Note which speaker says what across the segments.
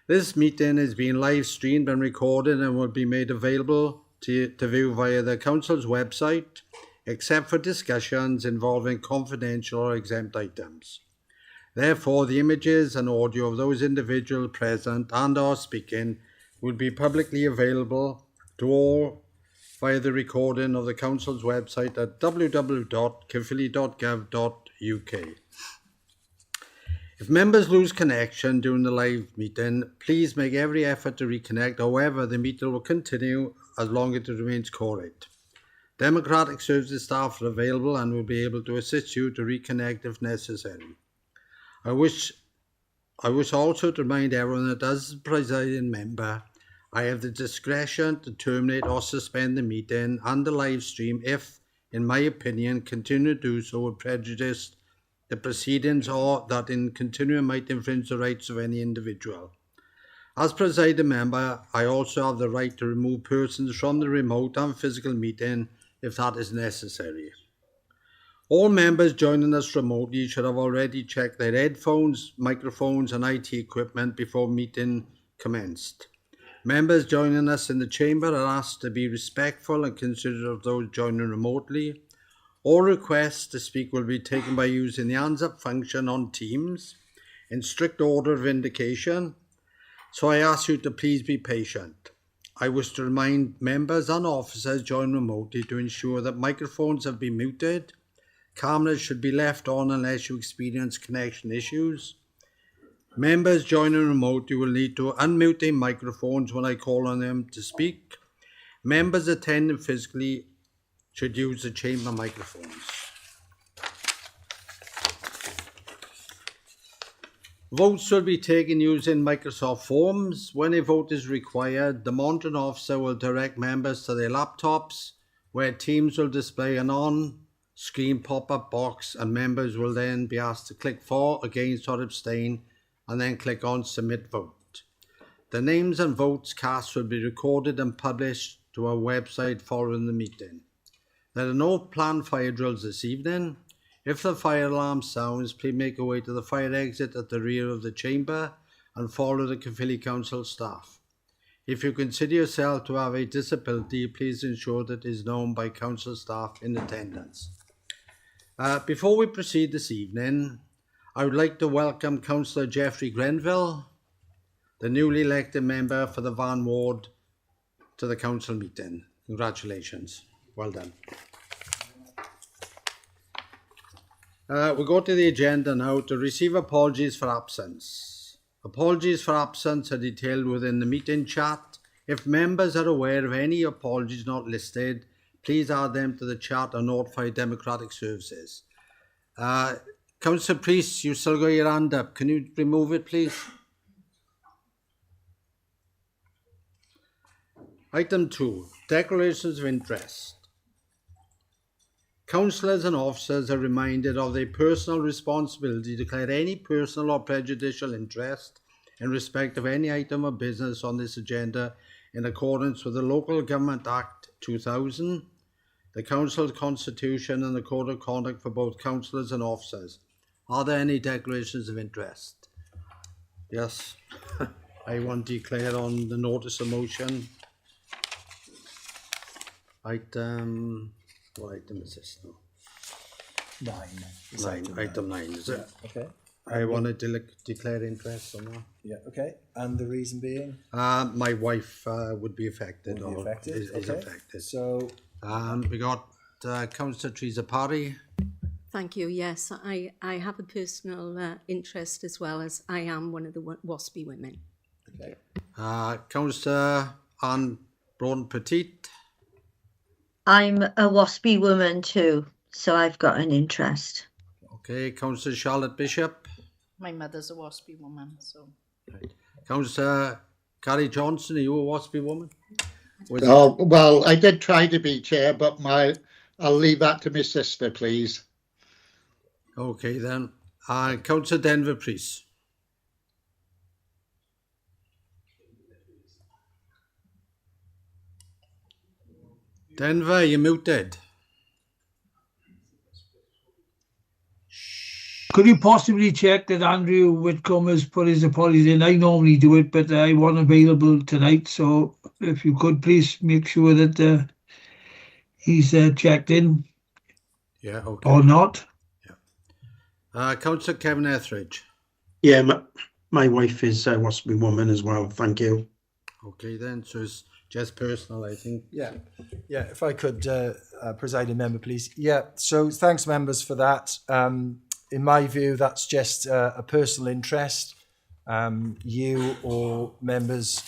Speaker 1: This meeting is being live streamed and recorded and will be made available to view via the Council's website, except for discussions involving confidential or exempt items. Therefore, the images and audio of those individuals present and or speaking will be publicly available to all via the recording of the Council's website at www.caerphilly.gov.uk. If members lose connection during the live meeting, please make every effort to reconnect. However, the meeting will continue as long as it remains correct. Democratic Services staff are available and will be able to assist you to reconnect if necessary. I wish also to remind everyone that as the presiding member, I have the discretion to terminate or suspend the meeting and the live stream if, in my opinion, continue to do so would prejudice the proceedings or that in continuing might infringe the rights of any individual. As presiding member, I also have the right to remove persons from the remote and physical meeting if that is necessary. All members joining us remotely should have already checked their headphones, microphones and IT equipment before meeting commenced. Members joining us in the chamber are asked to be respectful and considerate of those joining remotely. All requests to speak will be taken by using the hands up function on Teams in strict order of indication, so I ask you to please be patient. I wish to remind members and officers joining remotely to ensure that microphones have been muted. Cameras should be left on unless you experience connection issues. Members joining remotely will need to unmute their microphones when I call on them to speak. Members attending physically should use the chamber microphones. Votes will be taken using Microsoft Forms. When a vote is required, the monitoring officer will direct members to their laptops, where Teams will display an on-screen pop-up box, and members will then be asked to click for, against or abstain, and then click on Submit Vote. The names and votes cast will be recorded and published to our website following the meeting. There are no planned fire drills this evening. If the fire alarm sounds, please make your way to the fire exit at the rear of the chamber and follow the Caerphilly Council staff. If you consider yourself to have a disability, please ensure that it is known by council staff in attendance. Before we proceed this evening, I would like to welcome Councillor Geoffrey Grenville, the newly elected member for the Van Ward, to the council meeting. Congratulations. Well done. We go to the agenda now to receive apologies for absence. Apologies for absence are detailed within the meeting chat. If members are aware of any apologies not listed, please add them to the chat or notify Democratic Services. Councillor Priest, you still got your hand up. Can you remove it, please? Item 2, Declarations of Interest. Councillors and officers are reminded of their personal responsibility to declare any personal or prejudicial interest in respect of any item of business on this agenda in accordance with the Local Government Act 2000, the Council's Constitution and the Code of Conduct for both councillors and officers. Are there any declarations of interest? Yes. I want to declare on the notice of motion. What item is this now? 9. Item 9, is it?
Speaker 2: Yeah, okay.
Speaker 1: I want to declare interest on that.
Speaker 2: Yeah, okay. And the reason being?
Speaker 1: My wife would be affected. Is
Speaker 2: okay.
Speaker 1: affected.
Speaker 2: So,
Speaker 1: we got Councillor Teresa Parry.
Speaker 3: Thank you. Yes, I have a personal interest as well, as I am one of the WASPy women.
Speaker 2: okay.
Speaker 1: Councillor Anne Braun Petit.
Speaker 4: I'm a WASPy woman too, so I've got an interest.
Speaker 1: Okay, Councillor Charlotte Bishop.
Speaker 5: My mother's a WASPy woman, so.
Speaker 1: Right. Councillor Carrie Johnson, are you a WASPy woman?
Speaker 6: Well, I did try to be chair, but I'll leave that to my sister, please.
Speaker 1: Okay then. Councillor Denver Priest. Denver, you're muted. Shh.
Speaker 7: Could you possibly check that Andrew Whitcomb has put his apologies in? I normally do it, but I wasn't available tonight. So if you could please make sure that he's checked in
Speaker 1: Yeah, okay.
Speaker 7: or not.
Speaker 1: Councillor Kevin Etheridge.
Speaker 8: Yeah, my wife is a Waspy woman as well. Thank you.
Speaker 1: Okay then, so it's just personal, I think.
Speaker 2: Yeah. If I could, presiding member, please. Yeah. So thanks, members, for that. In my view, that's just a personal interest. You or members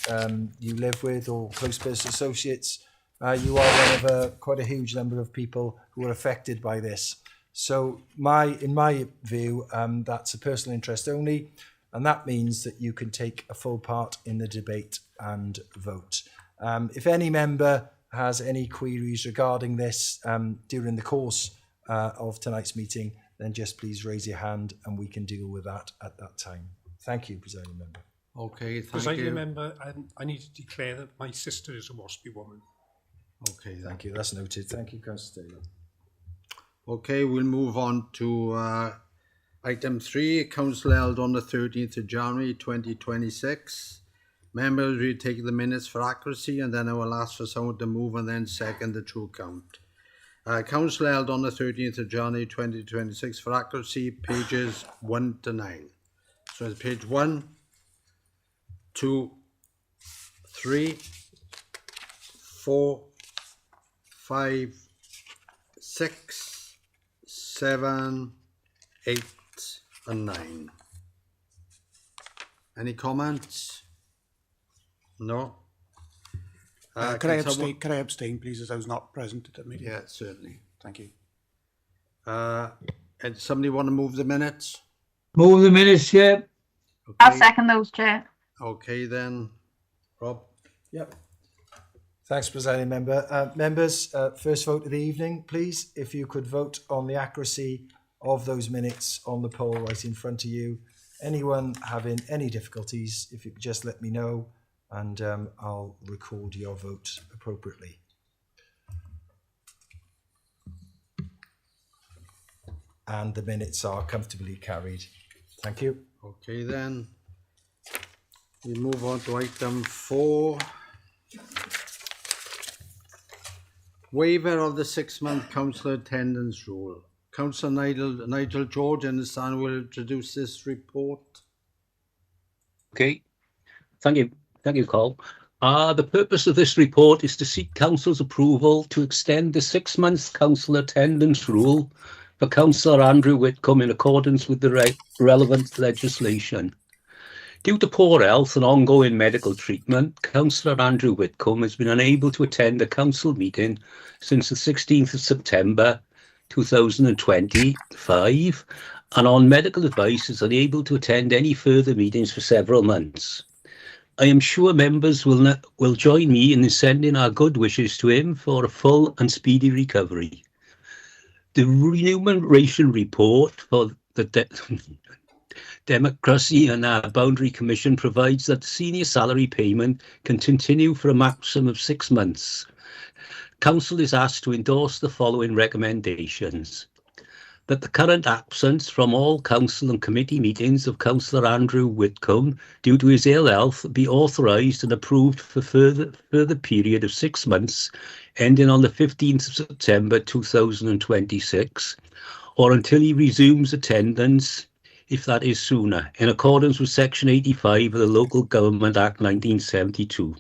Speaker 2: you live with or close personal associates, you are one of quite a huge number of people who are affected by this. So in my view, that's a personal interest only, and that means that you can take a full part in the debate and vote. If any member has any queries regarding this during the course of tonight's meeting, then just please raise your hand and we can deal with that at that time. Thank you, presiding member.
Speaker 1: Okay, thank
Speaker 9: Presiding
Speaker 1: you.
Speaker 9: member, I need to declare that my sister is a Waspy woman.
Speaker 1: Okay, then.
Speaker 2: Thank you. That's noted. Thank you, Councillor Taylor.
Speaker 1: Okay, we'll move on to item 3, council held on the 13th of January 2026. Members will take the minutes for accuracy, and then I will ask for someone to move and then second the true count. Council held on the 13th of January 2026 for accuracy, pages 1 to 9. So it's page 1, 2, 3, 4, 5, 6, 7, 8, and 9. Any comments? No?
Speaker 10: Could I abstain, please, as I was not present at the meeting?
Speaker 1: Yeah, certainly.
Speaker 10: Thank you.
Speaker 1: And somebody want to move the minutes?
Speaker 7: Move the minutes, Chair.
Speaker 1: Okay.
Speaker 11: I'll second those, Chair.
Speaker 1: Okay then, Rob.
Speaker 2: Yep. Thanks, presiding member. Members, first vote of the evening, please. If you could vote on the accuracy of those minutes on the poll right in front of you. Anyone having any difficulties, if you could just let me know, and I'll record your vote appropriately. And the minutes are comfortably carried. Thank you.
Speaker 1: Okay then, we move on to item 4. Waiver of the 6-month council attendance rule. Councillor Nigel George, I understand, will introduce this report.
Speaker 12: Okay, thank you, Carl. The purpose of this report is to seek council's approval to extend the 6-month council attendance rule for Councillor Andrew Whitcomb in accordance with the relevant legislation. Due to poor health and ongoing medical treatment, Councillor Andrew Whitcomb has been unable to attend a council meeting since the 16th of September 2025, and on medical advice is unable to attend any further meetings for several months. I am sure members will join me in sending our good wishes to him for a full and speedy recovery. The remuneration report for the Democracy and Boundary Commission provides that the senior salary payment can continue for a maximum of 6 months. Council is asked to endorse the following recommendations: that the current absence from all council and committee meetings of Councillor Andrew Whitcomb due to his ill health be authorised and approved for further period of 6 months, ending on the 15th of September 2026, or until he resumes attendance, if that is sooner, in accordance with Section 85 of the Local Government Act 1972.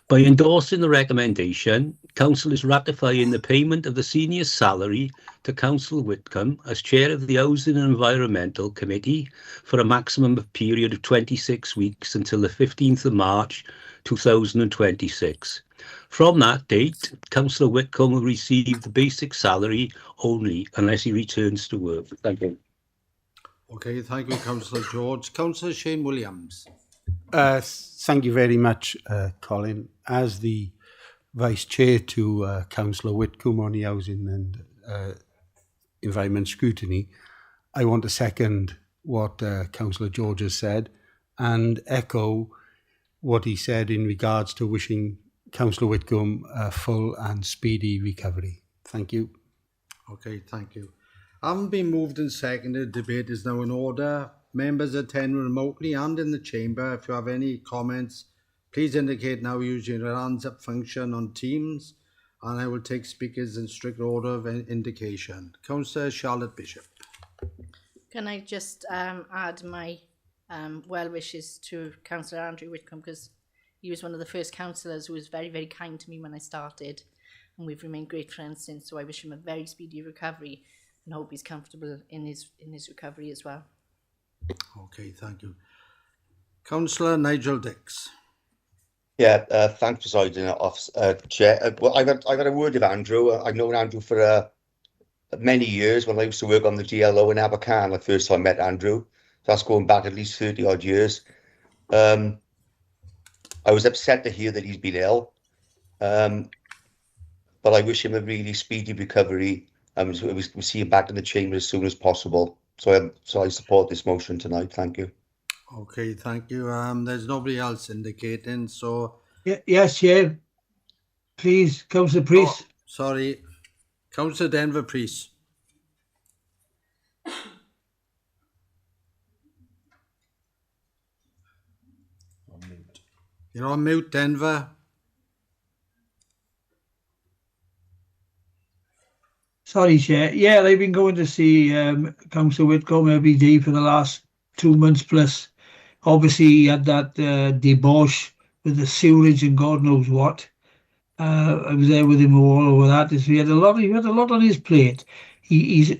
Speaker 12: By endorsing the recommendation, Council is ratifying the payment of the senior salary to Councillor Whitcomb as Chair of the Housing and Environmental Committee for a maximum period of 26 weeks until the 15th of March 2026. From that date, Councillor Whitcomb will receive the basic salary only unless he returns to work. Thank you.
Speaker 1: Okay, thank you, Councillor George. Councillor Shane Williams.
Speaker 10: Thank you very much, Colin. As the Vice Chair to Councillor Whitcomb on the Housing and Environment Scrutiny, I want to second what Councillor George has said and echo what he said in regards to wishing Councillor Whitcomb a full and speedy recovery. Thank you.
Speaker 1: Okay, thank you. Having been moved and seconded, debate is now in order. Members attend remotely and in the chamber. If you have any comments, please indicate now using your hands up function on Teams, and I will take speakers in strict order of indication. Councillor Charlotte Bishop.
Speaker 5: Can I just add my well wishes to Councillor Andrew Whitcomb, because he was one of the first councillors who was very, very kind to me when I started, and we've remained great friends since. So I wish him a very speedy recovery and hope he's comfortable in his recovery as well.
Speaker 1: Okay, thank you. Councillor Nigel Dix.
Speaker 11: Yeah, thanks, Presiding Officer, Chair. Well, I've had a word with Andrew. I've known Andrew for many years. When I used to work on the GLO in Abercan, the first time I met Andrew. That's going back at least 30 odd years. I was upset to hear that he's been ill, but I wish him a really speedy recovery, and we see him back in the chamber as soon as possible. So I support this motion tonight. Thank you.
Speaker 1: Okay, thank you. There's nobody else indicating, so...
Speaker 7: Yes, Chair. Please, Councillor Priest.
Speaker 1: Oh, sorry. Councillor Denver Priest. You're on mute, Denver.
Speaker 7: Sorry, Chair. Yeah, I've been going to see Councillor Whitcomb every day for the last 2 months plus. Obviously, he had that debauch with the sewerage and God knows what. I was there with him all over that. He had a lot on his plate. He's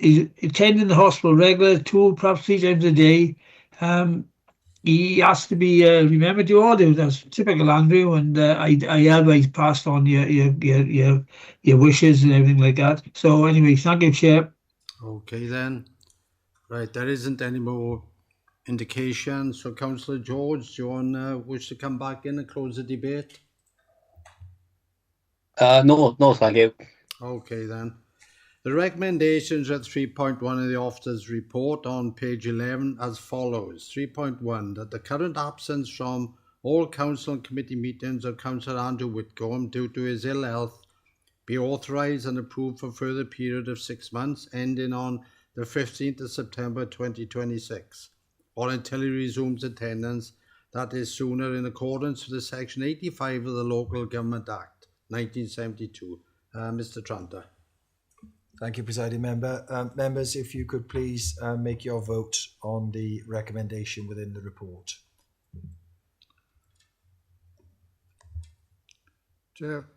Speaker 7: attending the hospital regular, 2, perhaps 3 times a day. He has to be remembered. You all do. That's typical Andrew, and I always passed on your wishes and everything like that. So anyway, thank you, Chair.
Speaker 1: Okay then. Right, there isn't any more indication. So Councillor George, do you wish to come back in and close the debate?
Speaker 12: No, thank you.
Speaker 1: Okay then. The recommendations at 3.1 of the officer's report on page 11 as follows. 3.1, that the current absence from all council and committee meetings of Councillor Andrew Whitcomb due to his ill health be authorised and approved for a further period of 6 months ending on the 15th of September 2026 or until he resumes attendance, that is sooner, in accordance with the section 85 of the Local Government Act 1972. Mr. Tranter.
Speaker 2: Thank you, Presiding Member. Members, if you could please make your vote on the recommendation within the report.
Speaker 13: Chair,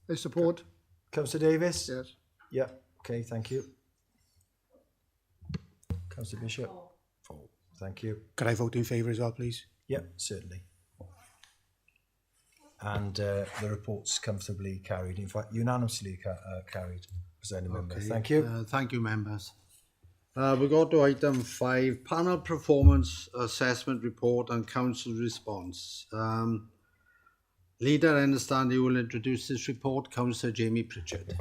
Speaker 13: I support.
Speaker 2: Councillor Davis?
Speaker 13: Yes.
Speaker 2: Yeah, okay, thank you. Councillor Bishop? 4. Thank you.
Speaker 10: Could I vote in favour as well, please?
Speaker 2: Yeah, certainly. And the report's comfortably carried, in fact, unanimously carried, Presiding Member. Thank you.
Speaker 1: Thank you, members. We go to item 5, panel performance assessment report and council response. Leader, I understand you will introduce this report. Councillor Jamie Pritchard.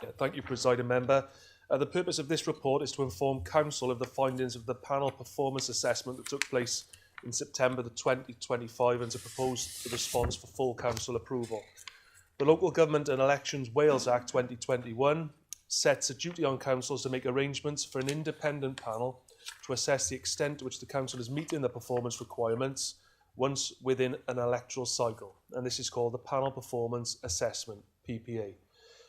Speaker 14: Yeah, thank you, Presiding Member. The purpose of this report is to inform Council of the findings of the panel performance assessment that took place in September 2025 and to propose the response for full Council approval. The Local Government and Elections Wales Act 2021 sets a duty on councils to make arrangements for an independent panel to assess the extent to which the council is meeting the performance requirements once within an electoral cycle, and this is called the Panel Performance Assessment, PPA.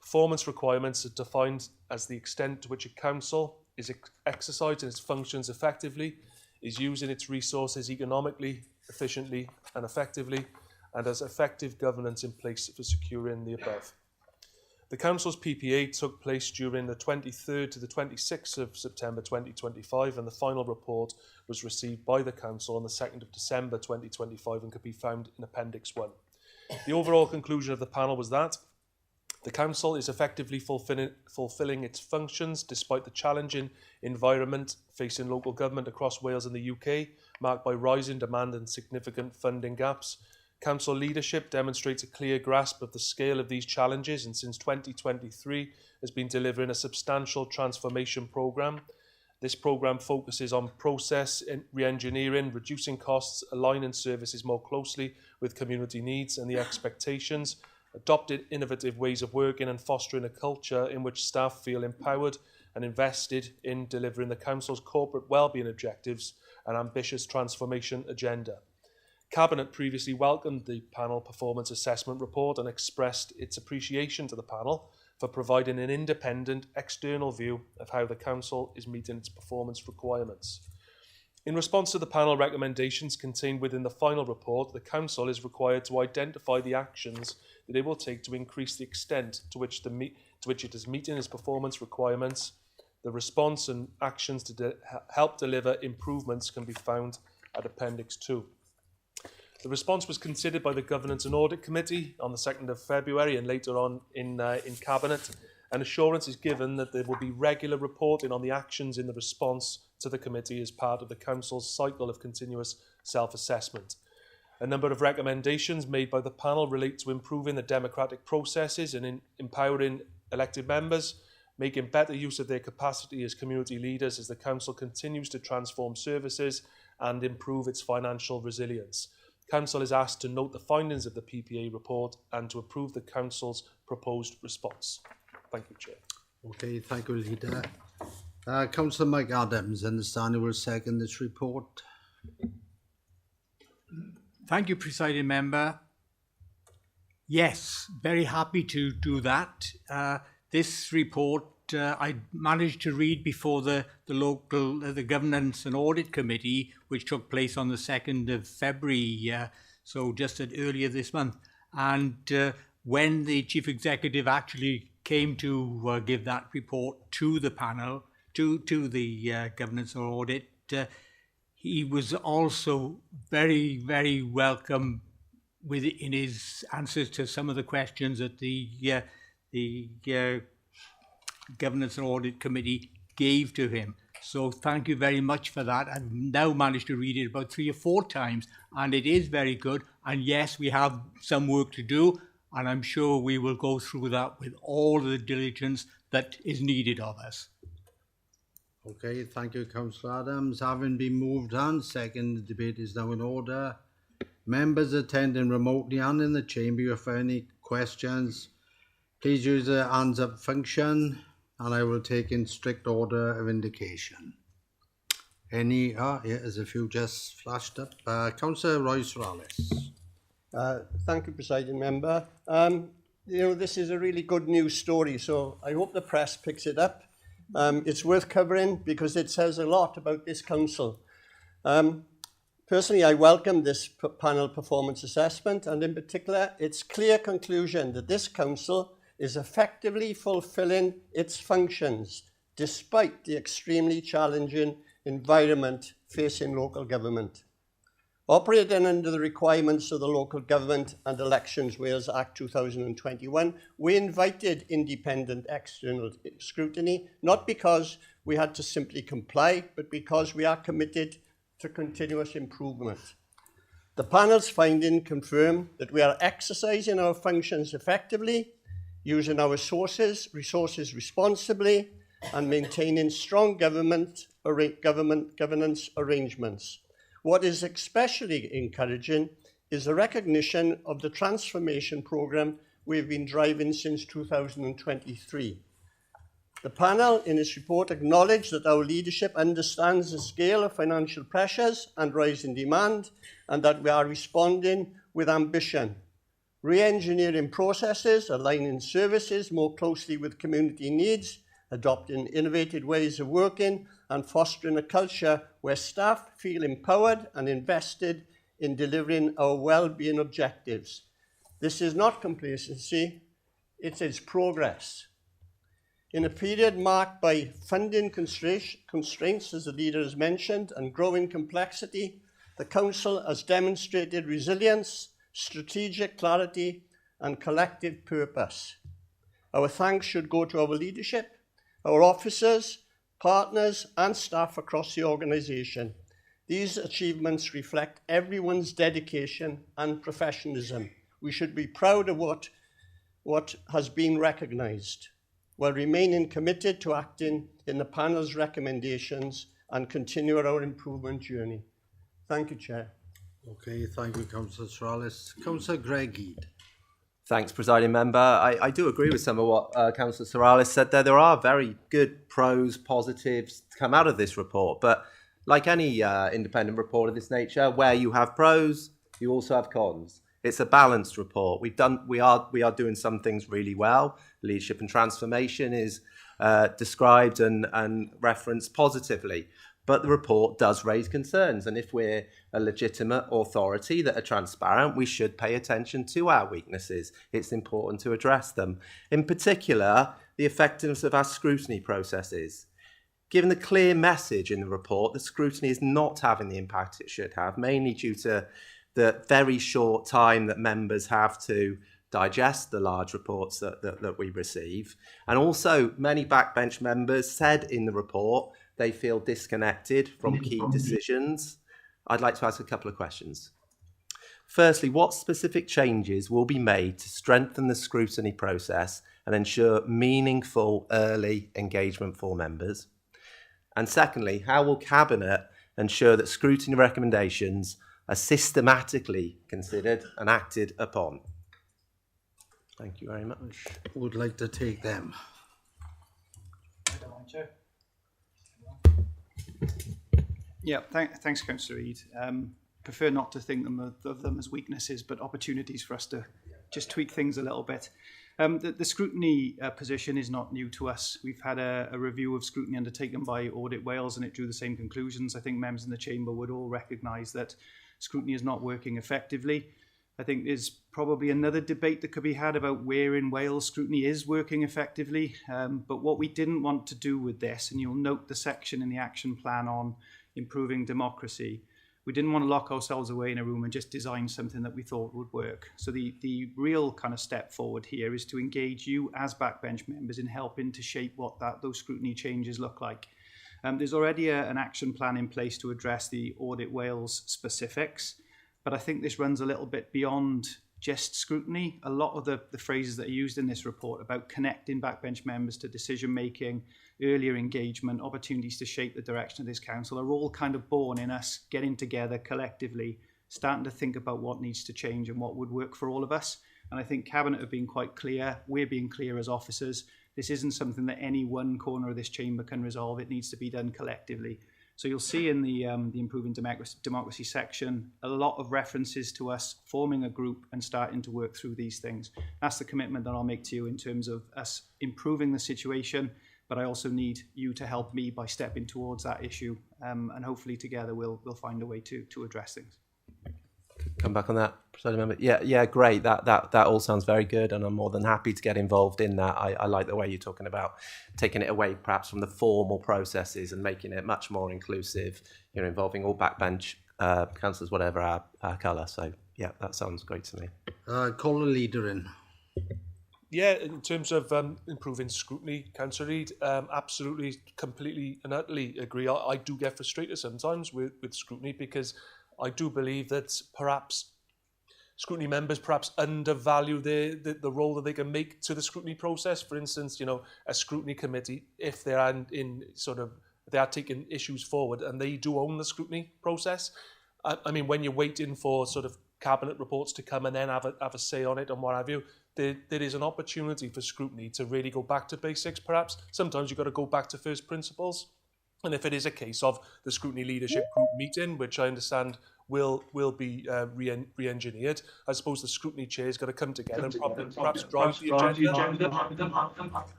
Speaker 14: Performance requirements are defined as the extent to which a council is exercising its functions effectively, is using its resources economically, efficiently and effectively, and has effective governance in place for securing the above. The Council's PPA took place during the 23rd to the 26th of September 2025, and the final report was received by the Council on the 2nd of December 2025 and could be found in Appendix 1. The overall conclusion of the panel was that the Council is effectively fulfilling its functions despite the challenging environment facing local government across Wales and the UK, marked by rising demand and significant funding gaps. Council leadership demonstrates a clear grasp of the scale of these challenges, and since 2023 has been delivering a substantial transformation programme. This programme focuses on process re-engineering, reducing costs, aligning services more closely with community needs and the expectations, adopted innovative ways of working and fostering a culture in which staff feel empowered and invested in delivering the Council's corporate wellbeing objectives and ambitious transformation agenda. Cabinet previously welcomed the panel performance assessment report and expressed its appreciation to the panel for providing an independent external view of how the Council is meeting its performance requirements. In response to the panel recommendations contained within the final report, the Council is required to identify the actions that it will take to increase the extent to which it is meeting its performance requirements. The response and actions to help deliver improvements can be found at Appendix 2. The response was considered by the Governance and Audit Committee on the 2nd of February and later on in Cabinet. An assurance is given that there will be regular reporting on the actions in the response to the committee as part of the Council's cycle of continuous self-assessment. A number of recommendations made by the panel relate to improving the democratic processes and empowering elected members, making better use of their capacity as community leaders as the Council continues to transform services and improve its financial resilience. Council is asked to note the findings of the PPA report and to approve the Council's proposed response. Thank you, Chair.
Speaker 1: Okay, thank you, Leader. Councillor Mike Adams, understand you will second this report.
Speaker 13: Thank you, Presiding Member. Yes, very happy to do that. This report I managed to read before the Governance and Audit Committee, which took place on the 2nd of February, so just earlier this month. And when the Chief Executive actually came to give that report to the panel, to the Governance and Audit, he was also very, very welcome in his answers to some of the questions that the Governance and Audit Committee gave to him. So thank you very much for that. I've now managed to read it about 3 or 4 times, and it is very good. And yes, we have some work to do, and I'm sure we will go through that with all the diligence that is needed of us.
Speaker 1: Okay, thank you, Councillor Adams. Having been moved and second, the debate is now in order. Members attending remotely and in the chamber, if you have any questions, please use the hands up function and I will take in strict order of indication. Any, yeah, there's a few just flashed up. Councillor Royce Rallis.
Speaker 15: Thank you, Presiding Member. This is a really good news story, so I hope the press picks it up. It's worth covering because it says a lot about this council. Personally, I welcome this panel performance assessment and in particular its clear conclusion that this council is effectively fulfilling its functions despite the extremely challenging environment facing local government. Operating under the requirements of the Local Government and Elections Wales Act 2021, we invited independent external scrutiny, not because we had to simply comply, but because we are committed to continuous improvement. The panel's findings confirm that we are exercising our functions effectively, using our resources responsibly, and maintaining strong governance arrangements. What is especially encouraging is the recognition of the transformation programme we've been driving since 2023. The panel, in its report, acknowledged that our leadership understands the scale of financial pressures and rising demand, and that we are responding with ambition. Re-engineering processes, aligning services more closely with community needs, adopting innovative ways of working, and fostering a culture where staff feel empowered and invested in delivering our well-being objectives. This is not complacency, it is progress. In a period marked by funding constraints, as the leader has mentioned, and growing complexity, the Council has demonstrated resilience, strategic clarity, and collective purpose. Our thanks should go to our leadership, our officers, partners, and staff across the organisation. These achievements reflect everyone's dedication and professionalism. We should be proud of what has been recognised, while remaining committed to acting in the panel's recommendations and continue our improvement journey. Thank you, Chair.
Speaker 1: Okay, thank you, Councillor Rallis. Councillor Greg Eade.
Speaker 16: Thanks, presiding member. I do agree with some of what Councillor Sorrells said there. There are very good pros, positives to come out of this report. But like any independent report of this nature, where you have pros, you also have cons. It's a balanced report. We are doing some things really well. Leadership and transformation is described and referenced positively. But the report does raise concerns. And if we're a legitimate authority that are transparent, we should pay attention to our weaknesses. It's important to address them. In particular, the effectiveness of our scrutiny processes. Given the clear message in the report, the scrutiny is not having the impact it should have, mainly due to the very short time that members have to digest the large reports that we receive. And also, many backbench members said in the report they feel disconnected from key decisions. I'd like to ask a couple of questions. Firstly, what specific changes will be made to strengthen the scrutiny process and ensure meaningful early engagement for members? And secondly, how will Cabinet ensure that scrutiny recommendations are systematically considered and acted upon? Thank you very much.
Speaker 1: Who would like to take them?
Speaker 17: Yeah, thanks, Councillor Reid. Prefer not to think of them as weaknesses, but opportunities for us to just tweak things a little bit. The scrutiny position is not new to us. We've had a review of scrutiny undertaken by Audit Wales, and it drew the same conclusions. I think members in the chamber would all recognise that scrutiny is not working effectively. I think there's probably another debate that could be had about where in Wales scrutiny is working effectively. But what we didn't want to do with this, and you'll note the section in the action plan on improving democracy, we didn't want to lock ourselves away in a room and just design something that we thought would work. So the real kind of step forward here is to engage you as backbench members in helping to shape what those scrutiny changes look like. There's already an action plan in place to address the Audit Wales specifics, but I think this runs a little bit beyond just scrutiny. A lot of the phrases that are used in this report about connecting backbench members to decision making, earlier engagement, opportunities to shape the direction of this council are all kind of born in us getting together collectively, starting to think about what needs to change and what would work for all of us. And I think Cabinet have been quite clear. We're being clear as officers. This isn't something that any one corner of this chamber can resolve. It needs to be done collectively. So you'll see in the Improving Democracy section a lot of references to us forming a group and starting to work through these things. That's the commitment that I'll make to you in terms of us improving the situation, but I also need you to help me by stepping towards that issue, and hopefully together we'll find a way to address things.
Speaker 16: Come back on that, President Member. Yeah, great. That all sounds very good, and I'm more than happy to get involved in that. I like the way you're talking about taking it away, perhaps from the formal processes and making it much more inclusive. Involving all backbench councillors, whatever our colour. So yeah, that sounds great to me.
Speaker 1: Call a leader in.
Speaker 14: Yeah, in terms of improving scrutiny, Councillor Reid, absolutely, completely and utterly agree. I do get frustrated sometimes with scrutiny because I do believe that perhaps scrutiny members perhaps undervalue the role that they can make to the scrutiny process. For instance, a scrutiny committee, if they are they are taking issues forward and they do own the scrutiny process. I mean, when you're waiting for sort of Cabinet reports to come and then have a say on it and what have you, there is an opportunity for scrutiny to really go back to basics, perhaps. Sometimes you've got to go back to first principles. And if it is a case of the scrutiny leadership group meeting, which I understand will be re-engineered, I suppose the scrutiny chair is going to come together and perhaps drive the agenda.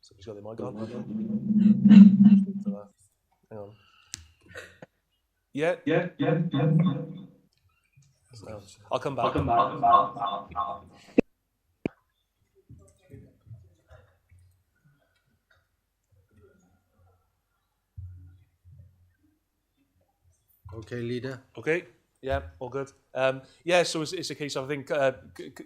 Speaker 14: Somebody's got their mic on. Hang on. Yeah. I'll come back.
Speaker 1: Okay, leader.
Speaker 14: Okay. Yeah, all good. So it's a case of, I think,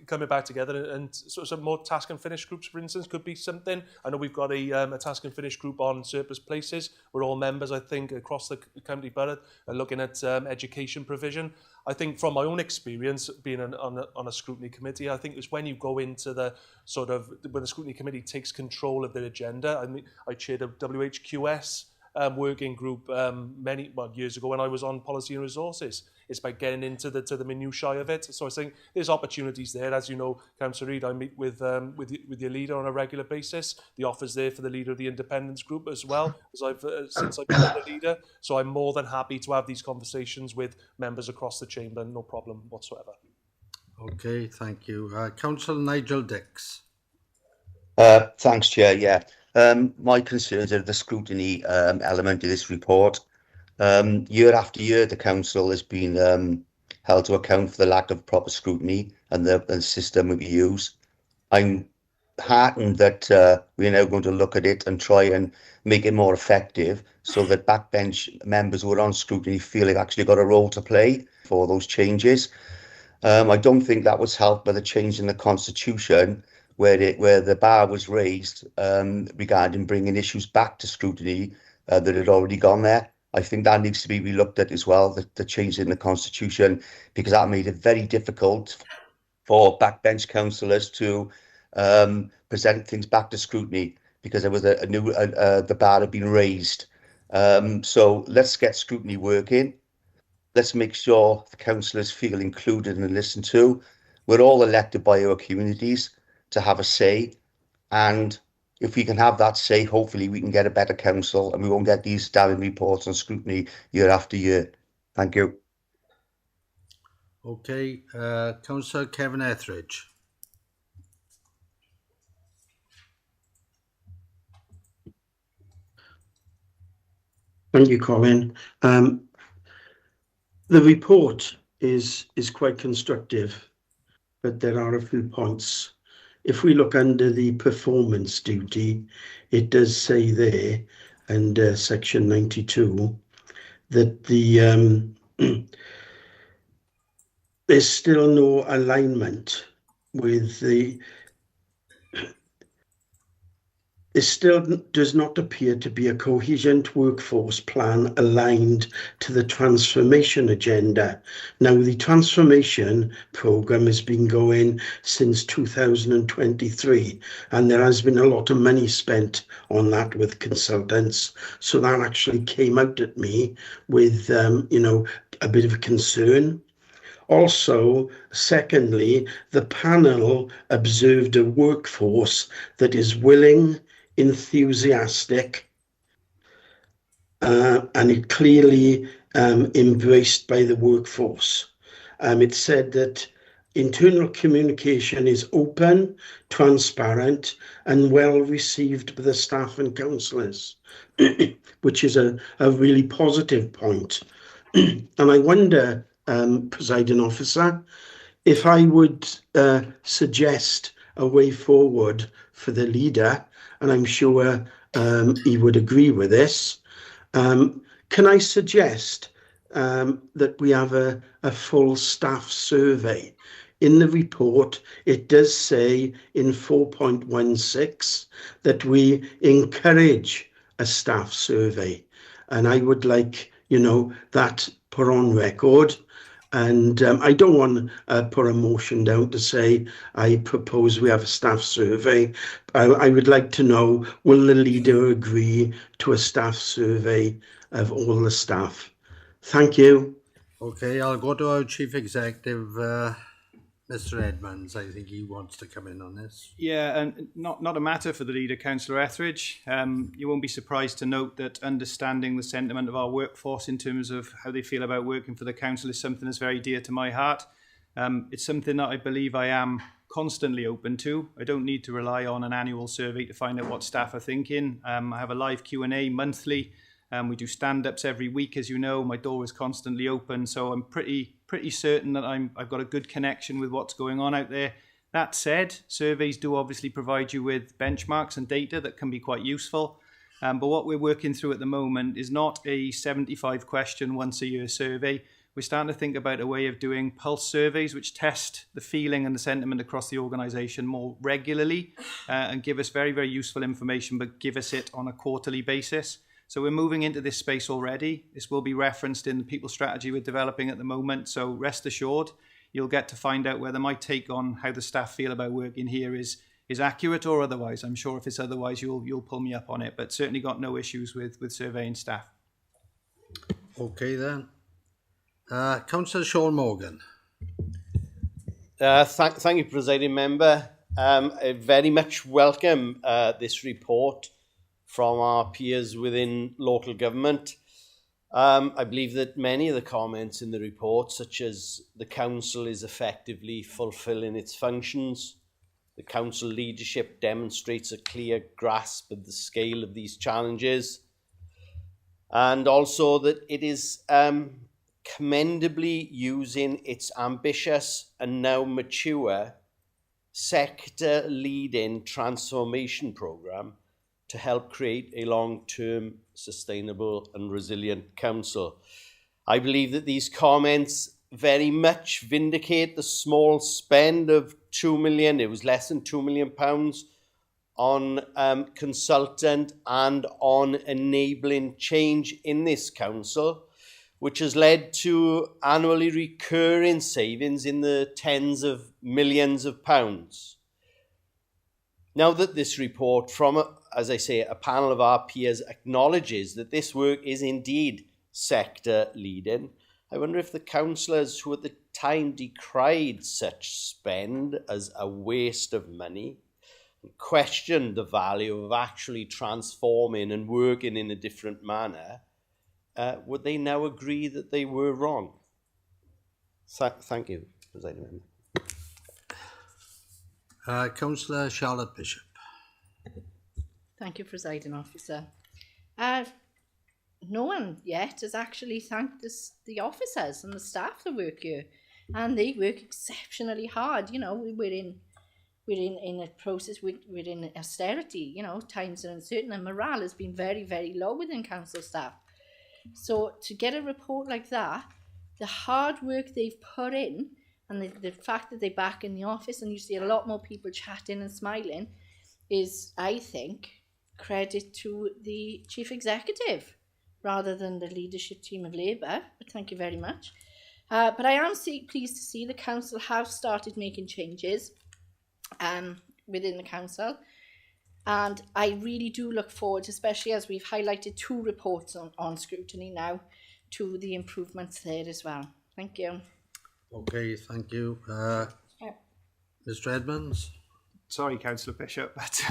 Speaker 14: coming back together and some more task and finish groups, for instance, could be something. I know we've got a task and finish group on surplus places. We're all members, I think, across the county borough, looking at education provision. I think from my own experience being on a scrutiny committee, I think it's when you go into the when the scrutiny committee takes control of their agenda. I mean, I chaired a WHQS working group years ago when I was on policy and resources. It's by getting into the minutiae of it. So I think there's opportunities there. As you know, Councillor Reid, I meet with your leader on a regular basis. The offer's there for the leader of the independence group as well, as since I've been the leader. So I'm more than happy to have these conversations with members across the chamber, no problem whatsoever.
Speaker 1: Okay, thank you. Councillor Nigel Dix.
Speaker 11: Thanks, Chair. Yeah, my concerns are the scrutiny element of this report. Year after year, the council has been held to account for the lack of proper scrutiny and the system we use. I'm heartened that we're now going to look at it and try and make it more effective so that backbench members who are on scrutiny feel they've actually got a role to play for those changes. I don't think that was helped by the change in the constitution where the bar was raised regarding bringing issues back to scrutiny that had already gone there. I think that needs to be relooked at as well, the change in the constitution, because that made it very difficult for backbench councillors to present things back to scrutiny because there was the bar had been raised. So let's get scrutiny working. Let's make sure the councillors feel included and listened to. We're all elected by our communities to have a say, and if we can have that say, hopefully we can get a better council and we won't get these damning reports on scrutiny year after year. Thank you.
Speaker 1: Okay, Councillor Kevin Etheridge.
Speaker 8: Thank you, Colin. The report is quite constructive, but there are a few points. If we look under the performance duty, it does say there, under section 92, that there's still no alignment with there still does not appear to be a coherent workforce plan aligned to the transformation agenda. Now, the transformation programme has been going since 2023, and there has been a lot of money spent on that with consultants. So that actually came out at me with, a bit of a concern. Also, secondly, the panel observed a workforce that is willing, enthusiastic, and it clearly embraced by the workforce. It said that internal communication is open, transparent, and well received by the staff and councillors, which is a really positive point. And I wonder, Presiding Officer, if I would suggest a way forward for the leader, and I'm sure he would agree with this. Can I suggest that we have a full staff survey? In the report, it does say in 4.16 that we encourage a staff survey, and I would like, that put on record. And I don't want to put a motion down to say I propose we have a staff survey. I would like to know, will the leader agree to a staff survey of all the staff? Thank you.
Speaker 1: Okay, I'll go to our Chief Executive, Mr. Edmonds. I think he wants to come in on this.
Speaker 17: Yeah, and not a matter for the leader, Councillor Etheridge. You won't be surprised to note that understanding the sentiment of our workforce in terms of how they feel about working for the council is something that's very dear to my heart. It's something that I believe I am constantly open to. I don't need to rely on an annual survey to find out what staff are thinking. I have a live Q&A monthly. We do stand-ups every week, as you know. My door is constantly open, so I'm pretty certain that I've got a good connection with what's going on out there. That said, surveys do obviously provide you with benchmarks and data that can be quite useful. But what we're working through at the moment is not a 75-question once-a-year survey. We're starting to think about a way of doing pulse surveys which test the feeling and the sentiment across the organisation more regularly and give us very, very useful information, but give us it on a quarterly basis. So we're moving into this space already. This will be referenced in the people strategy we're developing at the moment. So rest assured, you'll get to find out whether my take on how the staff feel about working here is accurate or otherwise. I'm sure if it's otherwise, you'll pull me up on it, but certainly got no issues with surveying staff.
Speaker 1: Okay then. Councillor Sean Morgan.
Speaker 18: Thank you, Presiding Member. I very much welcome this report from our peers within local government. I believe that many of the comments in the report, such as the council is effectively fulfilling its functions, the council leadership demonstrates a clear grasp of the scale of these challenges, and also that it is commendably using its ambitious and now mature sector-leading transformation programme to help create a long-term, sustainable and resilient council. I believe that these comments very much vindicate the small spend of 2 million, it was less than £2 million, on consultant and on enabling change in this council, which has led to annually recurring savings in the tens of millions of pounds. Now that this report from, as I say, a panel of our peers acknowledges that this work is indeed sector leading, I wonder if the councillors who at the time decried such spend as a waste of money and questioned the value of actually transforming and working in a different manner, would they now agree that they were wrong? Thank you, Presiding Member.
Speaker 1: Councillor Charlotte Bishop.
Speaker 5: Thank you, Presiding Officer. No one yet has actually thanked the officers and the staff that work here, and they work exceptionally hard. You know, we're in a process, we're in austerity, you know, times are uncertain, and morale has been very, very low within council staff. So to get a report like that, the hard work they've put in, and the fact that they're back in the office and you see a lot more people chatting and smiling, is, I think, credit to the Chief Executive rather than the leadership team of Labour. But thank you very much. But I am pleased to see the council have started making changes within the council. And I really do look forward, especially as we've highlighted 2 reports on scrutiny now, to the improvements there as well. Thank you.
Speaker 1: Okay, thank you. Mr. Edmonds?
Speaker 17: Sorry, Councillor Bishop, but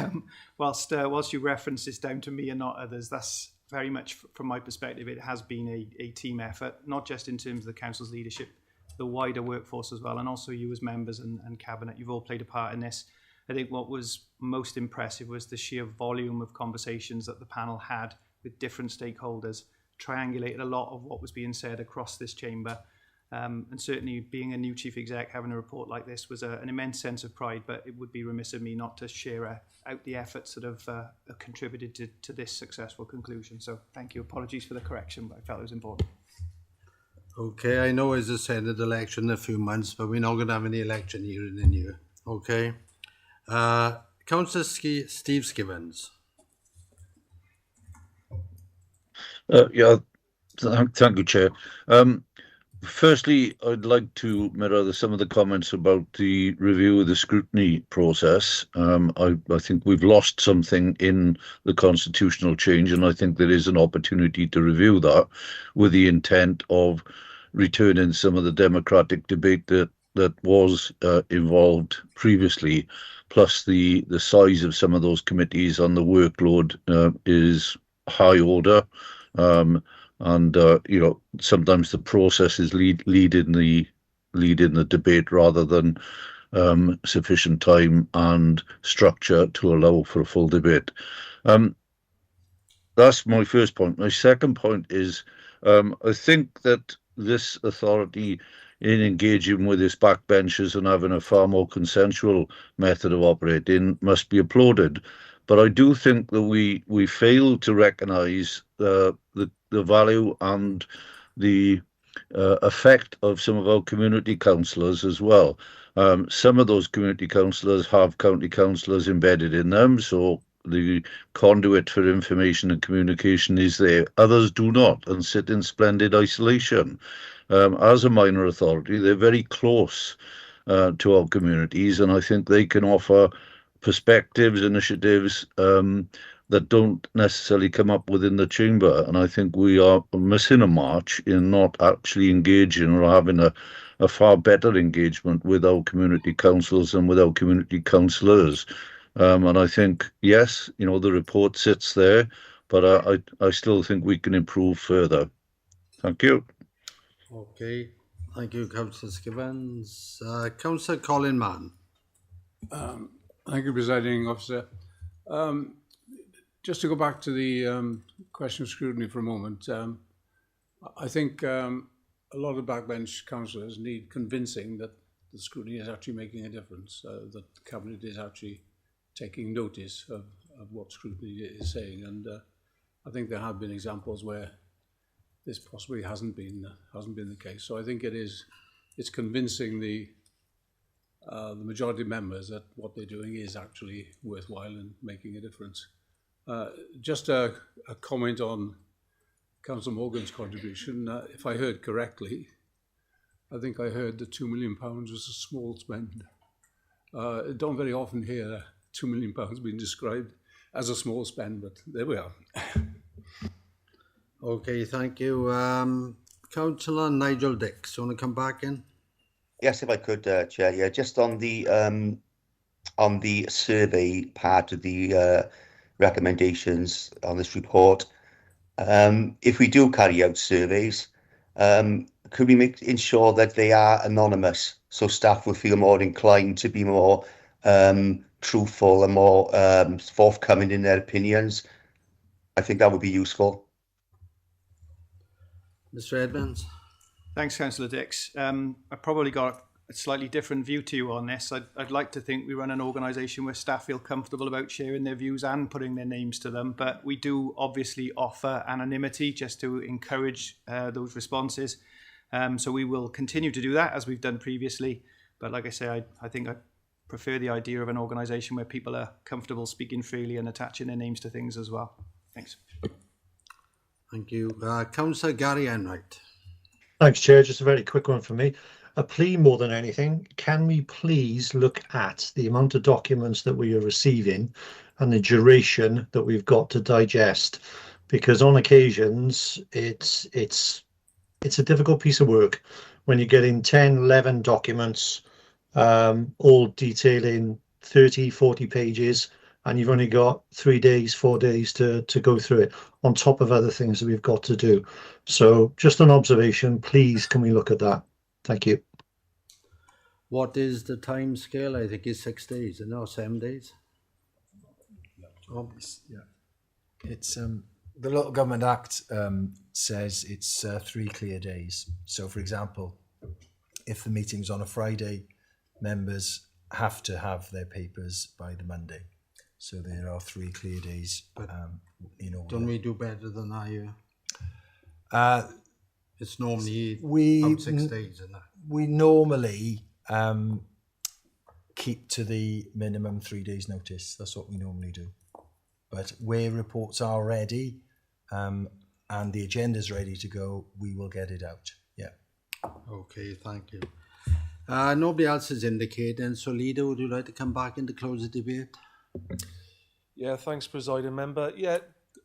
Speaker 17: whilst you reference this down to me and not others, that's very much, from my perspective, it has been a team effort, not just in terms of the council's leadership, the wider workforce as well, and also you as members and cabinet. You've all played a part in this. I think what was most impressive was the sheer volume of conversations that the panel had with different stakeholders, triangulated a lot of what was being said across this chamber. And certainly being a new chief exec, having a report like this was an immense sense of pride, but it would be remiss of me not to share out the efforts that have contributed to this successful conclusion. So thank you. Apologies for the correction, but I felt it was important.
Speaker 1: Okay, I know it's a Senate election in a few months, but we're not going to have any election here in the new year. Okay. Councillor Steve Skivens.
Speaker 19: Thank you, Chair. Firstly, I'd like to mirror some of the comments about the review of the scrutiny process. I think we've lost something in the constitutional change, and I think there is an opportunity to review that with the intent of returning some of the democratic debate that was involved previously, plus the size of some of those committees and the workload is high order. And you know, sometimes the process is leading the debate rather than sufficient time and structure to allow for a full debate. That's my first point. My second point is I think that this authority, in engaging with its backbenchers and having a far more consensual method of operating, must be applauded. But I do think that we fail to recognise the value and the effect of some of our community councillors as well. Some of those community councillors have county councillors embedded in them, so the conduit for information and communication is there. Others do not and sit in splendid isolation. As a minor authority, they're very close to our communities, and I think they can offer perspectives, initiatives, that don't necessarily come up within the chamber. And I think we are missing a march in not actually engaging or having a far better engagement with our community councils and with our community councillors. And I think, yes, you know, the report sits there, but I still think we can improve further. Thank you.
Speaker 1: Okay, thank you, Councillor Skibbons. Councillor Colin Mann.
Speaker 20: Thank you, Presiding Officer. Just to go back to the question of scrutiny for a moment, I think a lot of backbench councillors need convincing that the scrutiny is actually making a difference, that the Cabinet is actually taking notice of what scrutiny is saying. And I think there have been examples where this possibly hasn't been the case. So I think it's convincing the majority of members that what they're doing is actually worthwhile and making a difference. Just a comment on Councillor Morgan's contribution. If I heard correctly, I think I heard that £2 million was a small spend. I don't very often hear £2 million being described as a small spend, but there we are.
Speaker 1: Okay, thank you. Councillor Nigel Dix, you want to come back in?
Speaker 11: Yes, if I could, Chair. Yeah, just on the survey part of the recommendations on this report. If we do carry out surveys, could we ensure that they are anonymous so staff will feel more inclined to be more truthful and more forthcoming in their opinions? I think that would be useful.
Speaker 1: Mr. Edmonds.
Speaker 17: Thanks, Councillor Dix. I've probably got a slightly different view to you on this. I'd like to think we run an organisation where staff feel comfortable about sharing their views and putting their names to them, but we do obviously offer anonymity just to encourage those responses. So we will continue to do that as we've done previously. But like I say, I think I prefer the idea of an organisation where people are comfortable speaking freely and attaching their names to things as well. Thanks.
Speaker 1: Thank you. Councillor Gary Enright.
Speaker 21: Thanks, Chair. Just a very quick one for me. A plea more than anything. Can we please look at the amount of documents that we are receiving and the duration that we've got to digest? Because on occasions, it's a difficult piece of work when you're getting 10, 11 documents, all detailing 30, 40 pages, and you've only got 3 days, 4 days to go through it, on top of other things that we've got to do. So just an observation, please, can we look at that? Thank you.
Speaker 1: What is the time scale? I think it's 6 days, and not 7 days.
Speaker 2: Yeah. It's the Local Government Act says it's 3 clear days. So, for example, if the meeting's on a Friday, members have to have their papers by the Monday. So there are 3 clear days in order.
Speaker 1: Don't we do better than that here? It's normally about 6 days, isn't it?
Speaker 2: We normally keep to the minimum 3 days notice. That's what we normally do. But where reports are ready and the agenda's ready to go, we will get it out. Yeah.
Speaker 1: Okay, thank you. Nobody else is indicating. So, Leader, would you like to come back in to close the debate?
Speaker 14: Yeah, thanks, Presiding Member. Yeah,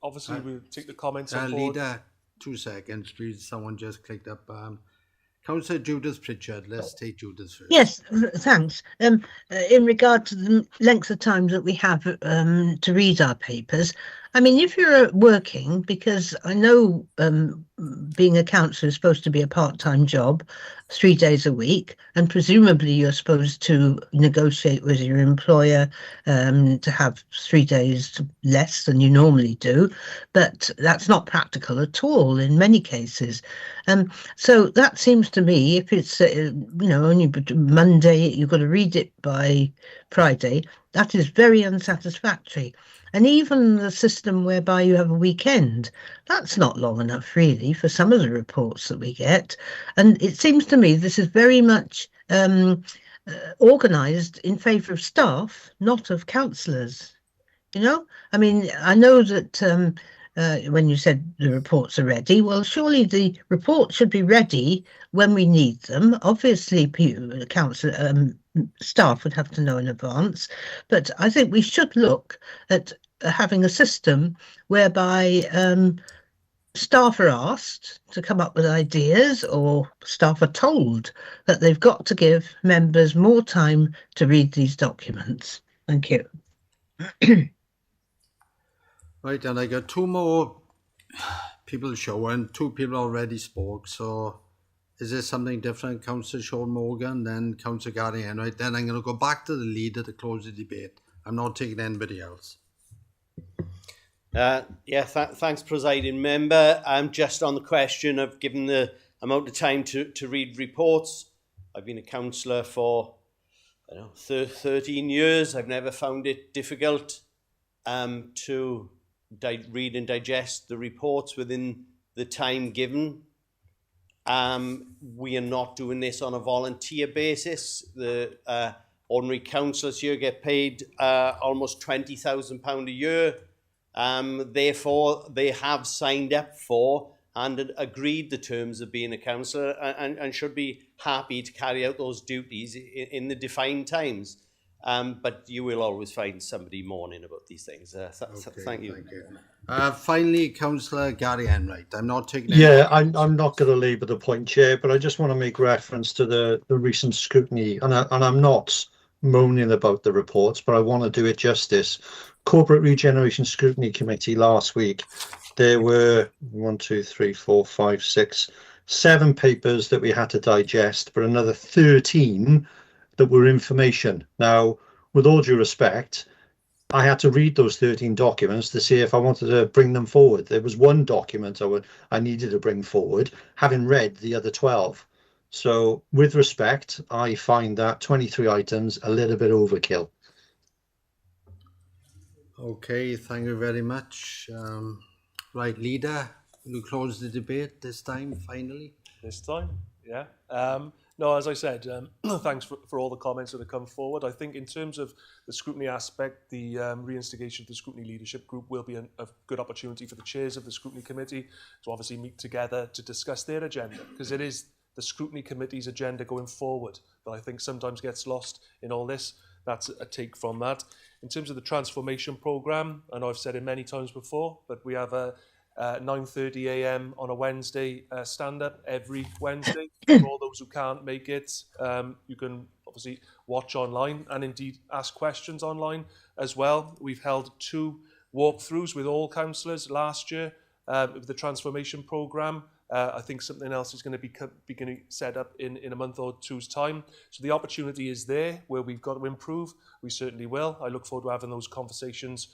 Speaker 14: obviously we'll take the comments on board.
Speaker 1: Leader, 2 seconds, please. Someone just clicked up. Councillor Judith Pritchard, let's take Judith first.
Speaker 4: Yes, thanks. In regard to the length of time that we have to read our papers, I mean, if you're working, because I know being a councillor is supposed to be a part-time job, 3 days a week, and presumably you're supposed to negotiate with your employer to have 3 days less than you normally do, but that's not practical at all in many cases. So that seems to me, if it's only Monday, you've got to read it by Friday, that is very unsatisfactory. And even the system whereby you have a weekend, that's not long enough, really, for some of the reports that we get. And it seems to me this is very much organised in favour of staff, not of councillors. You know, I mean, I know that when you said the reports are ready, well, surely the reports should be ready when we need them. Obviously, council staff would have to know in advance, but I think we should look at having a system whereby staff are asked to come up with ideas, or staff are told that they've got to give members more time to read these documents. Thank you.
Speaker 1: Right, and I got two more people showing. Two people already spoke, so is there something different? Councillor Sean Morgan, then Councillor Gary Enright. Then I'm going to go back to the leader to close the debate. I'm not taking anybody else.
Speaker 18: Thanks, presiding member. Just on the question of given the amount of time to read reports, I've been a councillor for 13 years. I've never found it difficult to read and digest the reports within the time given. We are not doing this on a volunteer basis. The ordinary councillors here get paid almost £20,000 a year. Therefore, they have signed up for and agreed the terms of being a councillor and should be happy to carry out those duties in the defined times. But you will always find somebody moaning about these things. Thank you.
Speaker 1: Finally, Councillor Gary Enright. I'm not taking.
Speaker 21: Yeah, I'm not going to labour the point, Chair, but I just want to make reference to the recent scrutiny, and I'm not moaning about the reports, but I want to do it justice. Corporate Regeneration Scrutiny Committee last week, there were 7 papers that we had to digest, but another 13 that were information. Now, with all due respect, I had to read those 13 documents to see if I wanted to bring them forward. There was one document I needed to bring forward, having read the other 12. So, with respect, I find that 23 items a little bit overkill.
Speaker 1: Okay, thank you very much. Right, leader, you close the debate this time, finally.
Speaker 14: This time, yeah. No, as I said, thanks for all the comments that have come forward. I think in terms of the scrutiny aspect, the reinstigation of the Scrutiny Leadership Group will be a good opportunity for the chairs of the Scrutiny Committee to obviously meet together to discuss their agenda, because it is the Scrutiny Committee's agenda going forward that I think sometimes gets lost in all this. That's a take from that. In terms of the transformation programme, I know I've said it many times before, but we have a 9:30 a.m. on a Wednesday stand-up every Wednesday. For all those who can't make it, you can obviously watch online and indeed ask questions online as well. We've held 2 walkthroughs with all councillors last year with the transformation programme. I think something else is going to be beginning set up in a month or two's time. So the opportunity is there. Where we've got to improve, we certainly will. I look forward to having those conversations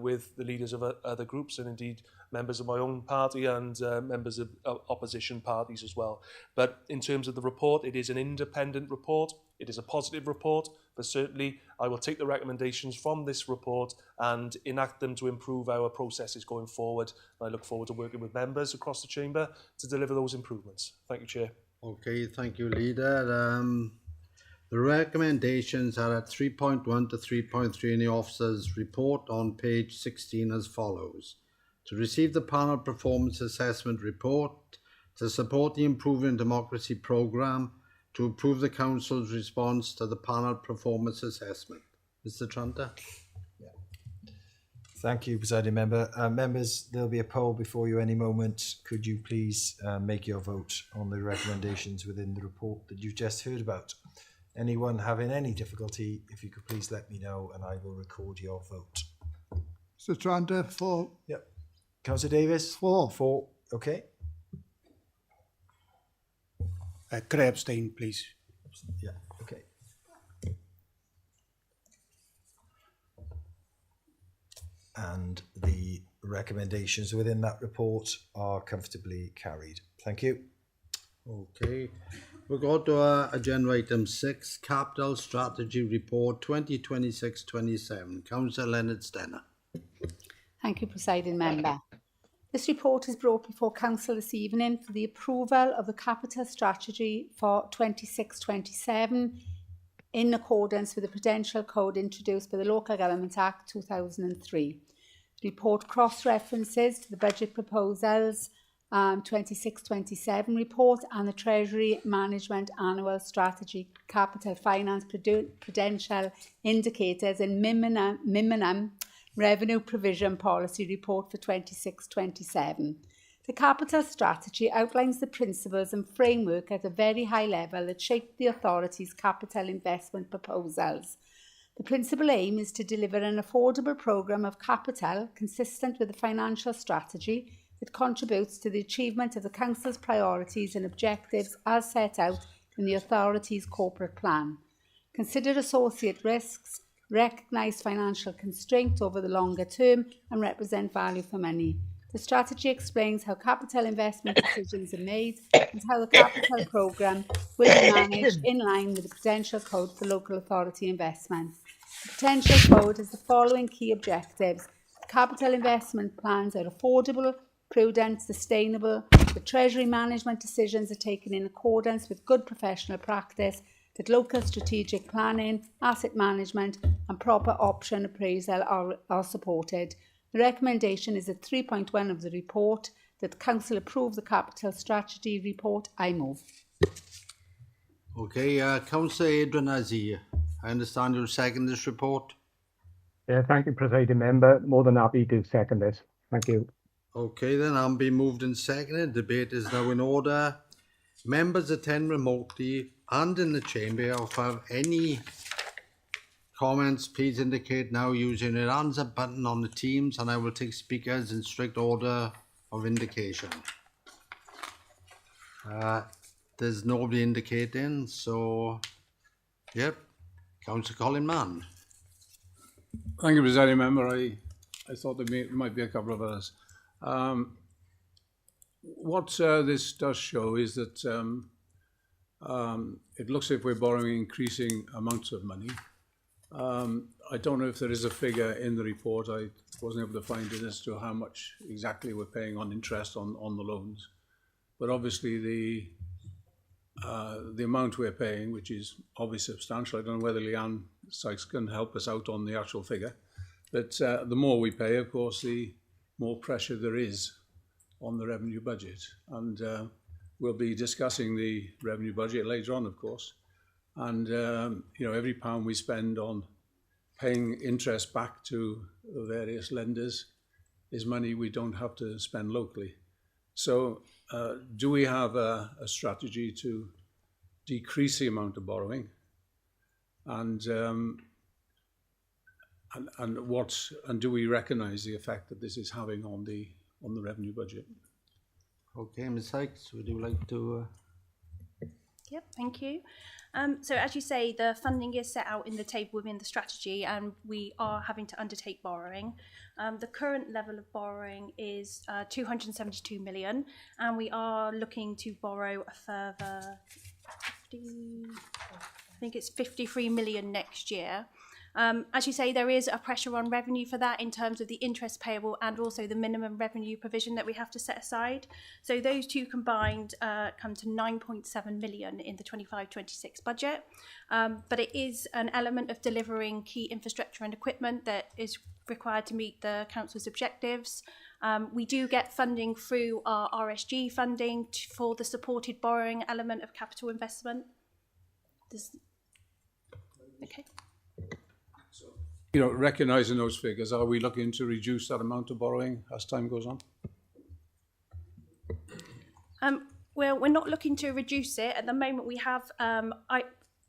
Speaker 14: with the leaders of other groups and indeed members of my own party and members of opposition parties as well. But in terms of the report, it is an independent report. It is a positive report, but certainly I will take the recommendations from this report and enact them to improve our processes going forward. And I look forward to working with members across the chamber to deliver those improvements. Thank you, Chair.
Speaker 1: Okay, thank you, Leader. The recommendations are at 3.1 to 3.3 in the officer's report on page 16 as follows. To receive the panel performance assessment report, to support the Improving Democracy programme, to approve the council's response to the panel performance assessment. Mr. Tranter.
Speaker 2: Thank you, presiding member. Members, there'll be a poll before you any moment. Could you please make your vote on the recommendations within the report that you've just heard about? Anyone having any difficulty, if you could please let me know and I will record your vote.
Speaker 3: Mr. Tranter, 4.
Speaker 2: Yep. Councillor Davis? 4. 4. Okay.
Speaker 20: Could I abstain, please?
Speaker 2: Yeah, okay. And the recommendations within that report are comfortably carried. Thank you.
Speaker 1: Okay. We'll go to agenda item 6, Capital Strategy Report 2026-27. Councillor Leonard Stenner.
Speaker 22: Thank you, presiding member. This report is brought before Council this evening for the approval of the capital strategy for 26-27 in accordance with the Prudential Code introduced by the Local Government Act 2003. The report cross-references to the budget proposals 26-27 report and the Treasury Management Annual Strategy Capital Finance Prudential Indicators and minimum Revenue Provision Policy Report for 26-27. The capital strategy outlines the principles and framework at a very high level that shape the authority's capital investment proposals. The principal aim is to deliver an affordable programme of capital consistent with the financial strategy that contributes to the achievement of the Council's priorities and objectives as set out in the authority's corporate plan. Consider associate risks, recognise financial constraint over the longer term and represent value for money. The strategy explains how capital investment decisions are made and how the capital programme will be managed in line with the Prudential Code for Local Authority Investments. The Prudential Code has the following key objectives. The capital investment plans are affordable, prudent, sustainable. The Treasury management decisions are taken in accordance with good professional practice, that local strategic planning, asset management and proper option appraisal are supported. The recommendation is at 3.1 of the report that the Council approve the capital strategy report. I move.
Speaker 1: Okay, Councillor Adrian Aziz, I understand you'll second this report.
Speaker 6: Yeah, thank you, Presiding Member. More than happy to second it. Thank you.
Speaker 1: Okay, then I'm being moved and seconded. Debate is now in order. Members attend remotely and in the chamber. If you have any comments, please indicate now using your hands up button on the Teams, and I will take speakers in strict order of indication. There's nobody indicating, so yep. Councillor Colin Mann.
Speaker 20: Thank you, Presiding Member. I thought there might be a couple of others. What this does show is that it looks as if we're borrowing increasing amounts of money. I don't know if there is a figure in the report. I wasn't able to find it as to how much exactly we're paying on interest on the loans. But obviously the amount we're paying, which is obviously substantial. I don't know whether Leanne Sykes can help us out on the actual figure. But the more we pay, of course, the more pressure there is on the revenue budget. And we'll be discussing the revenue budget later on, of course. And, every pound we spend on paying interest back to the various lenders is money we don't have to spend locally. So do we have a strategy to decrease the amount of borrowing? And do we recognise the effect that this is having on the revenue budget?
Speaker 1: Okay, Ms. Sykes, would you like to?
Speaker 9: Yep, thank you. So as you say, the funding is set out in the table within the strategy, and we are having to undertake borrowing. The current level of borrowing is 272 million, and we are looking to borrow a further 53 million next year. As you say, there is a pressure on revenue for that in terms of the interest payable and also the minimum revenue provision that we have to set aside. So those two combined come to 9.7 million in the 25-26 budget. But it is an element of delivering key infrastructure and equipment that is required to meet the council's objectives. We do get funding through our RSG funding for the supported borrowing element of capital investment. Okay.
Speaker 20: Recognising those figures, are we looking to reduce that amount of borrowing as time goes on?
Speaker 9: Well, we're not looking to reduce it. At the moment, we have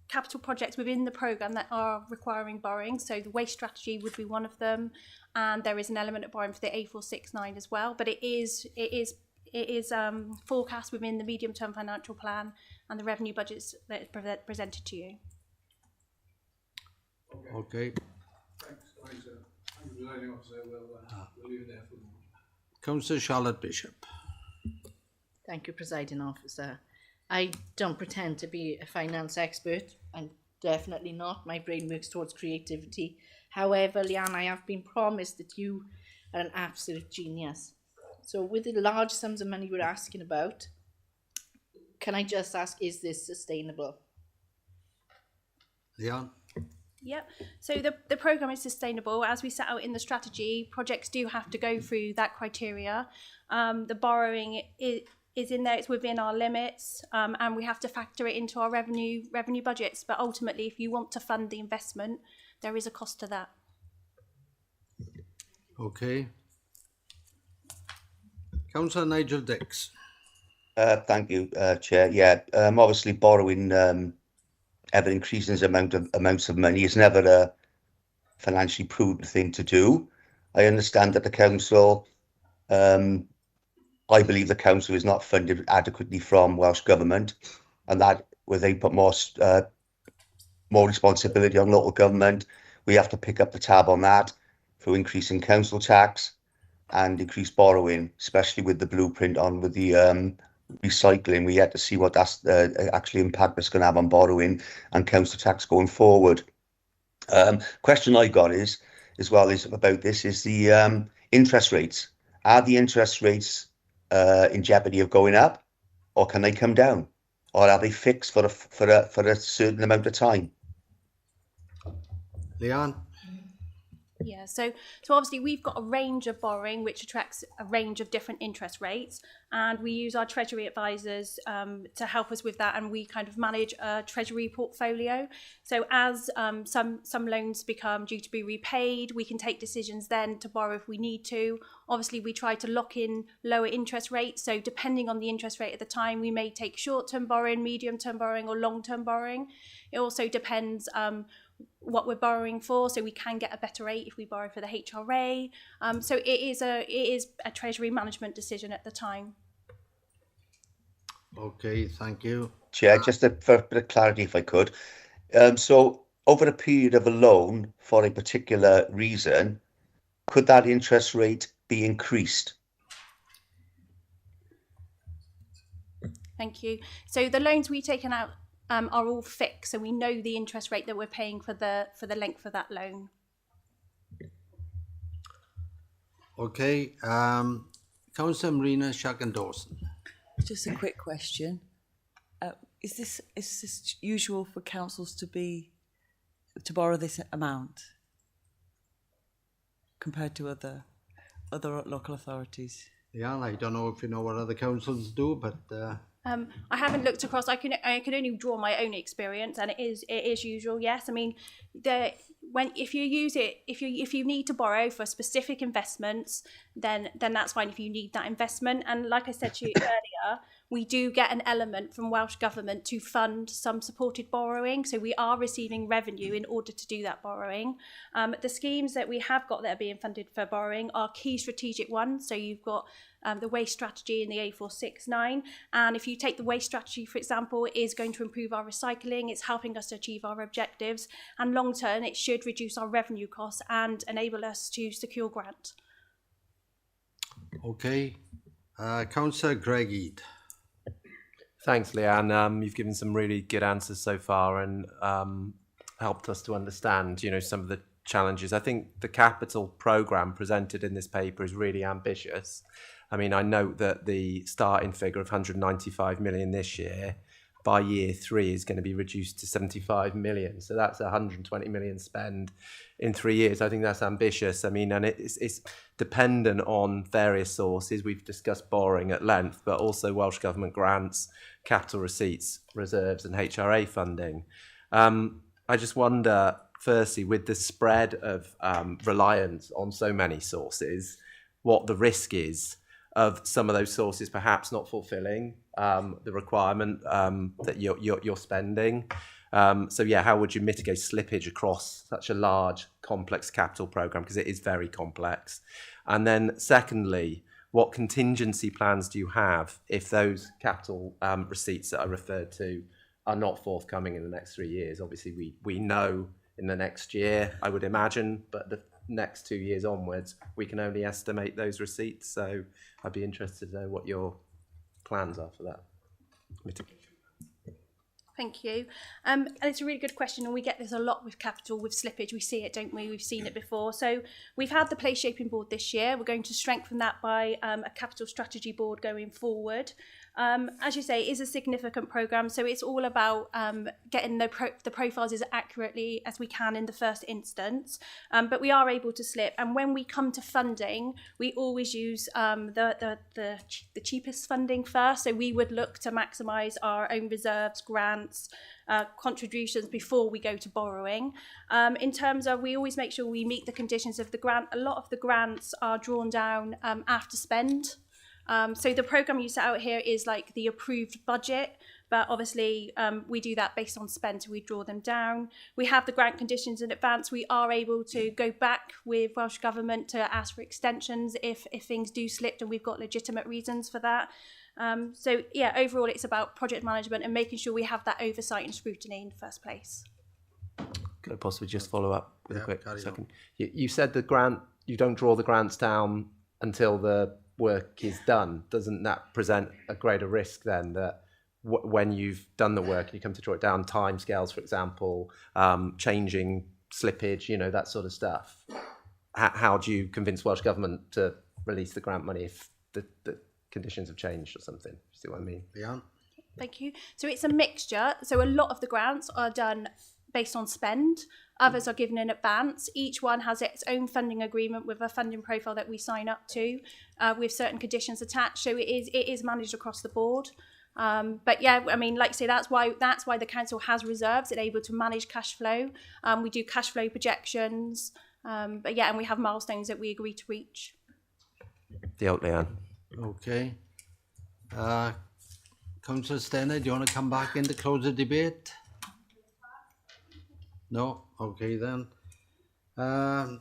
Speaker 9: capital projects within the programme that are requiring borrowing. So the waste strategy would be one of them. And there is an element of borrowing for the A469 as well. But it is forecast within the medium-term financial plan and the revenue budgets that is presented to you.
Speaker 1: Okay.
Speaker 20: We'll leave it there for the moment.
Speaker 1: Councillor Charlotte Bishop.
Speaker 5: Thank you, Presiding Officer. I don't pretend to be a finance expert. I'm definitely not. My brain works towards creativity. However, Leanne, I have been promised that you are an absolute genius. So with the large sums of money we're asking about, can I just ask, is this sustainable?
Speaker 1: Leanne?
Speaker 9: Yep. So the programme is sustainable. As we set out in the strategy, projects do have to go through that criteria. The borrowing is in there, it's within our limits, and we have to factor it into our revenue budgets. But ultimately, if you want to fund the investment, there is a cost to that.
Speaker 1: Okay. Councillor Nigel Dix.
Speaker 11: Thank you, Chair. Yeah, obviously borrowing ever increasing amounts of money is never a financially prudent thing to do. I understand that the council, I believe the council is not funded adequately from Welsh Government, and that where they put more responsibility on local government, we have to pick up the tab on that through increasing council tax and increased borrowing, especially with the blueprint on with the recycling. We had to see what that's actually impact that's going to have on borrowing and council tax going forward. Question I got is about this is the interest rates. Are the interest rates in jeopardy of going up, or can they come down, or are they fixed for a certain amount of time?
Speaker 1: Leanne.
Speaker 9: Yeah, so obviously we've got a range of borrowing which attracts a range of different interest rates, and we use our Treasury advisors to help us with that, and we kind of manage a Treasury portfolio. So as some loans become due to be repaid, we can take decisions then to borrow if we need to. Obviously, we try to lock in lower interest rates, so depending on the interest rate at the time, we may take short-term borrowing, medium-term borrowing, or long-term borrowing. It also depends what we're borrowing for, so we can get a better rate if we borrow for the HRA. So it is a Treasury management decision at the time.
Speaker 1: Okay, thank you.
Speaker 11: Chair, just for a bit of clarity, if I could. So over a period of a loan for a particular reason, could that interest rate be increased?
Speaker 9: Thank you. So the loans we've taken out are all fixed, so we know the interest rate that we're paying for the length of that loan.
Speaker 1: Okay, Councillor Marina Shagan-Dawson.
Speaker 7: Just a quick question: is this usual for councils to borrow this amount compared to other local authorities?
Speaker 1: Yeah, I don't know if you know what other councils do, but
Speaker 9: I haven't looked across. I can only draw my own experience, and it is usual. Yes, I mean, if you need to borrow for specific investments, then that's fine. If you need that investment, and like I said to you earlier, we do get an element from Welsh Government to fund some supported borrowing, so we are receiving revenue in order to do that borrowing. The schemes that we have got that are being funded for borrowing are key strategic ones. So you've got the waste strategy in the A469, and if you take the waste strategy, for example, it is going to improve our recycling. It's helping us to achieve our objectives, and long term, it should reduce our revenue costs and enable us to secure grant.
Speaker 1: okay. Councillor Greg Eade.
Speaker 16: Thanks, Leanne. You've given some really good answers so far and helped us to understand, some of the challenges. I think the capital programme presented in this paper is really ambitious. I mean, I note that the starting figure of 195 million this year, by year 3 is going to be reduced to 75 million. So that's 120 million spend in 3 years. I think that's ambitious. I mean, and it's dependent on various sources. We've discussed borrowing at length, but also Welsh Government grants, capital receipts, reserves and HRA funding. I just wonder, firstly, with the spread of reliance on so many sources, what the risk is of some of those sources perhaps not fulfilling the requirement that you're spending. So yeah, how would you mitigate slippage across such a large, complex capital programme? Because it is very complex. And then secondly, what contingency plans do you have if those capital receipts that I referred to are not forthcoming in the next 3 years? Obviously, we know in the next year, I would imagine, but the next 2 years onwards, we can only estimate those receipts. So I'd be interested to know what your plans are for that.
Speaker 9: Thank you. And it's a really good question, and we get this a lot with capital, with slippage. We see it, don't we? We've seen it before. So we've had the place shaping board this year. We're going to strengthen that by a capital strategy board going forward. As you say, it is a significant programme, so it's all about getting the profiles as accurately as we can in the first instance. But we are able to slip, and when we come to funding, we always use the cheapest funding first. So we would look to maximise our own reserves, grants, contributions before we go to borrowing. In terms of, we always make sure we meet the conditions of the grant. A lot of the grants are drawn down after spend. So the programme you set out here is like the approved budget, but obviously we do that based on spend, so we draw them down. We have the grant conditions in advance. We are able to go back with Welsh Government to ask for extensions if things do slip and we've got legitimate reasons for that. So yeah, overall it's about project management and making sure we have that oversight and scrutiny in the first place.
Speaker 16: Could I possibly just follow up with a quick second? You said the grant, you don't draw the grants down until the work is done. Doesn't that present a greater risk then that when you've done the work and you come to draw it down, timescales, for example, changing slippage, you know, that sort of stuff? How do you convince Welsh Government to release the grant money if the conditions have changed or something? You see what I mean?
Speaker 1: Yeah.
Speaker 9: Thank you. So it's a mixture. So a lot of the grants are done based on spend. Others are given in advance. Each one has its own funding agreement with a funding profile that we sign up to with certain conditions attached. So it is managed across the board. But yeah, I mean, like I say, that's why the council has reserves. It's able to manage cash flow. We do cash flow projections. But yeah, and we have milestones that we agree to reach.
Speaker 16: Leanne.
Speaker 1: Okay. Councillor Stenner, do you want to come back in to close the debate? No? Okay then. The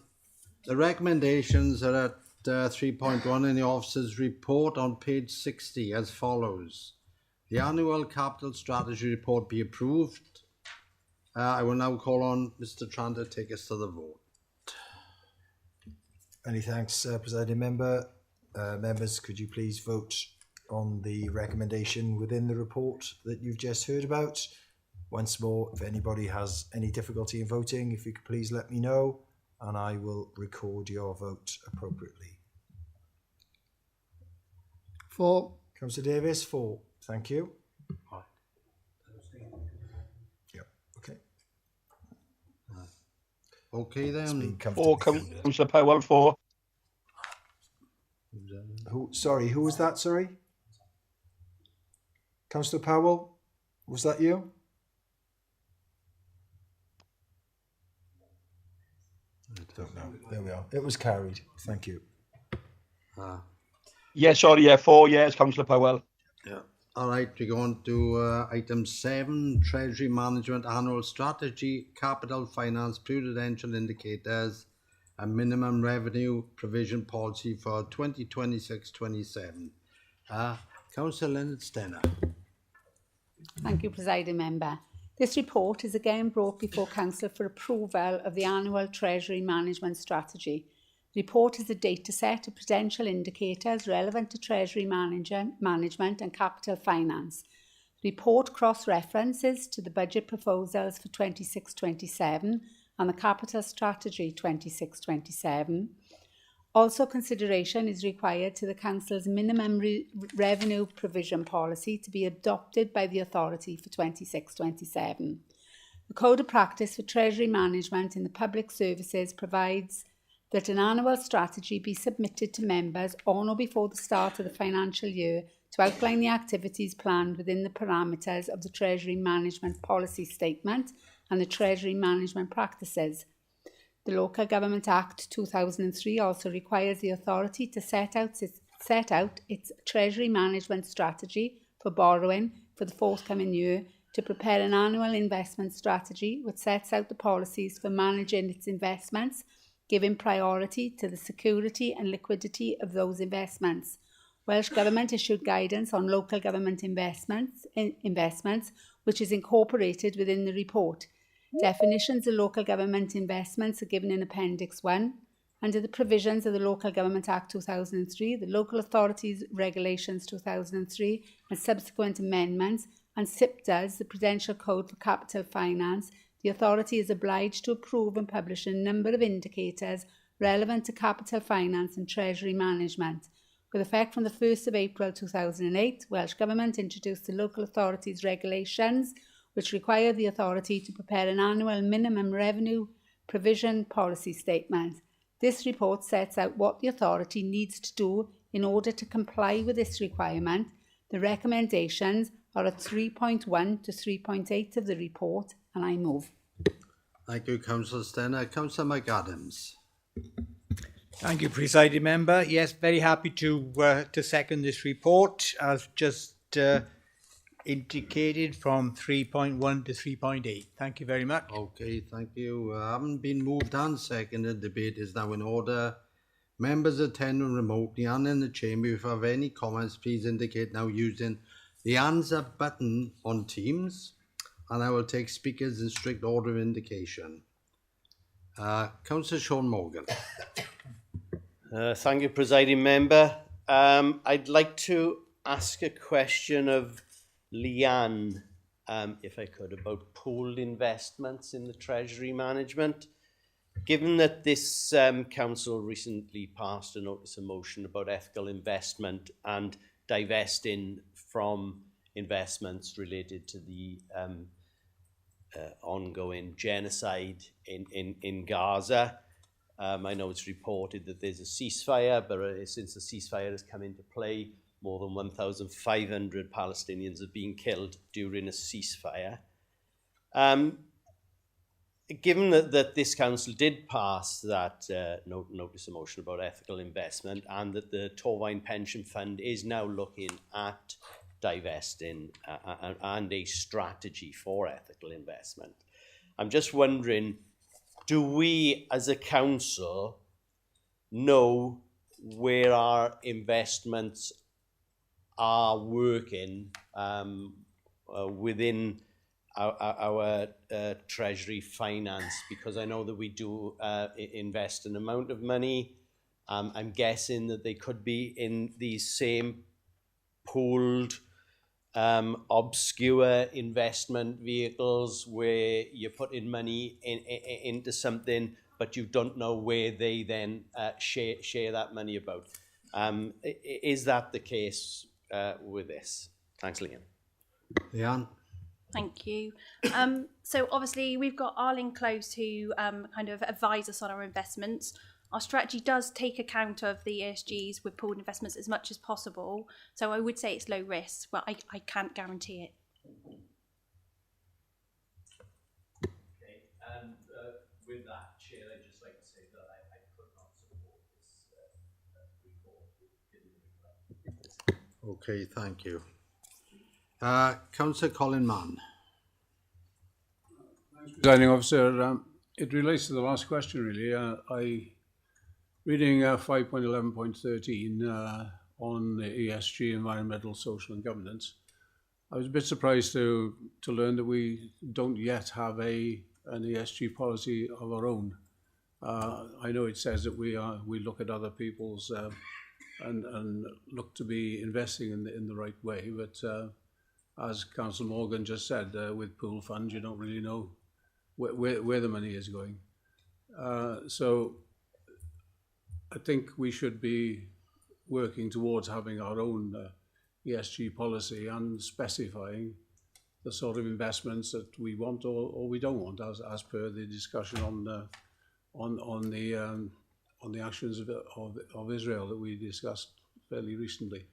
Speaker 1: recommendations are at 3.1 in the officer's report on page 60 as follows. The annual capital strategy report be approved. I will now call on Mr. Tranter to take us to the vote.
Speaker 2: Many thanks, Presiding Member. Members, could you please vote on the recommendation within the report that you've just heard about? Once more, if anybody has any difficulty in voting, if you could please let me know and I will record your vote appropriately.
Speaker 3: 4.
Speaker 2: Councillor Davis, 4. Thank you. Yep. Okay.
Speaker 1: Okay then.
Speaker 10: 4. Councillor Powell, 4.
Speaker 2: Who was that? Sorry. Councillor Powell, was that you? Don't know. There we are. It was carried. Thank you.
Speaker 10: Yeah, sorry, yeah, 4, yes, Councillor Powell.
Speaker 1: Yeah. All right, we're going to item 7, Treasury Management Annual Strategy, Capital Finance Prudential Indicators, and Minimum Revenue Provision Policy for 2026-27. Councillor Leonard Stenner.
Speaker 22: Thank you, Presiding Member. This report is again brought before Council for approval of the annual Treasury Management Strategy. The report is a data set of prudential indicators relevant to Treasury management and capital finance. The report cross-references to the budget proposals for 26-27 and the capital strategy 26-27. Also, consideration is required to the Council's minimum revenue provision policy to be adopted by the authority for 26-27. The Code of Practice for Treasury Management in the Public Services provides that an annual strategy be submitted to members on or before the start of the financial year to outline the activities planned within the parameters of the Treasury Management Policy Statement and the Treasury Management Practices. The Local Government Act 2003 also requires the authority to set out its Treasury Management Strategy for borrowing for the forthcoming year, to prepare an annual investment strategy which sets out the policies for managing its investments, giving priority to the security and liquidity of those investments. Welsh Government issued guidance on local government investments, which is incorporated within the report. Definitions of local government investments are given in Appendix 1. Under the provisions of the Local Government Act 2003, the Local Authorities Regulations 2003 and subsequent amendments, and SIPTAs, the Prudential Code for Capital Finance, the authority is obliged to approve and publish a number of indicators relevant to capital finance and treasury management. With effect from the 1st of April 2008, Welsh Government introduced the Local Authorities Regulations, which require the authority to prepare an annual minimum revenue provision policy statement. This report sets out what the authority needs to do in order to comply with this requirement. The recommendations are at 3.1 to 3.8 of the report, and I move.
Speaker 1: Thank you, Councillor Stenner. Councillor McAdams.
Speaker 12: Thank you, Presiding Member. Yes, very happy to second this report, as just indicated, from 3.1 to 3.8. Thank you very much.
Speaker 1: Okay, thank you. Haven't been moved and seconded. Debate is now in order. Members attending remotely and in the chamber, if you have any comments, please indicate now using the answer button on Teams, and I will take speakers in strict order of indication. Councillor Sean Morgan.
Speaker 18: Thank you, Presiding Member. I'd like to ask a question of Leanne, if I could, about pooled investments in the Treasury Management. Given that this council recently passed a notice of motion about ethical investment and divesting from investments related to the ongoing genocide in Gaza, I know it's reported that there's a ceasefire, but since the ceasefire has come into play, more than 1,500 Palestinians have been killed during a ceasefire. Given that this council did pass that notice of motion about ethical investment, and that the Torfaen Pension Fund is now looking at divesting and a strategy for ethical investment, I'm just wondering, do we as a council know where our investments are working within our Treasury finance? Because I know that we do invest an amount of money. I'm guessing that they could be in these same pooled, obscure investment vehicles where you put in money into something, but you don't know where they then share that money about. Is that the case with this? Thanks, Leanne.
Speaker 1: Leanne.
Speaker 9: Thank you. So obviously we've got Arlene Close who kind of advise us on our investments. Our strategy does take account of the ESGs with pooled investments as much as possible. So I would say it's low risk, but I can't guarantee it.
Speaker 18: Okay. And with that, Chair, I'd just like to say that I could not support this report.
Speaker 1: Okay, thank you. Councillor Colin Mann.
Speaker 20: Presiding Officer, it relates to the last question, really. Reading 5.11.13 on the ESG, environmental, social and governance, I was a bit surprised to learn that we don't yet have an ESG policy of our own. I know it says that we look at other people's and look to be investing in the right way, but as Councillor Morgan just said, with pool funds, you don't really know where the money is going. So I think we should be working towards having our own ESG policy and specifying the sort of investments that we want or we don't want, as per the discussion on the actions of Israel that we discussed fairly recently.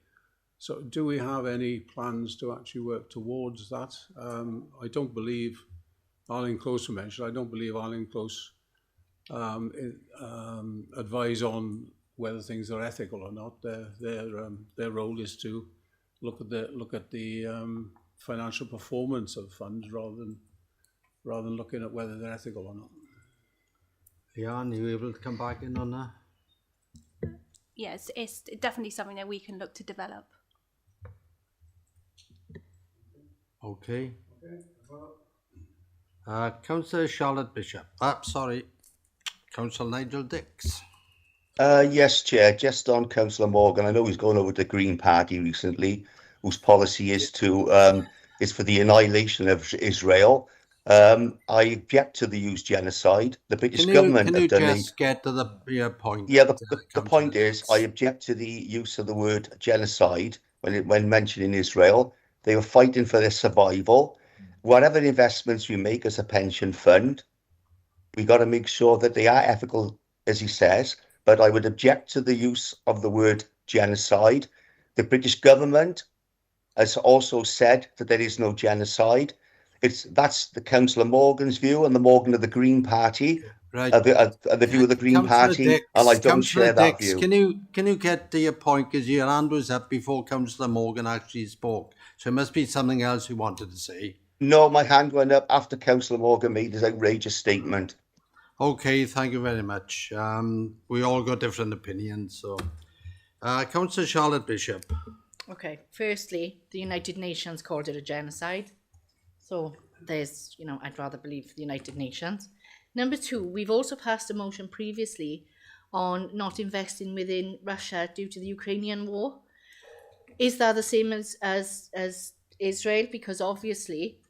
Speaker 20: So do we have any plans to actually work towards that? I don't believe Arlene Close mentioned. I don't believe Arlene Close advise on whether things are ethical or not. Their role is to look at the financial performance of funds rather than looking at whether they're ethical or not.
Speaker 1: Leanne, are you able to come back in on that?
Speaker 9: Yes, it's definitely something that we can look to develop.
Speaker 1: Okay. Councillor Charlotte Bishop. Councillor Nigel Dix.
Speaker 11: Yes, Chair. Just on Councillor Morgan, I know he's gone over to the Green Party recently, whose policy is to is for the annihilation of Israel. I object to the use genocide. The British
Speaker 1: Can
Speaker 11: government
Speaker 1: you
Speaker 11: have done
Speaker 1: just get to the point?
Speaker 11: Yeah, the point is, I object to the use of the word genocide when mentioning Israel. They were fighting for their survival. Whatever investments we make as a pension fund, we got to make sure that they are ethical, as he says. But I would object to the use of the word genocide. The British government has also said that there is no genocide. That's the Councillor Morgan's view and the Morgan of the Green Party.
Speaker 1: Right.
Speaker 11: The view of the Green Party, and I don't share that view.
Speaker 1: Can you get to your point? Because your hand was up before Councillor Morgan actually spoke. So it must be something else you wanted to say.
Speaker 11: No, my hand went up after Councillor Morgan made his outrageous statement.
Speaker 1: Okay, thank you very much. We all got different opinions. So, Councillor Charlotte Bishop.
Speaker 5: Okay, firstly, the United Nations called it a genocide. So there's, I'd rather believe the United Nations. Number two, we've also passed a motion previously on not investing within Russia due to the Ukrainian war. Is that the same as Israel? Because obviously,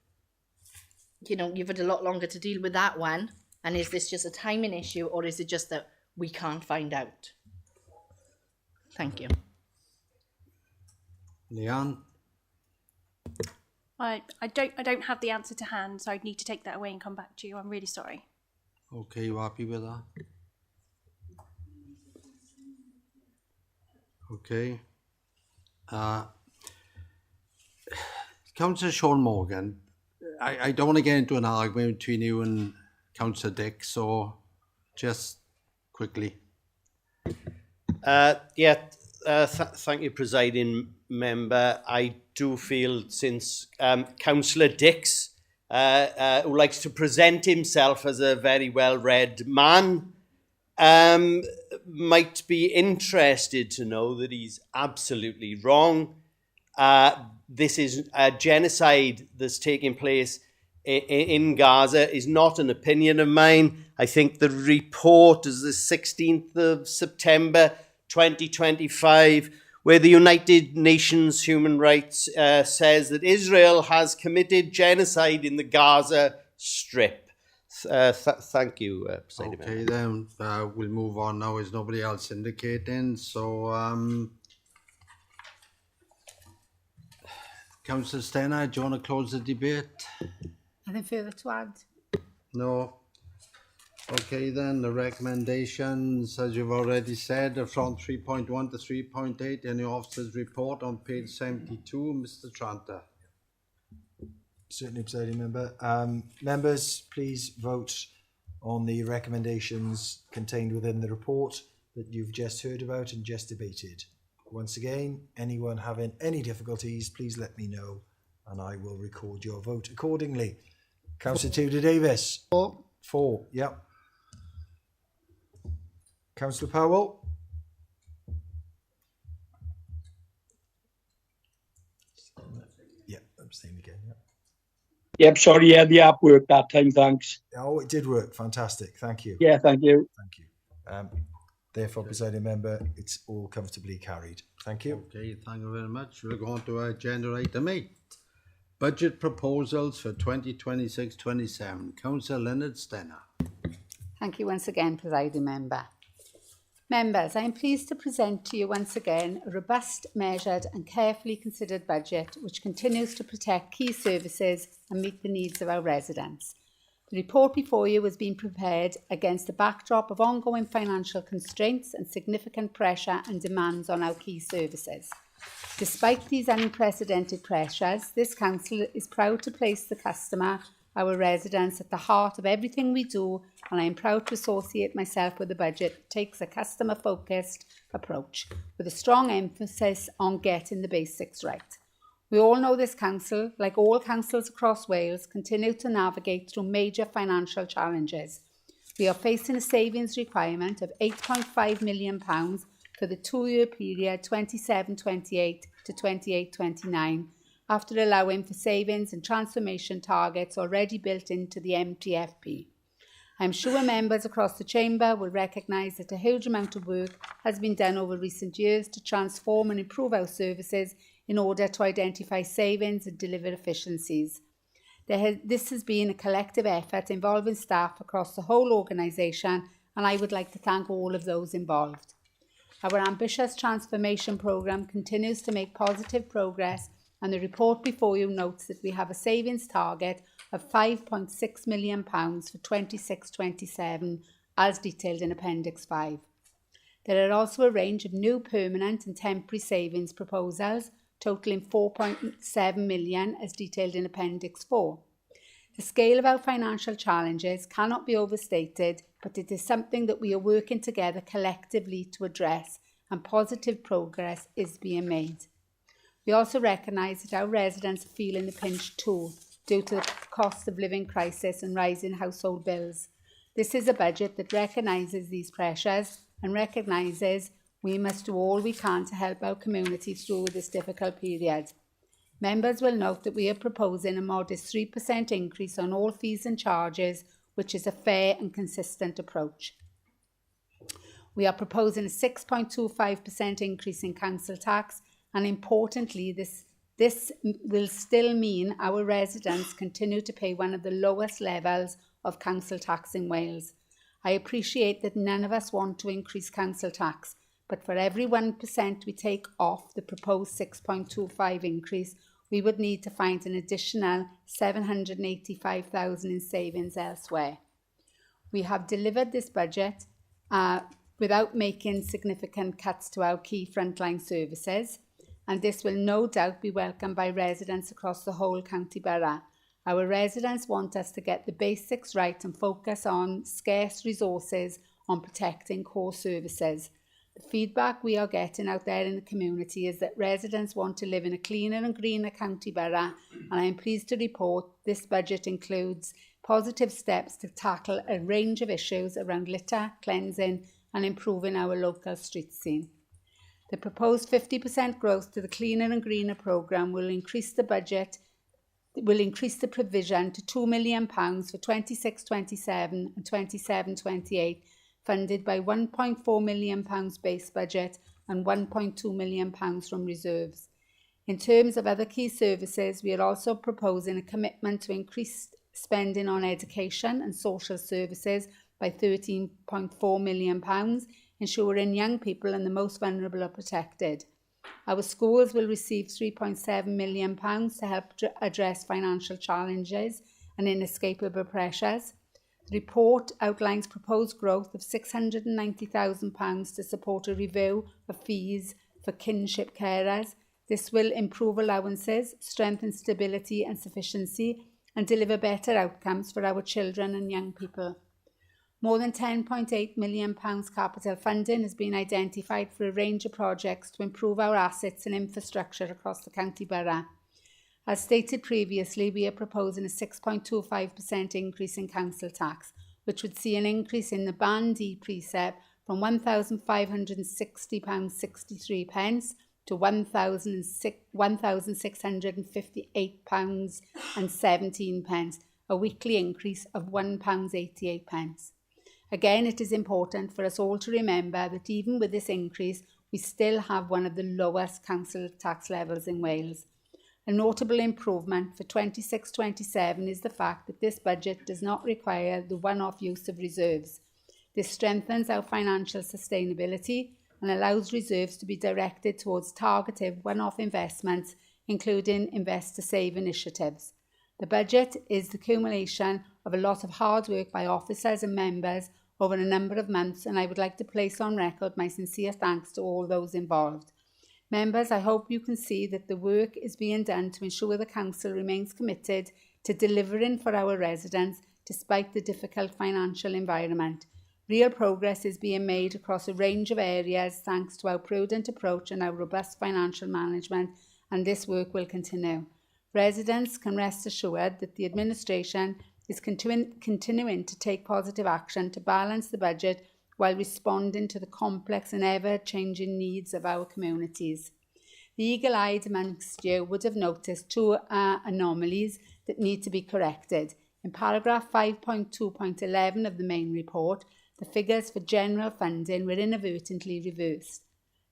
Speaker 5: you've had a lot longer to deal with that one. And is this just a timing issue, or is it just that we can't find out? Thank you.
Speaker 1: Leanne?
Speaker 9: I don't have the answer to hand, so I'd need to take that away and come back to you. I'm really sorry.
Speaker 1: Okay, you happy with that? Okay. Councillor Sean Morgan, I don't want to get into an argument between you and Councillor Dick, so just quickly.
Speaker 18: Thank you, Presiding Member. I do feel since Councillor Dix, who likes to present himself as a very well-read man, might be interested to know that he's absolutely wrong. This is a genocide that's taking place in Gaza is not an opinion of mine. I think the report is the 16th of September 2025, where the United Nations Human Rights says that Israel has committed genocide in the Gaza Strip. Thank you, President.
Speaker 1: Okay, then we'll move on now. Is nobody else indicating? So, Councillor Stenner, do you want to close the debate?
Speaker 22: Nothing further to add?
Speaker 1: No. Okay, then the recommendations, as you've already said, are from 3.1 to 3.8 in the officer's report on page 72. Mr. Tranter.
Speaker 2: Certainly, Presiding Member. Members, please vote on the recommendations contained within the report that you've just heard about and just debated. Once again, anyone having any difficulties, please let me know and I will record your vote accordingly. Councillor Tudor Davis. 4. Yep. Councillor Powell. Yeah, abstain again. Yeah.
Speaker 10: Yep, sorry, yeah, the app worked that time, thanks.
Speaker 2: Oh, it did work. Fantastic. Thank you.
Speaker 10: Yeah, thank you.
Speaker 2: Thank you. Therefore, Presiding Member, it's all comfortably carried. Thank you.
Speaker 1: Okay, thank you very much. We're going to agenda item 8. Budget proposals for 2026-27. Councillor Leonard Stenner.
Speaker 22: Thank you once again, Presiding Member. Members, I am pleased to present to you once again a robust, measured and carefully considered budget which continues to protect key services and meet the needs of our residents. The report before you has been prepared against a backdrop of ongoing financial constraints and significant pressure and demands on our key services. Despite these unprecedented pressures, this Council is proud to place the customer, our residents, at the heart of everything we do, and I am proud to associate myself with a budget that takes a customer-focused approach, with a strong emphasis on getting the basics right. We all know this council, like all councils across Wales, continue to navigate through major financial challenges. We are facing a savings requirement of £8.5 million for the 2-year period 27-28 to 28-29, after allowing for savings and transformation targets already built into the MTFP. I am sure members across the chamber will recognise that a huge amount of work has been done over recent years to transform and improve our services in order to identify savings and deliver efficiencies. This has been a collective effort involving staff across the whole organisation, and I would like to thank all of those involved. Our ambitious transformation programme continues to make positive progress, and the report before you notes that we have a savings target of £5.6 million for 26-27, as detailed in Appendix 5. There are also a range of new permanent and temporary savings proposals, totalling £4.7 million, as detailed in Appendix 4. The scale of our financial challenges cannot be overstated, but it is something that we are working together collectively to address, and positive progress is being made. We also recognise that our residents are feeling the pinch too, due to the cost of living crisis and rising household bills. This is a budget that recognises these pressures and recognises we must do all we can to help our community through this difficult period. Members will note that we are proposing a modest 3% increase on all fees and charges, which is a fair and consistent approach. We are proposing a 6.25% increase in council tax, and importantly, this will still mean our residents continue to pay one of the lowest levels of council tax in Wales. I appreciate that none of us want to increase council tax, but for every 1% we take off the proposed 6.25 increase, we would need to find an additional £785,000 in savings elsewhere. We have delivered this budget without making significant cuts to our key frontline services, and this will no doubt be welcomed by residents across the whole county borough. Our residents want us to get the basics right and focus on scarce resources on protecting core services. The feedback we are getting out there in the community is that residents want to live in a cleaner and greener county borough, and I am pleased to report this budget includes positive steps to tackle a range of issues around litter, cleansing and improving our local street scene. The proposed 50% growth to the Cleaner and Greener programme will increase the provision to £2 million for 26-27 and 27-28, funded by £1.4 million base budget and £1.2 million from reserves. In terms of other key services, we are also proposing a commitment to increase spending on education and social services by £13.4 million, ensuring young people and the most vulnerable are protected. Our schools will receive £3.7 million to help address financial challenges and inescapable pressures. The report outlines proposed growth of £690,000 to support a review of fees for kinship carers. This will improve allowances, strengthen stability and sufficiency, and deliver better outcomes for our children and young people. More than £10.8 million capital funding has been identified for a range of projects to improve our assets and infrastructure across the county borough. As stated previously, we are proposing a 6.25% increase in council tax, which would see an increase in the Band D precept from £1,560.63 to £1,658.17, a weekly increase of £1.88. Again, it is important for us all to remember that even with this increase, we still have one of the lowest council tax levels in Wales. A notable improvement for 26-27 is the fact that this budget does not require the one-off use of reserves. This strengthens our financial sustainability and allows reserves to be directed towards targeted one-off investments, including investor-save initiatives. The budget is the accumulation of a lot of hard work by officers and members over a number of months, and I would like to place on record my sincere thanks to all those involved. Members, I hope you can see that the work is being done to ensure the Council remains committed to delivering for our residents despite the difficult financial environment. Real progress is being made across a range of areas thanks to our prudent approach and our robust financial management, and this work will continue. Residents can rest assured that the administration is continuing to take positive action to balance the budget while responding to the complex and ever-changing needs of our communities. The eagle-eyed amongst you would have noticed two anomalies that need to be corrected. In paragraph 5.2.11 of the main report, the figures for general funding were inadvertently reversed.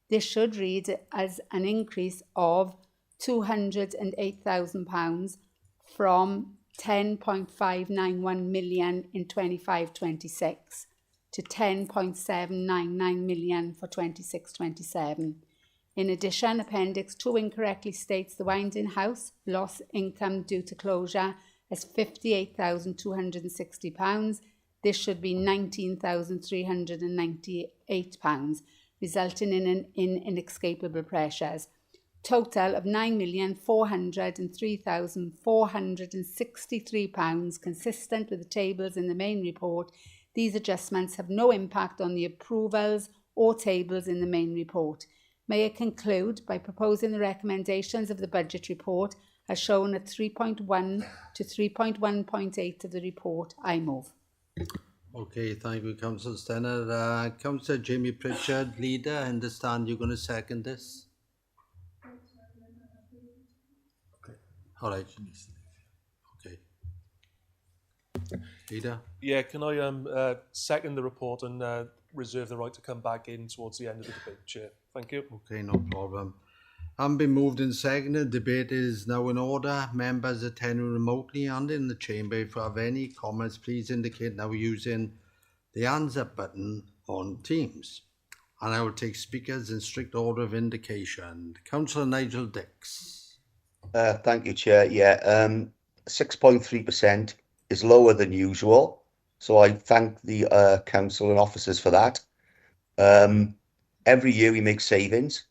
Speaker 22: This should read as an increase of £208,000 from 10.591 million in 25-26 to 10.799 million for 26-27. In addition, Appendix 2 incorrectly states the Winding House lost income due to closure as £58,260. This should be £19,398, resulting in inescapable pressures. Total of £9,403,463, consistent with the tables in the main report. These adjustments have no impact on the approvals or tables in the main report. May I conclude by proposing the recommendations of the budget report as shown at 3.1 to 3.1.8 of the report. I move.
Speaker 1: Okay, thank you, Councillor Stennett. Councillor Jamie Pritchard, leader, I understand you're going to second this? Okay. All right. Okay. Leader?
Speaker 14: Yeah, can I second the report and reserve the right to come back in towards the end of the debate, Chair? Thank you.
Speaker 1: Okay, no problem. Having been moved and seconded, debate is now in order. Members attending remotely and in the chamber, if you have any comments, please indicate now using the hands up button on Teams. And I will take speakers in strict order of indication. Councillor Nigel Dix.
Speaker 11: Thank you, Chair. Yeah, 6.3% is lower than usual. So I thank the council and officers for that. Every year we make savings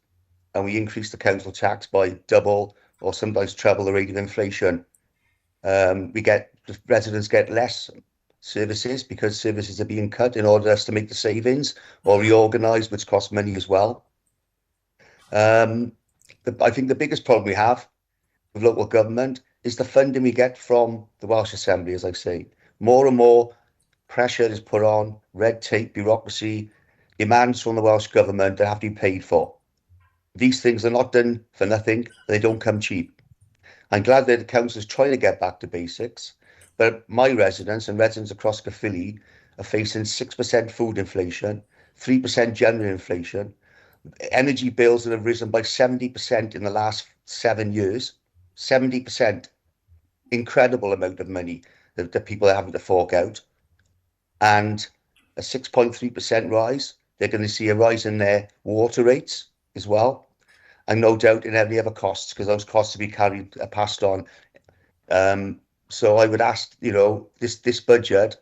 Speaker 11: and we increase the council tax by double or sometimes treble the rate of inflation. The residents get less services because services are being cut in order for us to make the savings or reorganised, which costs money as well. I think the biggest problem we have with local government is the funding we get from the Welsh Assembly, as I say. More and more pressure is put on, red tape, bureaucracy, demands from the Welsh Government that have to be paid for. These things are not done for nothing, they don't come cheap. I'm glad that the council is trying to get back to basics, but my residents and residents across Caerphilly are facing 6% food inflation, 3% general inflation, energy bills that have risen by 70% in the last 7 years. 70%. Incredible amount of money that people are having to fork out. And a 6.3% rise. They're going to see a rise in their water rates as well. And no doubt in every other costs, because those costs will be passed on. So I would ask, this budget,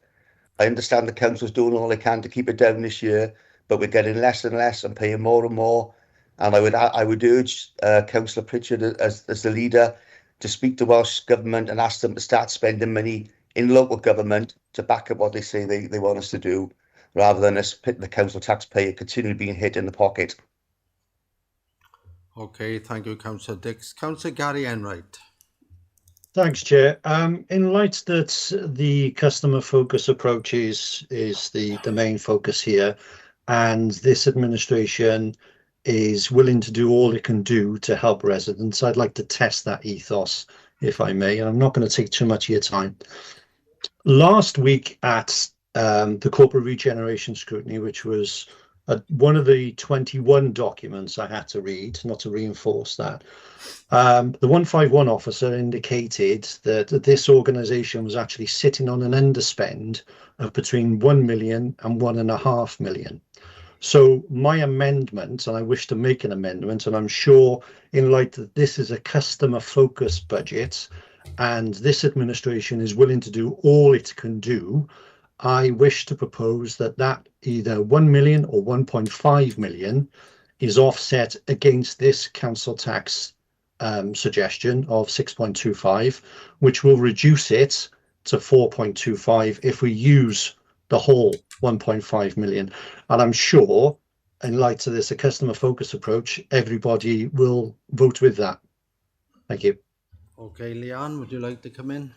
Speaker 11: I understand the council's doing all they can to keep it down this year, but we're getting less and less and paying more and more. And I would urge Councillor Pritchard as the leader to speak to Welsh Government and ask them to start spending money in local government to back up what they say they want us to do, rather than us the council taxpayer continually being hit in the pocket.
Speaker 1: Okay, thank you, Councillor Dix. Councillor Gary Enright.
Speaker 21: Thanks, Chair. In light that the customer focus approach is the main focus here, and this administration is willing to do all it can do to help residents, I'd like to test that ethos, if I may, and I'm not going to take too much of your time. Last week at the corporate regeneration scrutiny, which was one of the 21 documents I had to read, not to reinforce that, the 151 officer indicated that this organisation was actually sitting on an underspend of between 1 million and 1.5 million. So my amendment, and I wish to make an amendment, and I'm sure in light that this is a customer focused budget and this administration is willing to do all it can do, I wish to propose that either 1 million or 1.5 million is offset against this council tax suggestion of 6.25, which will reduce it to 4.25 if we use the whole 1.5 million. And I'm sure, in light of this, a customer focus approach, everybody will vote with that. Thank you.
Speaker 1: Okay, Leanne, would you like to come in?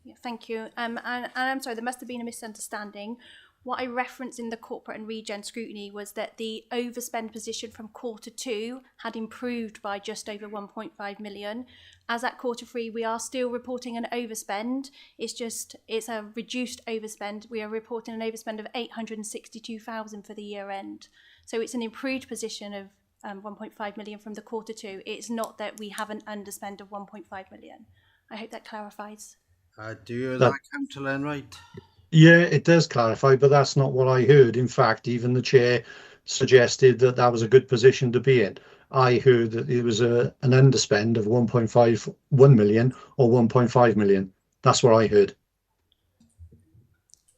Speaker 9: Yeah, thank you. And I'm sorry, there must have been a misunderstanding. What I referenced in the corporate and regen scrutiny was that the overspend position from Q2 had improved by just over 1.5 million. As at Q3, we are still reporting an overspend. It's a reduced overspend. We are reporting an overspend of 862,000 for the year end. So it's an improved position of 1.5 million from the Q2. It's not that we have an underspend of 1.5 million. I hope that clarifies.
Speaker 1: Do you hear
Speaker 21: That-
Speaker 1: that, Councillor Enright?
Speaker 21: Yeah, it does clarify, but that's not what I heard. In fact, even the chair suggested that that was a good position to be in. I heard that it was an underspend of 1.51 million or 1.5 million. That's what I heard.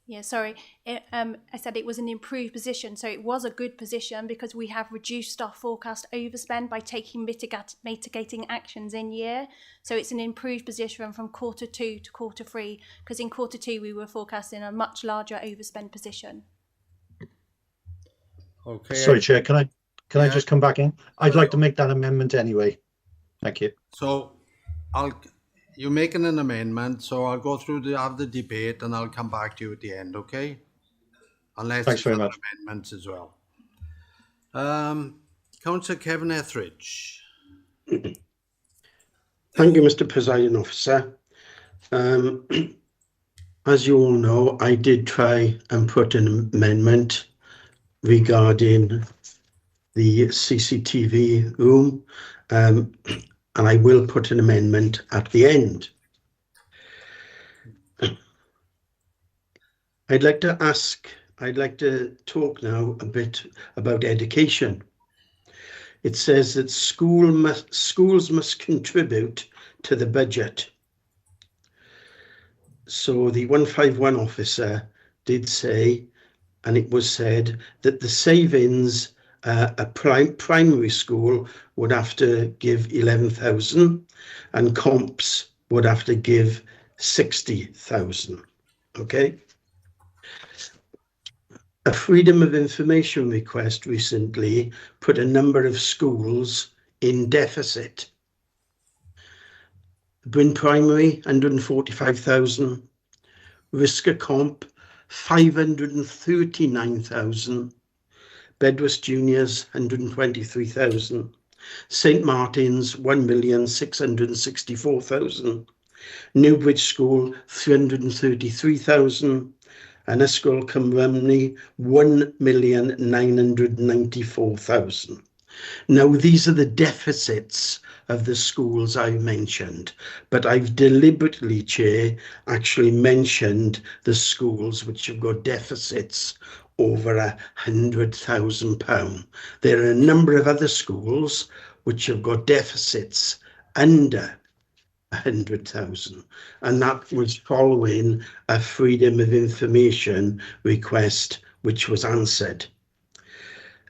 Speaker 9: Yeah, sorry. I said it was an improved position. So it was a good position because we have reduced our forecast overspend by taking mitigating actions in year. So it's an improved position from quarter 2 to quarter 3, because in quarter 2 we were forecasting a much larger overspend position.
Speaker 1: Okay.
Speaker 21: Sorry, Chair, can I
Speaker 1: Yeah.
Speaker 21: just come back in? I'd like to make that amendment anyway. Thank you.
Speaker 1: So you're making an amendment, so I'll go through have the debate and I'll come back to you at the end, okay? Unless
Speaker 21: Thanks
Speaker 1: there's
Speaker 21: very
Speaker 1: other
Speaker 21: much.
Speaker 1: amendments as well. Councillor Kevin Etheridge.
Speaker 8: Thank you, Mr. Presiding Officer. As you all know, I did try and put an amendment regarding the CCTV room, and I will put an amendment at the end. I'd like to talk now a bit about education. It says that schools must contribute to the budget. So the 151 officer did say, and it was said, that the savings a primary school would have to give 11,000 and comps would have to give 60,000. Okay. A Freedom of Information request recently put a number of schools in deficit. Bryn Primary, 145,000. Risca Comp, 539,000. Bedwas Juniors, 123,000. St Martin's, 1,664,000. Newbridge School, 333,000. And Ysgol Cymru, 1,994,000. Now, these are the deficits of the schools I mentioned, but I've deliberately, Chair, actually mentioned the schools which have got deficits over £100,000. There are a number of other schools which have got deficits under 100,000, and that was following a Freedom of Information request which was answered.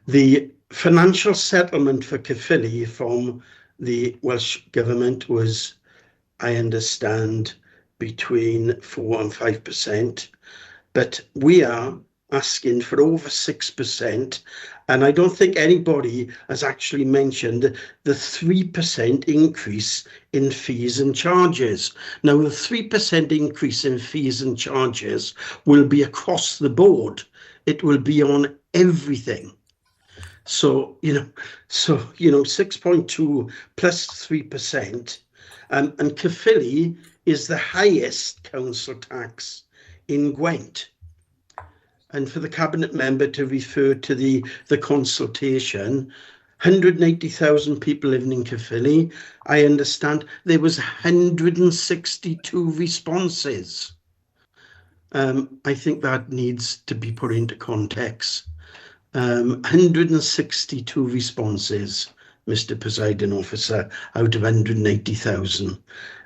Speaker 8: The financial settlement for Caerphilly from the Welsh Government was, I understand, between 4 and 5%, but we are asking for over 6%, and I don't think anybody has actually mentioned the 3% increase in fees and charges. Now, the 3% increase in fees and charges will be across the board. It will be on everything. So, 6.2 plus 3%, and Caerphilly is the highest council tax in Gwent. And for the Cabinet member to refer to the consultation, 180,000 people living in Caerphilly, I understand there was 162 responses. I think that needs to be put into context. 162 responses, Mr. Presiding Officer, out of 180,000.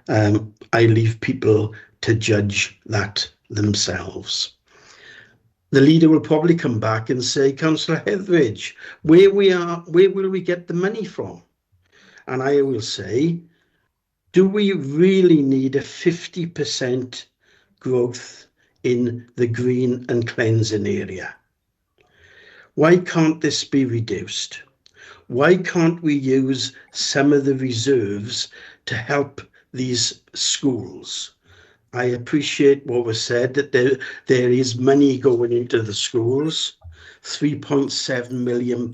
Speaker 8: I leave people to judge that themselves. The leader will probably come back and say, Councillor Etheridge, where will we get the money from? And I will say, do we really need a 50% growth in the green and cleansing area? Why can't this be reduced? Why can't we use some of the reserves to help these schools? I appreciate what was said, that there is money going into the schools, £3.7 million,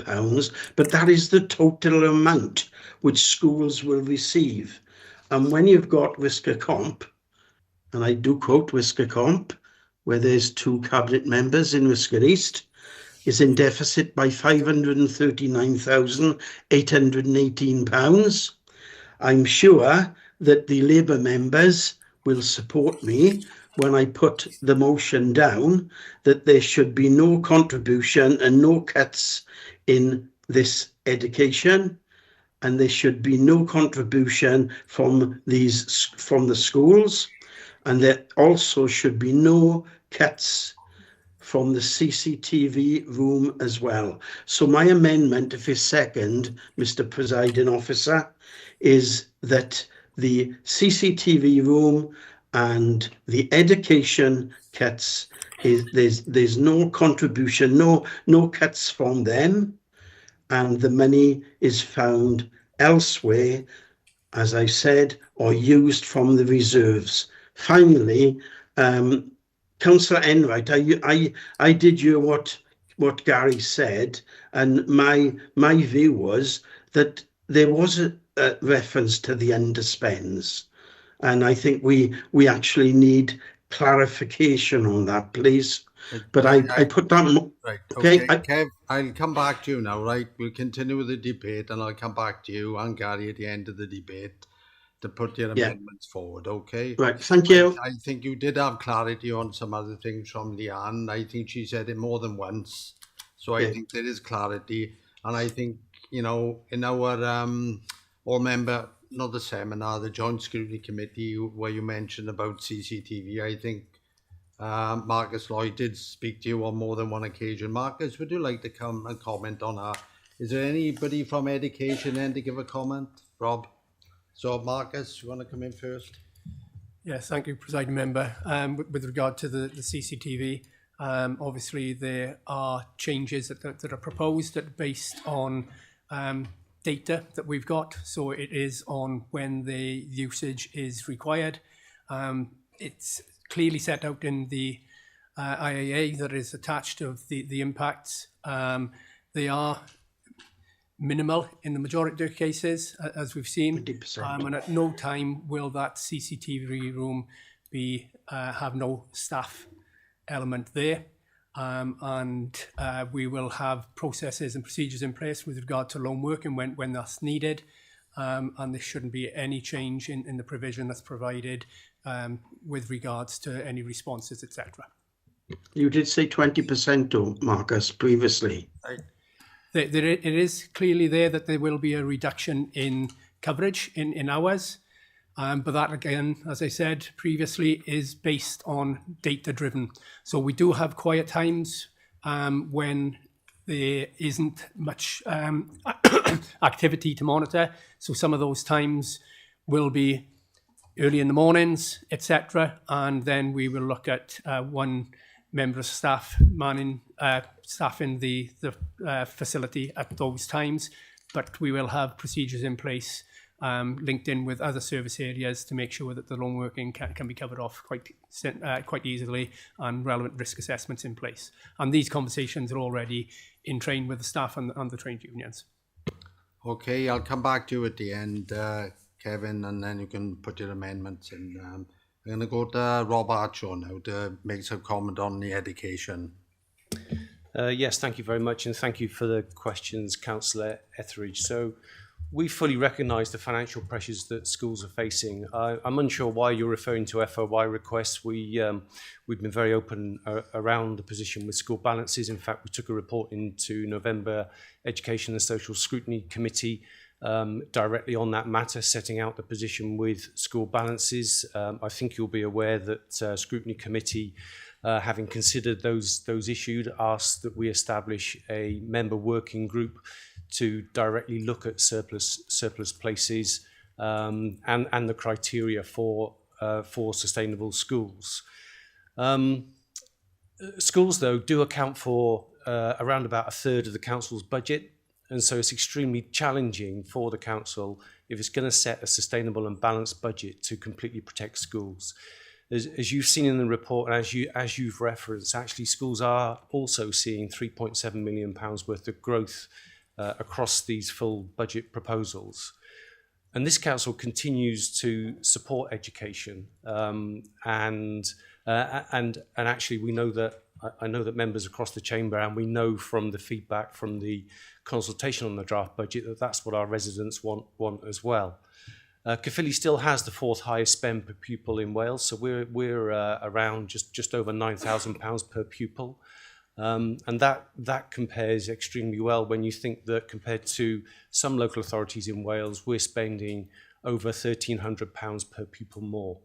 Speaker 8: but that is the total amount which schools will receive. And when you've got Risca Comp, and I do quote Risca Comp, where there's 2 Cabinet members in Risca East, is in deficit by £539,818. I'm sure that the Labour members will support me when I put the motion down that there should be no contribution and no cuts in this education, and there should be no contribution from the schools, and there also should be no cuts from the CCTV room as well. So my amendment, if it's second, Mr. Presiding Officer, is that the CCTV room and the education cuts, there's no contribution, no cuts from them, and the money is found elsewhere, as I said, or used from the reserves. Finally, Councillor Enright, I did hear what Gary said, and my view was that there was a reference to the underspends, and I think we actually need clarification on that, please. But I put that.
Speaker 1: Right.
Speaker 8: Okay.
Speaker 1: Kev, I'll come back to you now. Right. We'll continue with the debate, and I'll come back to you and Gary at the end of the debate to put your amendments forward. Okay.
Speaker 8: Right. Thank you.
Speaker 1: I think you did have clarity on some other things from Leanne. I think she said it more than once, so I think there is clarity, and I think in our all member, not the seminar, the Joint Scrutiny Committee, where you mentioned about CCTV, I think Marcus Lloyd did speak to you on more than one occasion. Marcus, would you like to come and comment on that? Is there anybody from education then to give a comment? Rob? So Marcus, you want to come in first?
Speaker 13: Yes, thank you, Presiding Member. With regard to the CCTV, obviously there are changes that are proposed that are based on data that we've got. So it is on when the usage is required. It's clearly set out in the IAA that is attached of the impacts. They are minimal in the majority of cases, as we've seen. And at no time will that CCTV room be have no staff element there. And we will have processes and procedures in place with regard to loan working when that's needed. And there shouldn't be any change in the provision that's provided with regards to any responses, etc.
Speaker 8: You did say 20%, though, Marcus, previously.
Speaker 13: It is clearly there that there will be a reduction in coverage in hours. But that, again, as I said previously, is based on data-driven. So we do have quiet times when there isn't much activity to monitor. So some of those times will be early in the mornings, etc. And then we will look at one member of staff staffing the facility at those times. But we will have procedures in place linked in with other service areas to make sure that the loan working can be covered off quite easily, and relevant risk assessments in place. And these conversations are already in train with the staff and the trade unions.
Speaker 1: Okay, I'll come back to you at the end, Kevin, and then you can put your amendments in. I'm going to go to Rob Archer now to make some comment on the education.
Speaker 15: Yes, thank you very much, and thank you for the questions, Councillor Etheridge. So we fully recognise the financial pressures that schools are facing. I'm unsure why you're referring to FOY requests. We've been very open around the position with school balances. In fact, we took a report into November Education and Social Scrutiny Committee directly on that matter, setting out the position with school balances. I think you'll be aware that Scrutiny Committee, having considered those issues, asked that we establish a member working group to directly look at surplus places and the criteria for sustainable schools. Schools, though, do account for around about a third of the council's budget, and so it's extremely challenging for the council, if it's going to set a sustainable and balanced budget, to completely protect schools. As you've seen in the report, and as you've referenced, actually schools are also seeing £3.7 million worth of growth across these full budget proposals. And this council continues to support education, and actually we know that, I know that members across the chamber, and we know from the feedback from the consultation on the draft budget, that that's what our residents want as well. Caerphilly still has the fourth highest spend per pupil in Wales, so we're around just over £9,000 per pupil, and that compares extremely well when you think that compared to some local authorities in Wales, we're spending over £1,300 per pupil more.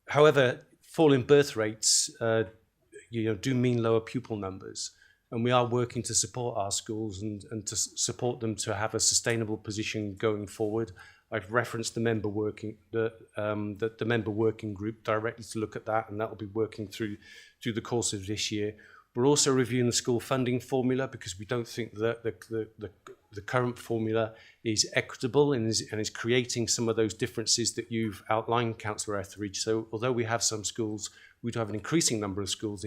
Speaker 15: However, falling birth rates do mean lower pupil numbers, and we are working to support our schools and to support them to have a sustainable position going forward. I've referenced the member working the member working group directly to look at that, and that will be working through the course of this year. We're also reviewing the school funding formula because we don't think that the current formula is equitable and is creating some of those differences that you've outlined, Councillor Etheridge. So although we have some schools, we do have an increasing number of schools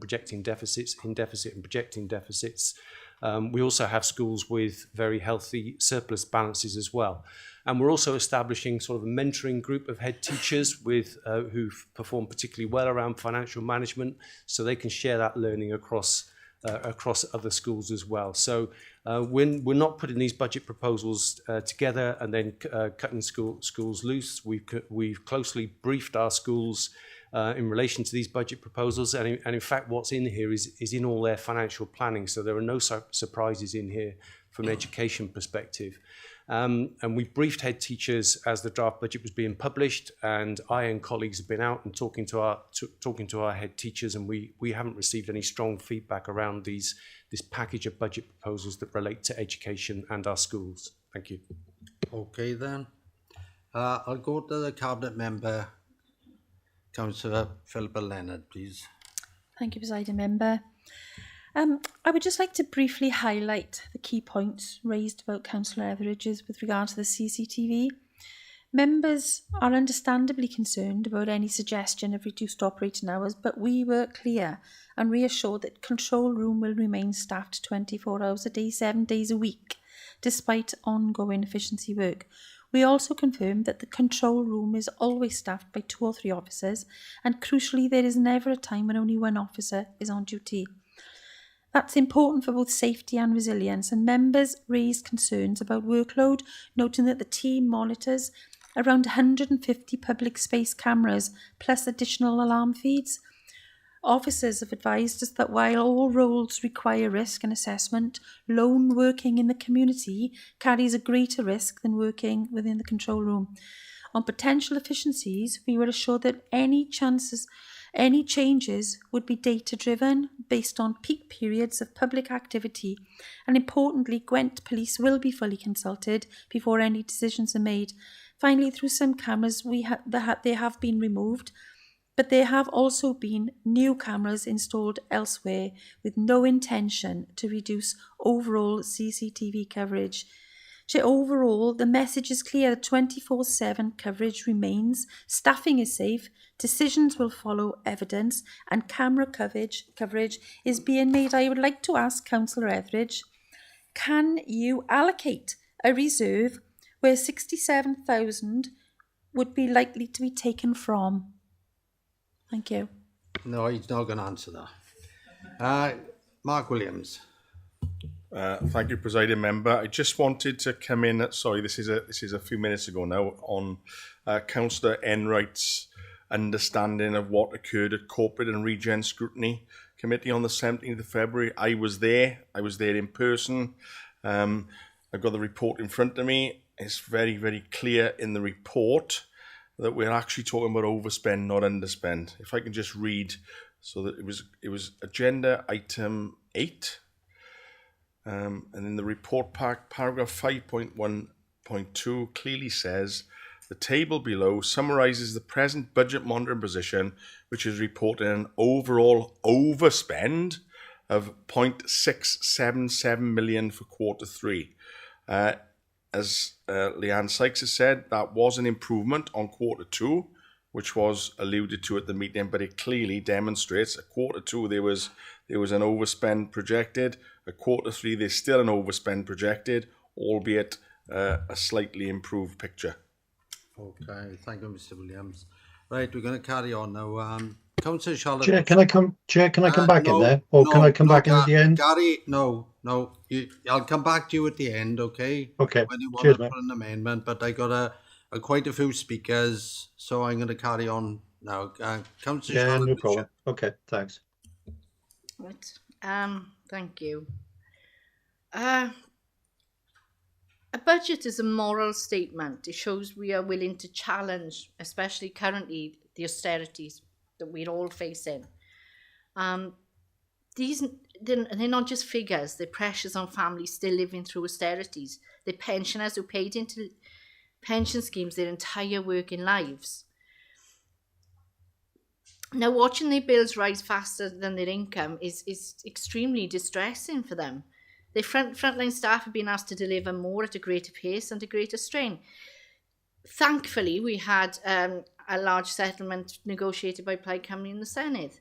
Speaker 15: projecting deficits, in deficit and projecting deficits. We also have schools with very healthy surplus balances as well. And we're also establishing sort of a mentoring group of head teachers with who've performed particularly well around financial management, so they can share that learning across other schools as well. So we're not putting these budget proposals together and then cutting schools loose. We've closely briefed our schools in relation to these budget proposals, and in fact what's in here is in all their financial planning, so there are no surprises in here from an education perspective. And we briefed head teachers as the draft budget was being published, and I and colleagues have been out and talking to our head teachers, and we haven't received any strong feedback around this package of budget proposals that relate to education and our schools. Thank you.
Speaker 1: Okay then. I'll go to the Cabinet Member, Councillor Philippa Leonard, please.
Speaker 17: Thank you, Presiding Member. I would just like to briefly highlight the key points raised about Councillor Etheridge's with regard to the CCTV. Members are understandably concerned about any suggestion of reduced operating hours, but we were clear and reassured that control room will remain staffed 24 hours a day, 7 days a week, despite ongoing efficiency work. We also confirmed that the control room is always staffed by 2 or 3 officers, and crucially, there is never a time when only 1 officer is on duty. That's important for both safety and resilience, and members raised concerns about workload, noting that the team monitors around 150 public space cameras plus additional alarm feeds. Officers have advised us that while all roles require risk and assessment, lone working in the community carries a greater risk than working within the control room. On potential efficiencies, we were assured that any changes would be data-driven based on peak periods of public activity, and importantly, Gwent Police will be fully consulted before any decisions are made. Finally, through some cameras, they have been removed, but there have also been new cameras installed elsewhere with no intention to reduce overall CCTV coverage. So overall, the message is clear that 24/7 coverage remains, staffing is safe, decisions will follow evidence, and camera coverage is being made. I would like to ask Councillor Etheridge, can you allocate a reserve where 67,000 would be likely to be taken from? Thank you.
Speaker 1: No, he's not going to answer that. Mark Williams.
Speaker 19: Thank you, Presiding Member. I just wanted to come in. Sorry, this is a few minutes ago now on Councillor Enright's understanding of what occurred at Corporate and Regen Scrutiny Committee on the 17th of February. I was there in person. I've got the report in front of me. It's very, very clear in the report that we're actually talking about overspend, not underspend. If I can just read, so that it was agenda item 8. And in the report pack, paragraph 5.1.2 clearly says, the table below summarises the present budget monitoring position, which is reporting an overall overspend of 0.677 million for Q3. As Leanne Sykes has said, that was an improvement on Q2, which was alluded to at the meeting, but it clearly demonstrates at Q2 there was an overspend projected. At Q3 there's still an overspend projected, albeit a slightly improved picture.
Speaker 1: Okay, thank you, Mr. Williams. Right, we're going to carry on now. Councillor Charlotte.
Speaker 21: Chair, can I come? Chair, can I come back in
Speaker 1: no,
Speaker 21: there, or can
Speaker 1: no,
Speaker 21: I come
Speaker 1: no,
Speaker 21: back in at the end?
Speaker 1: Gary, no. I'll come back to you at the end, okay?
Speaker 21: Okay.
Speaker 1: When you want
Speaker 21: Cheers,
Speaker 1: to
Speaker 21: mate.
Speaker 1: put an amendment, but I got quite a few speakers, so I'm going to carry on now. Councillor
Speaker 21: Yeah,
Speaker 1: Charlotte
Speaker 21: no
Speaker 1: Bishop.
Speaker 21: problem. Okay, thanks.
Speaker 5: Right. Thank you. A budget is a moral statement. It shows we are willing to challenge, especially currently, the austerities that we're all facing. They're not just figures, they're pressures on families still living through austerities. They're pensioners who paid into pension schemes their entire working lives. Now, watching their bills rise faster than their income is extremely distressing for them. The frontline staff have been asked to deliver more at a greater pace and a greater strain. Thankfully, we had a large settlement negotiated by Plaid Cymru in the Senedd.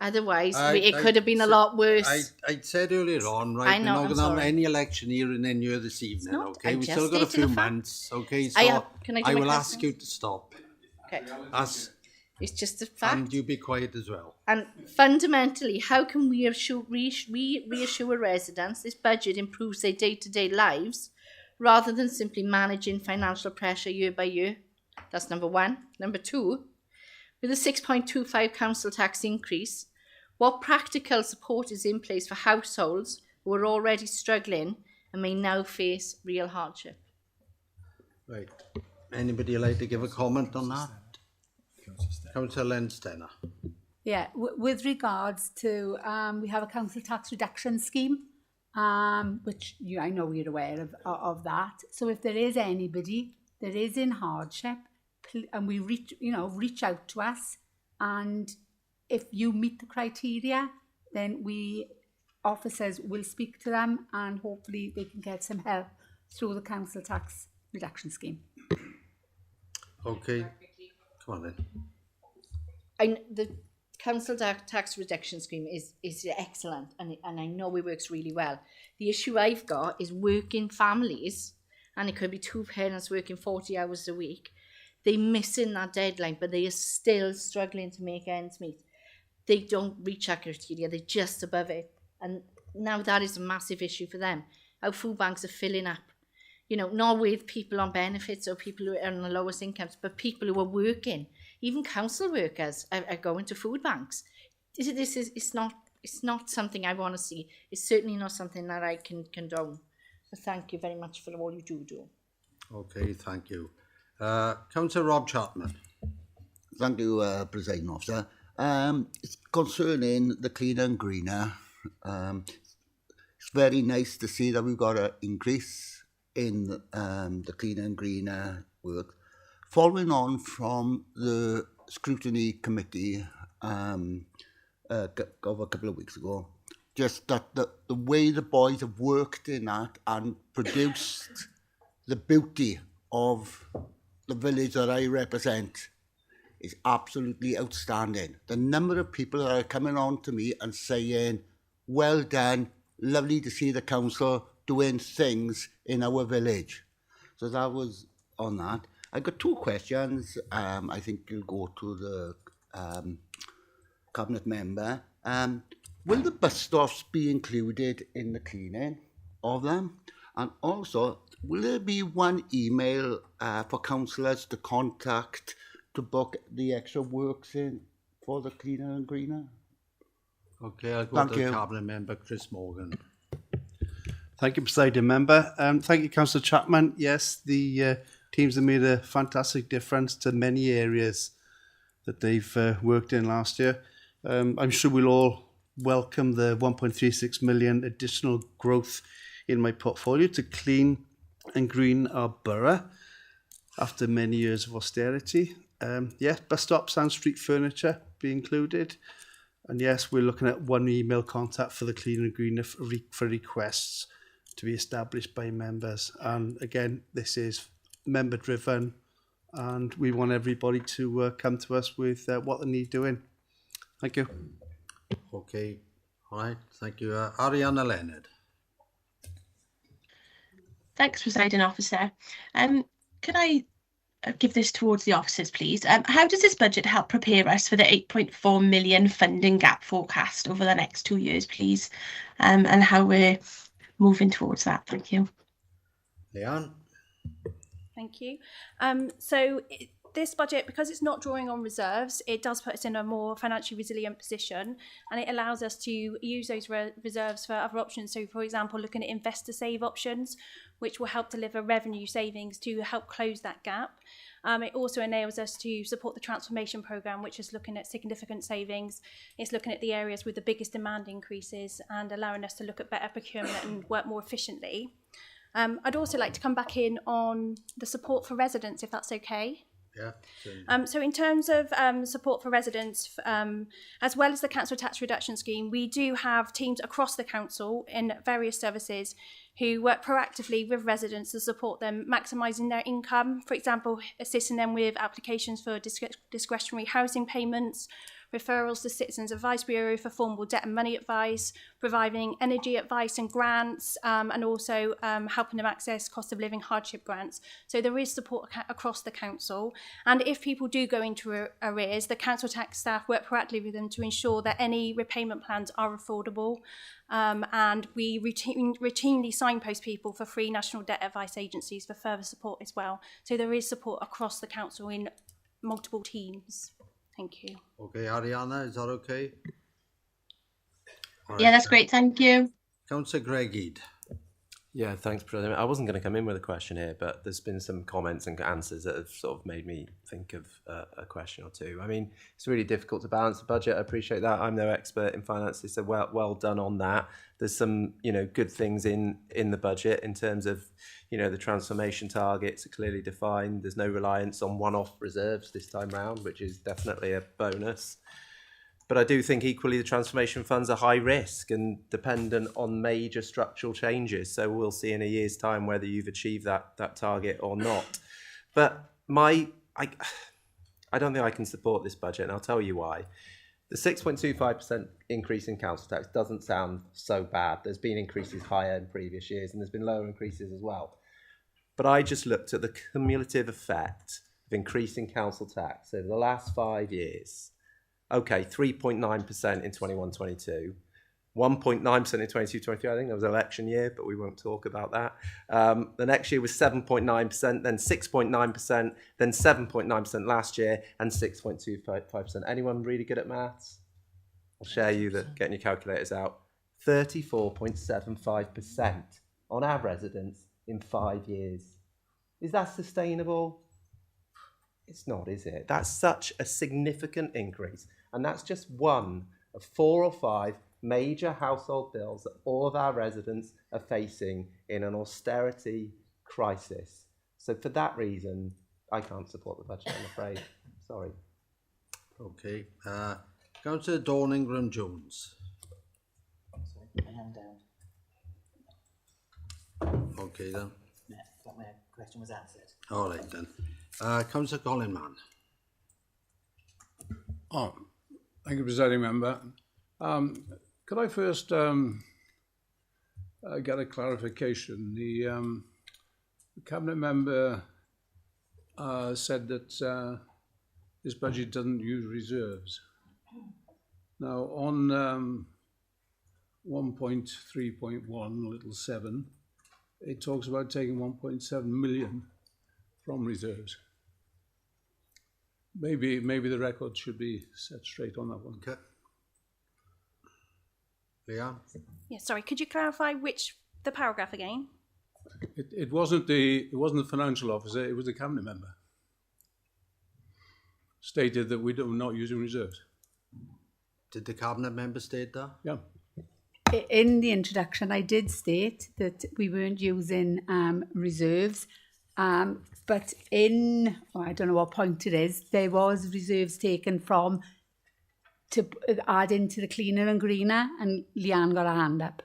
Speaker 5: Otherwise, it could have been a lot worse.
Speaker 1: I said earlier on, right,
Speaker 5: I know,
Speaker 1: we're not
Speaker 5: I'm
Speaker 1: going to have
Speaker 5: sorry.
Speaker 1: any electioneering in here this evening,
Speaker 5: not.
Speaker 1: okay?
Speaker 5: I'm
Speaker 1: We
Speaker 5: just
Speaker 1: still got a
Speaker 5: stating
Speaker 1: few
Speaker 5: a fact.
Speaker 1: months, okay? So
Speaker 5: Can I do
Speaker 1: I
Speaker 5: my
Speaker 1: will ask
Speaker 5: questions?
Speaker 1: you to stop.
Speaker 5: Okay. It's just a fact.
Speaker 1: And you be quiet as well.
Speaker 5: And fundamentally, how can we reassure residents this budget improves their day-to-day lives rather than simply managing financial pressure year by year? That's number one. Number two, with a 6.25 council tax increase, what practical support is in place for households who are already struggling and may now face real hardship?
Speaker 1: Right. Anybody like to give a comment on that? Councillor Lensteiner.
Speaker 22: Yeah, with regards to, we have a council tax reduction scheme, which I know you're aware of that. So if there is anybody that is in hardship, and we reach out to us, and if you meet the criteria, then we officers will speak to them, and hopefully they can get some help through the council tax reduction scheme.
Speaker 1: Okay. Come on then.
Speaker 5: The council tax reduction scheme is excellent, and I know it works really well. The issue I've got is working families, and it could be two parents working 40 hours a week. They're missing that deadline, but they are still struggling to make ends meet. They don't reach our criteria, they're just above it. And now that is a massive issue for them. Our food banks are filling up. Not with people on benefits or people who are on the lowest incomes, but people who are working. Even council workers are going to food banks. It's not something I want to see. It's certainly not something that I can condone. So thank you very much for all you do.
Speaker 1: Okay, thank you. Councillor Rob Chapman.
Speaker 4: Thank you, Presiding Officer. It's concerning the cleaner and greener. It's very nice to see that we've got an increase in the cleaner and greener work. Following on from the scrutiny committee of a couple of weeks ago, just that the way the boys have worked in that and produced the beauty of the village that I represent is absolutely outstanding. The number of people that are coming on to me and saying, well done, lovely to see the council doing things in our village. So that was on that. I got two questions. I think you'll go to the cabinet member. Will the bus stops be included in the cleaning of them? And also, will there be one email for councillors to contact to book the extra works in for the cleaner and greener?
Speaker 1: Okay, I'll go
Speaker 4: Thank
Speaker 1: to the
Speaker 4: you.
Speaker 1: cabinet member, Chris Morgan.
Speaker 6: Thank you, Presiding Member. Thank you, Councillor Chapman. Yes, the teams have made a fantastic difference to many areas that they've worked in last year. I'm sure we'll all welcome the 1.36 million additional growth in my portfolio to clean and green our borough after many years of austerity. Yes, bus stops and street furniture be included. And yes, we're looking at one email contact for the clean and green for requests to be established by members. And again, this is member driven, and we want everybody to come to us with what they need doing. Thank you.
Speaker 1: Okay, all right, thank you. Ariana Leonard.
Speaker 23: Thanks, Presiding Officer. Could I
Speaker 7: give this towards the officers, please. How does this budget help prepare us for the 8.4 million funding gap forecast over the next 2 years, please? And how we're moving towards that. Thank you.
Speaker 1: Leanne?
Speaker 9: Thank you. This budget, because it's not drawing on reserves, it does put us in a more financially resilient position, and it allows us to use those reserves for other options. So, for example, looking at investor save options, which will help deliver revenue savings to help close that gap. It also enables us to support the transformation programme, which is looking at significant savings. It's looking at the areas with the biggest demand increases and allowing us to look at better procurement and work more efficiently. I'd also like to come back in on the support for residents, if that's okay.
Speaker 1: Yeah.
Speaker 9: So in terms of support for residents, as well as the council tax reduction scheme, we do have teams across the council in various services who work proactively with residents to support them maximising their income. For example, assisting them with applications for discretionary housing payments, referrals to Citizens Advice Bureau for formal debt and money advice, providing energy advice and grants, and also helping them access cost of living hardship grants. So there is support across the council. And if people do go into arrears, the council tax staff work proactively with them to ensure that any repayment plans are affordable. And we routinely signpost people for free national debt advice agencies for further support as well. So there is support across the council in multiple teams. Thank you.
Speaker 1: Okay, Ariana, is that okay?
Speaker 7: Yeah, that's great. Thank you.
Speaker 1: Councillor Greg Eade.
Speaker 16: Yeah, thanks, President. I wasn't going to come in with a question here, but there's been some comments and answers that have sort of made me think of a question or two. I mean, it's really difficult to balance the budget. I appreciate that. I'm no expert in finances, so well done on that. There's some, good things in the budget in terms of, the transformation targets are clearly defined. There's no reliance on one-off reserves this time round, which is definitely a bonus. But I do think equally the transformation funds are high risk and dependent on major structural changes. So we'll see in a year's time whether you've achieved that target or not. But I don't think I can support this budget, and I'll tell you why. The 6.25% increase in council tax doesn't sound so bad. There's been increases higher in previous years, and there's been lower increases as well. But I just looked at the cumulative effect of increasing council tax over the last 5 years. Okay, 3.9% in 21-22, 1.9% in 22-23. I think that was an election year, but we won't talk about that. The next year was 7.9%, then 6.9%, then 7.9% last year, and 6.25%. Anyone really good at maths? I'll share you that getting your calculators out. 34.75% on our residents in 5 years. Is that sustainable? It's not, is it? That's such a significant increase. And that's just one of 4 or 5 major household bills that all of our residents are facing in an austerity crisis. So for that reason, I can't support the budget, I'm afraid. Sorry.
Speaker 1: Okay. Councillor Dawn Ingram-Jones.
Speaker 23: My hand down.
Speaker 1: Okay then.
Speaker 23: Yeah, thought my question was answered.
Speaker 1: All right then. Councillor Colin Mann.
Speaker 20: Oh, thank you, Presiding Member. Could I first get a clarification? The Cabinet Member said that this budget doesn't use reserves. Now, on 1.3.1, little 7, it talks about taking 1.7 million from reserves. Maybe the record should be set straight on that one.
Speaker 1: Okay. Leanne?
Speaker 9: Yeah, sorry, could you clarify the paragraph again?
Speaker 20: It wasn't the financial officer, it was the Cabinet Member. Stated that we do not using reserves.
Speaker 1: Did the Cabinet Member state that?
Speaker 20: Yeah.
Speaker 22: In the introduction, I did state that we weren't using reserves, but I don't know what point it is, there was reserves taken from to add into the cleaner and greener, and Leanne got her hand up.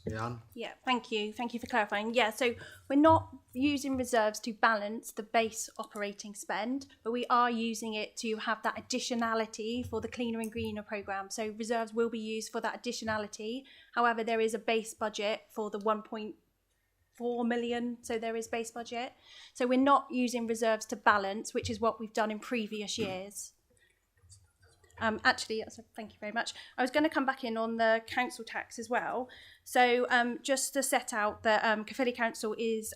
Speaker 1: Leanne?
Speaker 9: Yeah, thank you. Thank you for clarifying. Yeah, so we're not using reserves to balance the base operating spend, but we are using it to have that additionality for the Cleaner and Greener programme. So reserves will be used for that additionality. However, there is a base budget for the 1.3 4 million, so there is base budget. So we're not using reserves to balance, which is what we've done in previous years. Actually, thank you very much. I was going to come back in on the council tax as well. So just to set out that Caerphilly Council is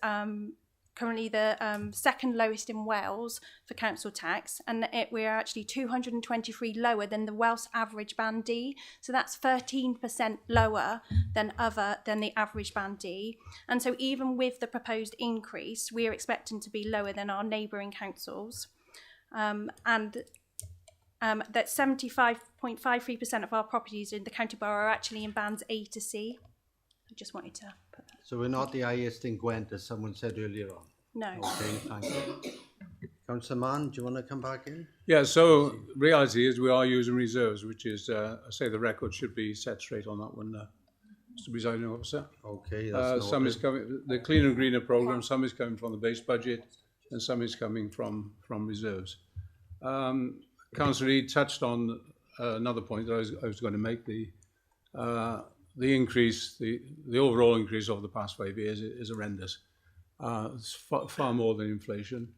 Speaker 9: currently the second lowest in Wales for council tax, and we're actually 223 lower than the Welsh average Band D. So that's 13% lower than the average Band D. And so even with the proposed increase, we are expecting to be lower than our neighbouring councils. That 75.53% of our properties in the county borough are actually in bands A to C. I just wanted to put that.
Speaker 1: So we're not the highest in Gwent, as someone said earlier on?
Speaker 9: No.
Speaker 1: Okay, thank you. Councillor Mann, do you want to come back in?
Speaker 20: Yeah, so reality is we are using reserves, which is, I say the record should be set straight on that one, Mr. Presiding Officer.
Speaker 1: Okay, that's
Speaker 20: some is coming, the Clean and Greener programme, some is coming from the base budget and some is coming from reserves. Councillor Reid touched on another point that I was going to make. The increase, the overall increase over the past 5 years is horrendous. It's far more than inflation.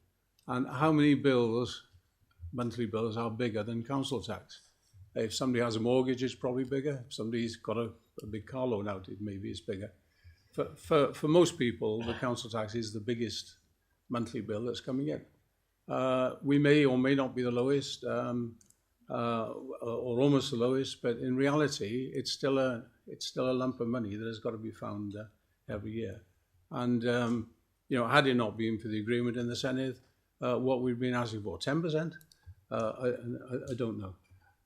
Speaker 20: And how many bills, monthly bills, are bigger than council tax? If somebody has a mortgage, it's probably bigger. If somebody's got a big car loan out, it maybe is bigger. For most people, the council tax is the biggest monthly bill that's coming in. We may or may not be the lowest, or almost the lowest, but in reality, it's still a lump of money that has got to be found every year. And had it not been for the agreement in the Senedd, what we've been asking for, 10%? I don't know.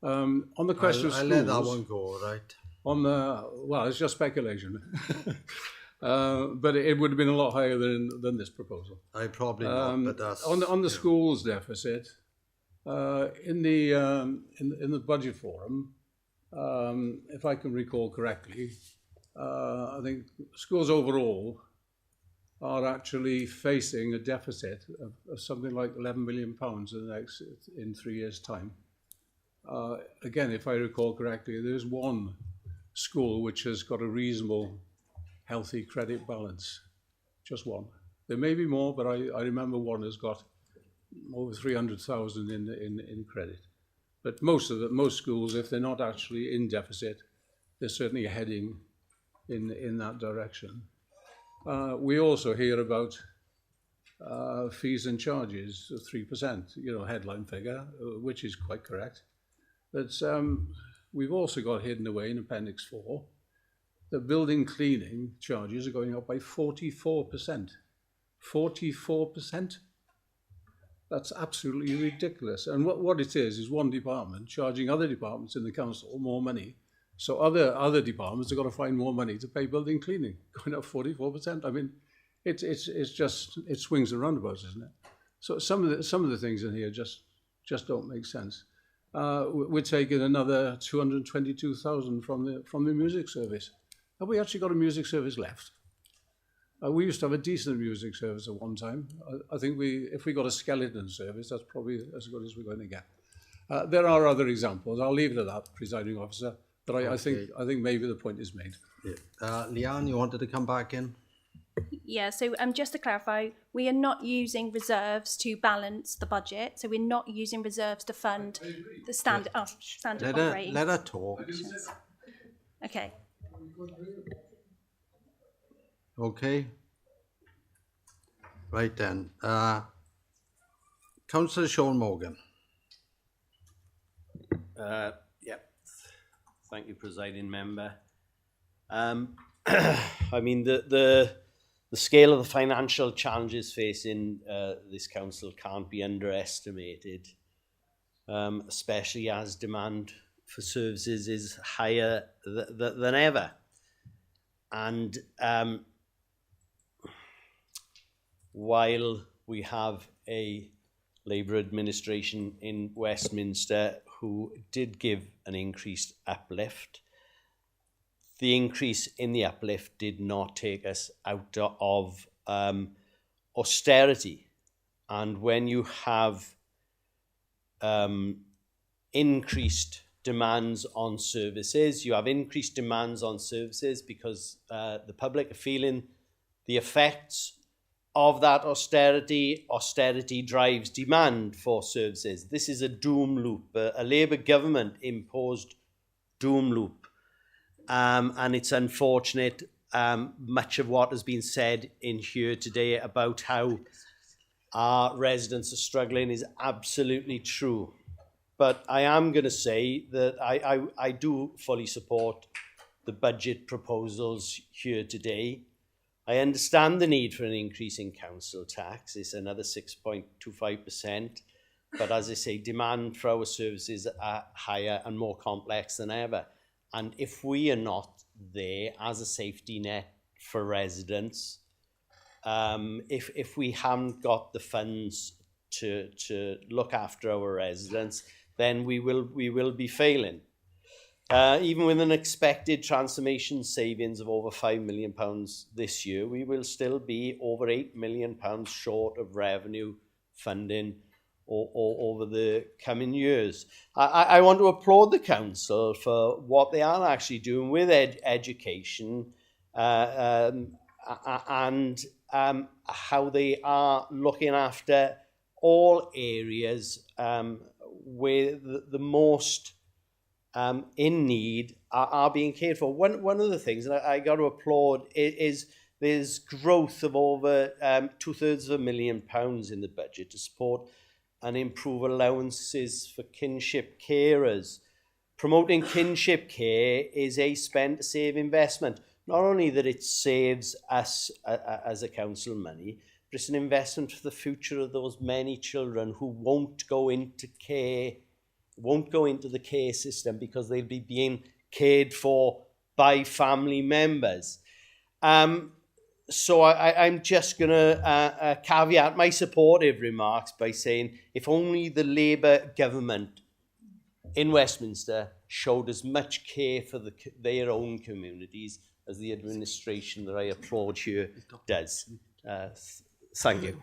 Speaker 20: On the question of schools,
Speaker 1: I'll let that one go, right?
Speaker 20: Well, it's just speculation. But it would have been a lot higher than this proposal.
Speaker 1: Probably not, but that's
Speaker 20: on the schools deficit. In the budget forum, if I can recall correctly, I think schools overall are actually facing a deficit of something like £11 million in 3 years' time. Again, if I recall correctly, there's one school which has got a reasonable, healthy credit balance. Just one. There may be more, but I remember one has got over 300,000 in credit. But most schools, if they're not actually in deficit, they're certainly heading in that direction. We also hear about fees and charges of 3%, headline figure, which is quite correct. But we've also got hidden away in Appendix 4 that building cleaning charges are going up by 44%. 44%? That's absolutely ridiculous. And what it is one department charging other departments in the council more money. So other departments have got to find more money to pay building cleaning, going up 44%. I mean, it's just, it swings and roundabouts, isn't it? So some of the things in here just don't make sense. We're taking another 222,000 from the music service. Have we actually got a music service left? We used to have a decent music service at one time. I think if we got a skeleton service, that's probably as good as we're going to get. There are other examples. I'll leave it at that, Presiding Officer. But I think maybe the point is made.
Speaker 1: Yeah. Leanne, you wanted to come back in?
Speaker 9: Yeah, so just to clarify, we are not using reserves to balance the budget. So we're not using reserves to fund the standard operating.
Speaker 1: Let her talk.
Speaker 9: Okay.
Speaker 1: Okay. Right then. Councillor Sean Morgan.
Speaker 3: Yep. Thank you, Presiding Member. I mean, the scale of the financial challenges facing this council can't be underestimated, especially as demand for services is higher than ever. And while we have a Labour administration in Westminster who did give an increased uplift, the increase in the uplift did not take us out of austerity. And when you have increased demands on services, you have increased demands on services because the public are feeling the effects of that austerity drives demand for services. This is a doom loop, a Labour government imposed doom loop. And it's unfortunate, much of what has been said in here today about how our residents are struggling is absolutely true. But I am going to say that I do fully support the budget proposals here today. I understand the need for an increase in council tax. It's another 6.25%. But as I say, demand for our services are higher and more complex than ever. And if we are not there as a safety net for residents, if we haven't got the funds to look after our residents, then we will be failing. Even with an expected transformation savings of over £5 million this year, we will still be over £8 million short of revenue funding over the coming years. I want to applaud the council for what they are actually doing with education and how they are looking after all areas where the most in need are being cared for. One of the things, and I got to applaud, is there's growth of over £250,000 in the budget to support and improve allowances for kinship carers. Promoting kinship care is a spend to save investment. Not only that it saves us as a council money, but it's an investment for the future of those many children who won't go into care, won't go into the care system because they'll be being cared for by family members. So I'm just going to caveat my supportive remarks by saying if only the Labour government in Westminster showed as much care for their own communities as the administration that I applaud here does. Thank you.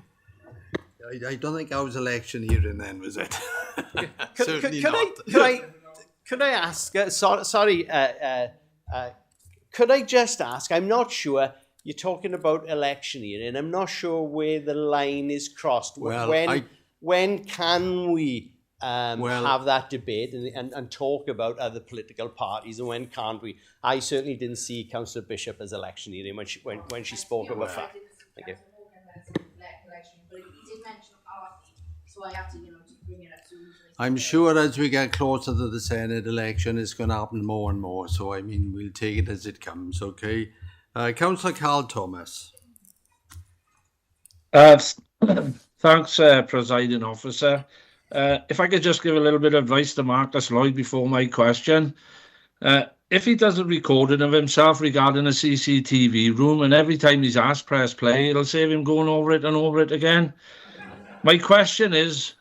Speaker 1: I don't think I was electioneering then, was it? Certainly not.
Speaker 3: Could I ask, could I just ask, I'm not sure, you're talking about electioneering, I'm not sure where the line is crossed.
Speaker 1: Well,
Speaker 3: when can we have that debate and talk about other political parties, and when can't we? I certainly didn't see Councillor Bishop as electioneering when she spoke of a fact. Thank you.
Speaker 5: But he did mention party, so I have to, to bring it up.
Speaker 1: I'm sure as we get closer to the Senate election, it's going to happen more and more. So, I mean, we'll take it as it comes, okay? Councillor Carl Thomas.
Speaker 10: Thanks, Presiding Officer. If I could just give a little bit of advice to Marcus Lloyd before my question. If he does a recording of himself regarding a CCTV room, and every time he's asked, press play, it'll save him going over it and over it again. My question is,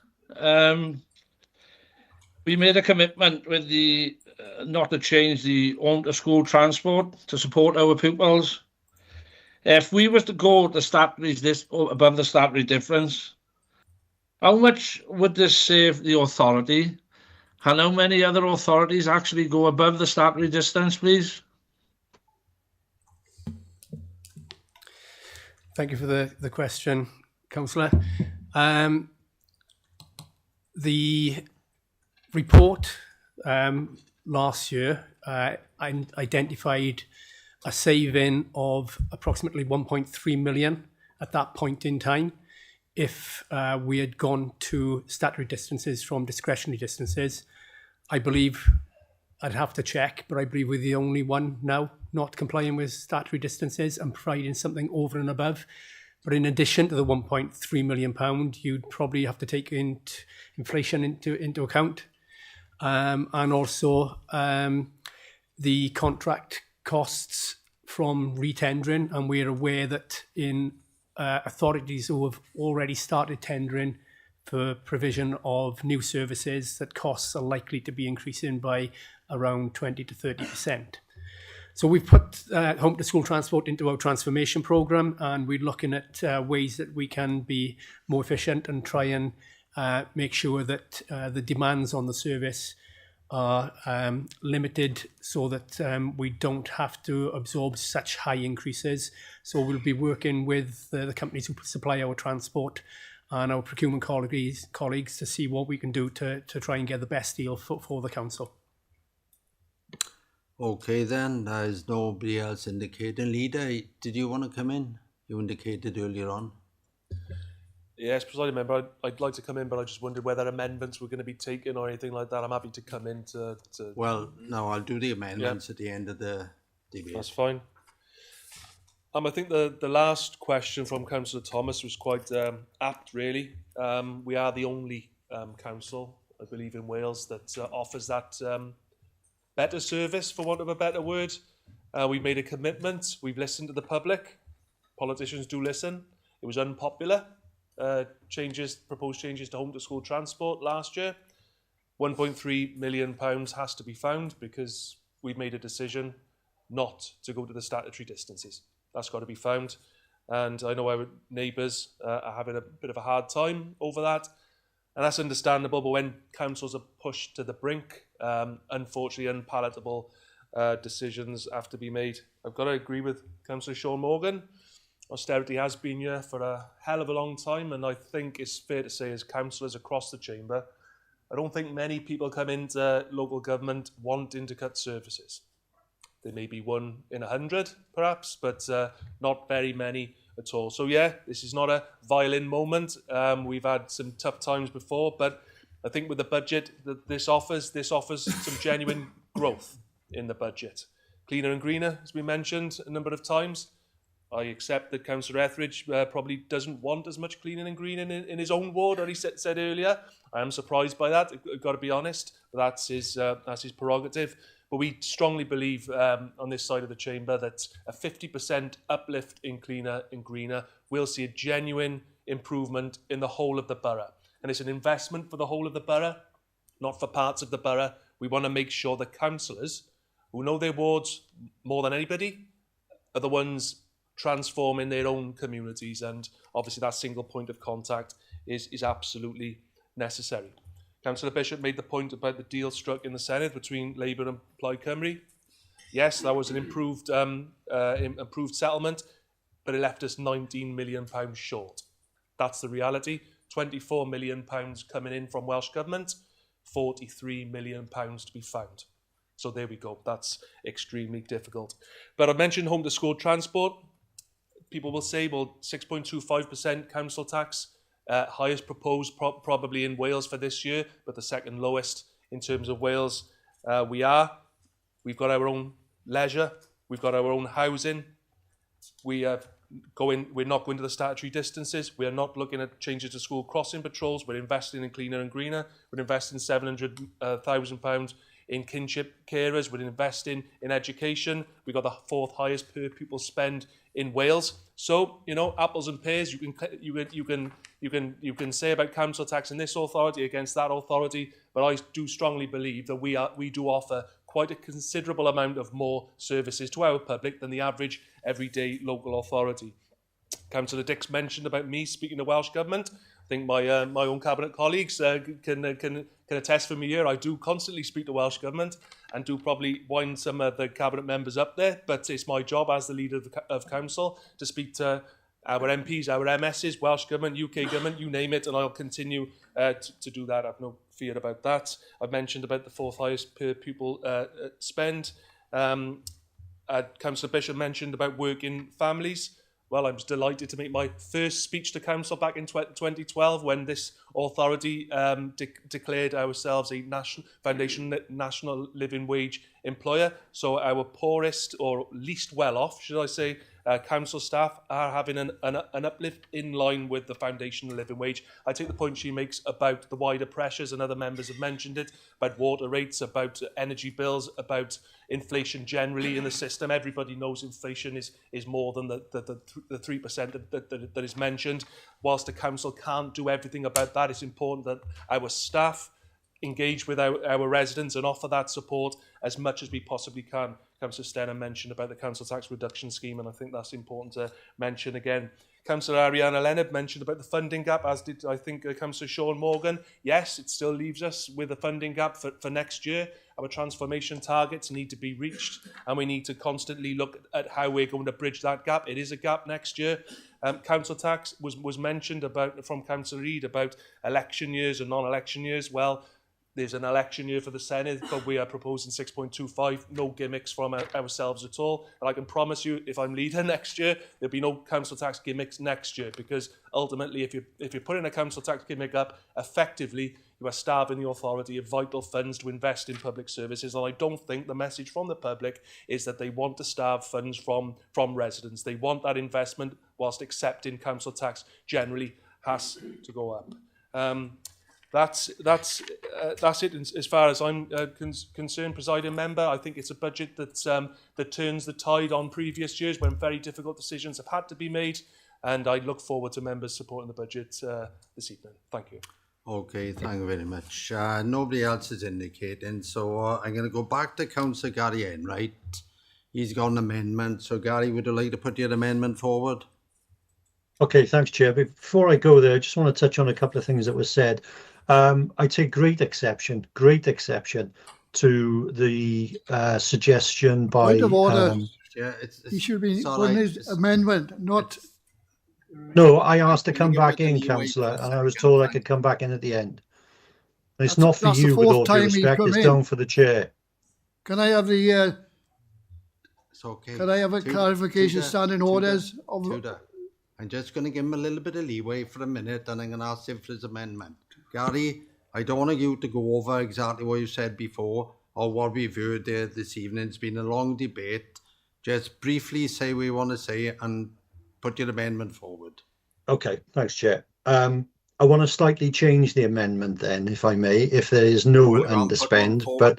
Speaker 10: we made a commitment with the not to change the home to school transport to support our pupils. If we was to go to statutories above the statutory difference, how much would this save the authority? And how many other authorities actually go above the statutory distance, please?
Speaker 13: Thank you for the question, Councillor. The report last year identified a saving of approximately 1.3 million at that point in time if we had gone to statutory distances from discretionary distances. I believe, I'd have to check, but I believe we're the only one now not complying with statutory distances and providing something over and above. But in addition to the £1.3 million, you'd probably have to take inflation into account. And also the contract costs from retendering. And we're aware that in authorities who have already started tendering for provision of new services, that costs are likely to be increasing by around 20 to 30%. So we've put home to school transport into our transformation programme, and we're looking at ways that we can be more efficient and try and make sure that the demands on the service are limited so that we don't have to absorb such high increases. So we'll be working with the companies who supply our transport and our procurement colleagues to see what we can do to try and get the best deal for the council.
Speaker 1: Okay then, there's nobody else indicating. Leader, did you want to come in? You indicated earlier on.
Speaker 14: Yes, Presiding Member, I'd like to come in, but I just wondered whether amendments were going to be taken or anything like that. I'm happy to come in to...
Speaker 1: Well, no, I'll do the amendments at the end of the debate.
Speaker 14: That's fine. I think the last question from Councillor Thomas was quite apt, really. We are the only council, I believe, in Wales that offers that better service, for want of a better word. We've made a commitment. We've listened to the public. Politicians do listen. It was unpopular. Proposed changes to home to school transport last year. £1.3 million has to be found because we've made a decision not to go to the statutory distances. That's got to be found. And I know our neighbours are having a bit of a hard time over that. And that's understandable, but when councils are pushed to the brink, unfortunately unpalatable decisions have to be made. I've got to agree with Councillor Sean Morgan. Austerity has been here for a hell of a long time, and I think it's fair to say as councillors across the chamber, I don't think many people come into local government wanting to cut services. There may be 1 in 100, perhaps, but not very many at all. So yeah, this is not a violin moment. We've had some tough times before, but I think with the budget that this offers some genuine growth in the budget. Cleaner and greener has been mentioned a number of times. I accept that Councillor Etheridge probably doesn't want as much cleaning and greening in his own ward, as he said earlier. I am surprised by that, I've got to be honest. But that's his prerogative. But we strongly believe on this side of the chamber that a 50% uplift in cleaner and greener will see a genuine improvement in the whole of the borough. And it's an investment for the whole of the borough, not for parts of the borough. We want to make sure that councillors, who know their wards more than anybody, are the ones transforming their own communities, and obviously that single point of contact is absolutely necessary. Councillor Bishop made the point about the deal struck in the Senedd between Labour and Plaid Cymru. Yes, that was an improved settlement, but it left us £19 million short. That's the reality. £24 million coming in from Welsh Government, £43 million to be found. So there we go. That's extremely difficult. But I mentioned home to school transport. People will say, well, 6.25% council tax, highest proposed probably in Wales for this year, but the second lowest in terms of Wales. We've got our own leisure, we've got our own housing. We're not going to the statutory distances. We are not looking at changes to school crossing patrols. We're investing in cleaner and greener. We're investing £700,000 in kinship carers. We're investing in education. We've got the 4th highest per pupil spend in Wales. So, you know, apples and pears, you can say about council tax in this authority against that authority, but I do strongly believe that we do offer quite a considerable amount of more services to our public than the average everyday local authority. Councillor Dix mentioned about me speaking to Welsh Government. I think my own cabinet colleagues can attest for me here. I do constantly speak to Welsh Government and do probably wind some of the cabinet members up there, but it's my job as the leader of council to speak to our MPs, our MSs, Welsh Government, UK Government, you name it, and I'll continue to do that. I've no fear about that. I've mentioned about the 4th highest per pupil spend. Councillor Bishop mentioned about working families. Well, I was delighted to make my first speech to council back in 2012 when this authority declared ourselves a national living wage employer. So our poorest or least well off, should I say, council staff are having an uplift in line with the foundational living wage. I take the point she makes about the wider pressures, and other members have mentioned it, about water rates, about energy bills, about inflation generally in the system. Everybody knows inflation is more than the 3% that is mentioned. Whilst the council can't do everything about that, it's important that our staff engage with our residents and offer that support as much as we possibly can. Councillor Stenham mentioned about the council tax reduction scheme, and I think that's important to mention again. Councillor Ariana Leonard mentioned about the funding gap, as did, I think, Councillor Sean Morgan. Yes, it still leaves us with a funding gap for next year. Our transformation targets need to be reached, and we need to constantly look at how we're going to bridge that gap. It is a gap next year. Council tax was mentioned from Councillor Reid about election years and non-election years. Well, there's an election year for the Senedd, but we are proposing 6.25, no gimmicks from ourselves at all. And I can promise you, if I'm leader next year, there'll be no council tax gimmicks next year, because ultimately, if you're putting a council tax gimmick up, effectively, you are starving the authority of vital funds to invest in public services. And I don't think the message from the public is that they want to starve funds from residents. They want that investment, whilst accepting council tax generally has to go up. That's it as far as I'm concerned, presiding member. I think it's a budget that turns the tide on previous years when very difficult decisions have had to be made, and I look forward to members supporting the budget this evening. Thank you.
Speaker 1: Okay, thank you very much. Nobody else is indicating, so I'm going to go back to Councillor Gary Enright. He's got an amendment, so Gary, would you like to put your amendment forward?
Speaker 21: Okay, thanks, Chair. Before I go there, I just want to touch on a couple of things that were said. I take great exception to the suggestion by...
Speaker 2: Point of order.
Speaker 1: Yeah,
Speaker 2: He should be on his amendment, not...
Speaker 21: No, I asked to come back in, Councillor, and I was told I could come back in at the end. And it's not for you, with all due respect, it's down for the Chair.
Speaker 2: Can I have the...
Speaker 1: It's okay.
Speaker 2: Can I have a clarification standing orders?
Speaker 1: Tudor. I'm just going to give him a little bit of leeway for a minute, and I'm going to ask him for his amendment. Gary, I don't want you to go over exactly what you said before or what we've heard there this evening. It's been a long debate. Just briefly say what you want to say and put your amendment forward.
Speaker 21: Okay, thanks, Chair. I want to slightly change the amendment then, if I may, if there is no underspend. But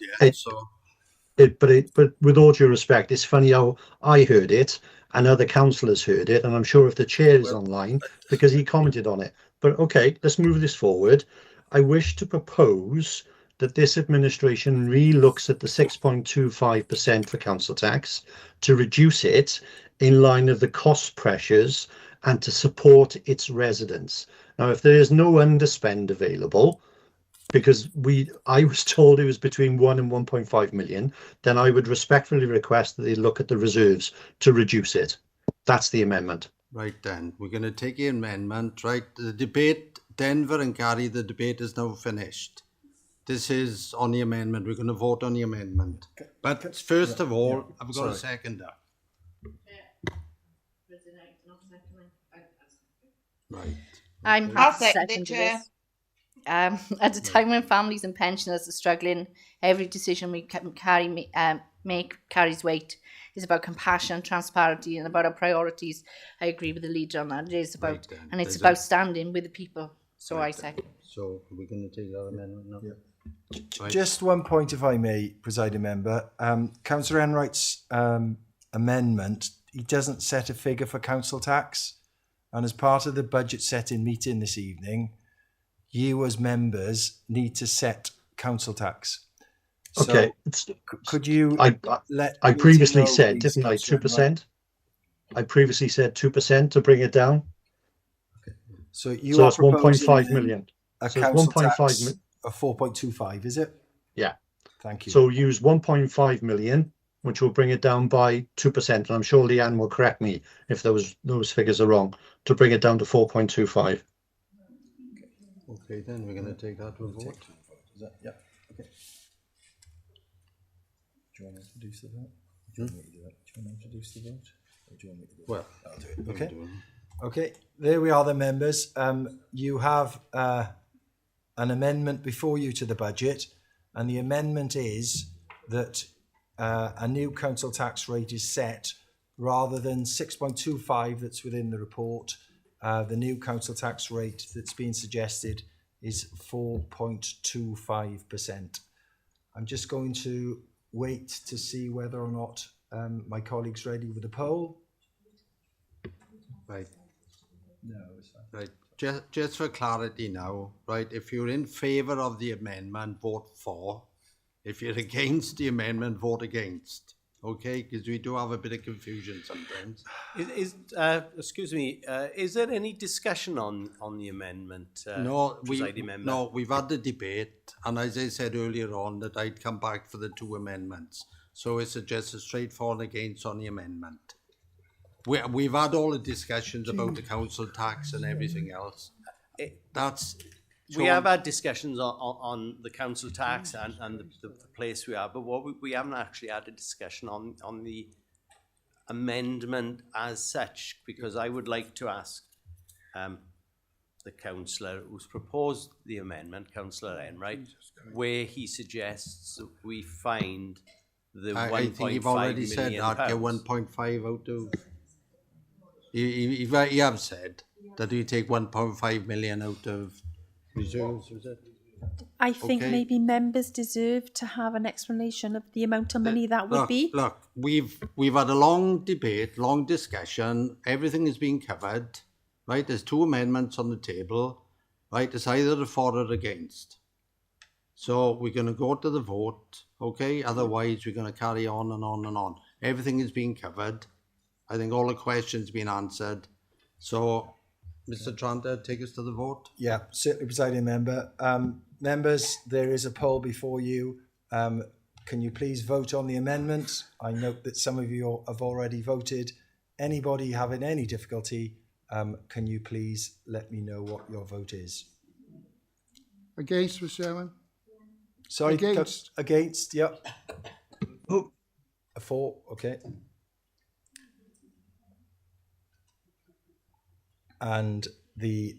Speaker 21: with all due respect, it's funny how I heard it and other councillors heard it, and I'm sure if the Chair is online, because he commented on it. But okay, let's move this forward. I wish to propose that this administration re-looks at the 6.25% for council tax to reduce it in line of the cost pressures and to support its residents. Now, if there is no underspend available, because I was told it was between 1 and 1.5 million, then I would respectfully request that they look at the reserves to reduce it. That's the amendment.
Speaker 1: Right then, we're going to take the amendment, right? The debate, Denver and Gary, the debate is now finished. This is on the amendment. We're going to vote on the amendment. But first of all, I've got a seconder. Right.
Speaker 5: I'm happy to second this. At a time when families and pensioners are struggling, every decision we make carries weight. It's about compassion, transparency, and about our priorities. I agree with the leader on that. It is about, and it's about standing with the people. So I second.
Speaker 1: So are we going to take that amendment now?
Speaker 12: Yeah. Right. Just one point, if I may, presiding member. Councillor Enright's amendment, he doesn't set a figure for council tax. And as part of the budget setting meeting this evening, you as members need to set council tax. So
Speaker 21: okay.
Speaker 12: Could you
Speaker 21: I previously said, didn't I, 2%? I previously said 2% to bring it down.
Speaker 12: Okay. So you
Speaker 21: so
Speaker 12: are
Speaker 21: it's 1.5 million.
Speaker 12: A
Speaker 21: so
Speaker 12: council
Speaker 21: 1.5
Speaker 12: tax of 4.25, is it?
Speaker 21: Yeah.
Speaker 12: Thank you.
Speaker 21: So use 1.5 million, which will bring it down by 2%. And I'm sure Leanne will correct me if those figures are wrong, to bring it down to 4.25.
Speaker 1: Okay, then we're going to take that to a vote.
Speaker 12: Is that, yeah. Okay. Do you want to introduce the vote? Do you want me to do it? Do you want to introduce the vote? Or do you want me to do it?
Speaker 1: Well,
Speaker 12: I'll do it. Okay. Okay. There we are, the members. You have an amendment before you to the budget, and the amendment is that a new council tax rate is set rather than 6.25 that's within the report. The new council tax rate that's been suggested is 4.25%. I'm just going to wait to see whether or not my colleague's ready with the poll.
Speaker 1: Right.
Speaker 12: No, it's fine.
Speaker 1: Right. Just for clarity now, right? If you're in favour of the amendment, vote for. If you're against the amendment, vote against. okay? Because we do have a bit of confusion sometimes.
Speaker 3: Excuse me, is there any discussion on the amendment, presiding member?
Speaker 1: No, we've had the debate, and as I said earlier on, that I'd come back for the 2 amendments. So it's just a straight for and against on the amendment. We've had all the discussions about the council tax and everything else.
Speaker 3: We have had discussions on the council tax and the place we are, but what we haven't actually had a discussion on the amendment as such, because I would like to ask the councillor who's proposed the amendment, Councillor Enright, where he suggests that we find the 1.5 million.
Speaker 1: I think you've already said that, get 1.5 out of... You have said that you take 1.5 million out of reserves, was it?
Speaker 17: I think maybe members deserve to have an explanation of the amount of money that would be.
Speaker 1: Look, we've had a long debate, long discussion. Everything is being covered, right? There's 2 amendments on the table, right? It's either for or against. So we're going to go to the vote, okay? Otherwise, we're going to carry on and on and on. Everything is being covered. I think all the questions have been answered. So, Mr. Tranter, take us to the vote.
Speaker 12: Yeah, certainly, presiding member. Members, there is a poll before you. Can you please vote on the amendment? I note that some of you have already voted. Anybody having any difficulty, can you please let me know what your vote is?
Speaker 2: Against, Mr. Chairman.
Speaker 12: Sorry,
Speaker 2: Against.
Speaker 12: Against, yep. A 4, okay. And the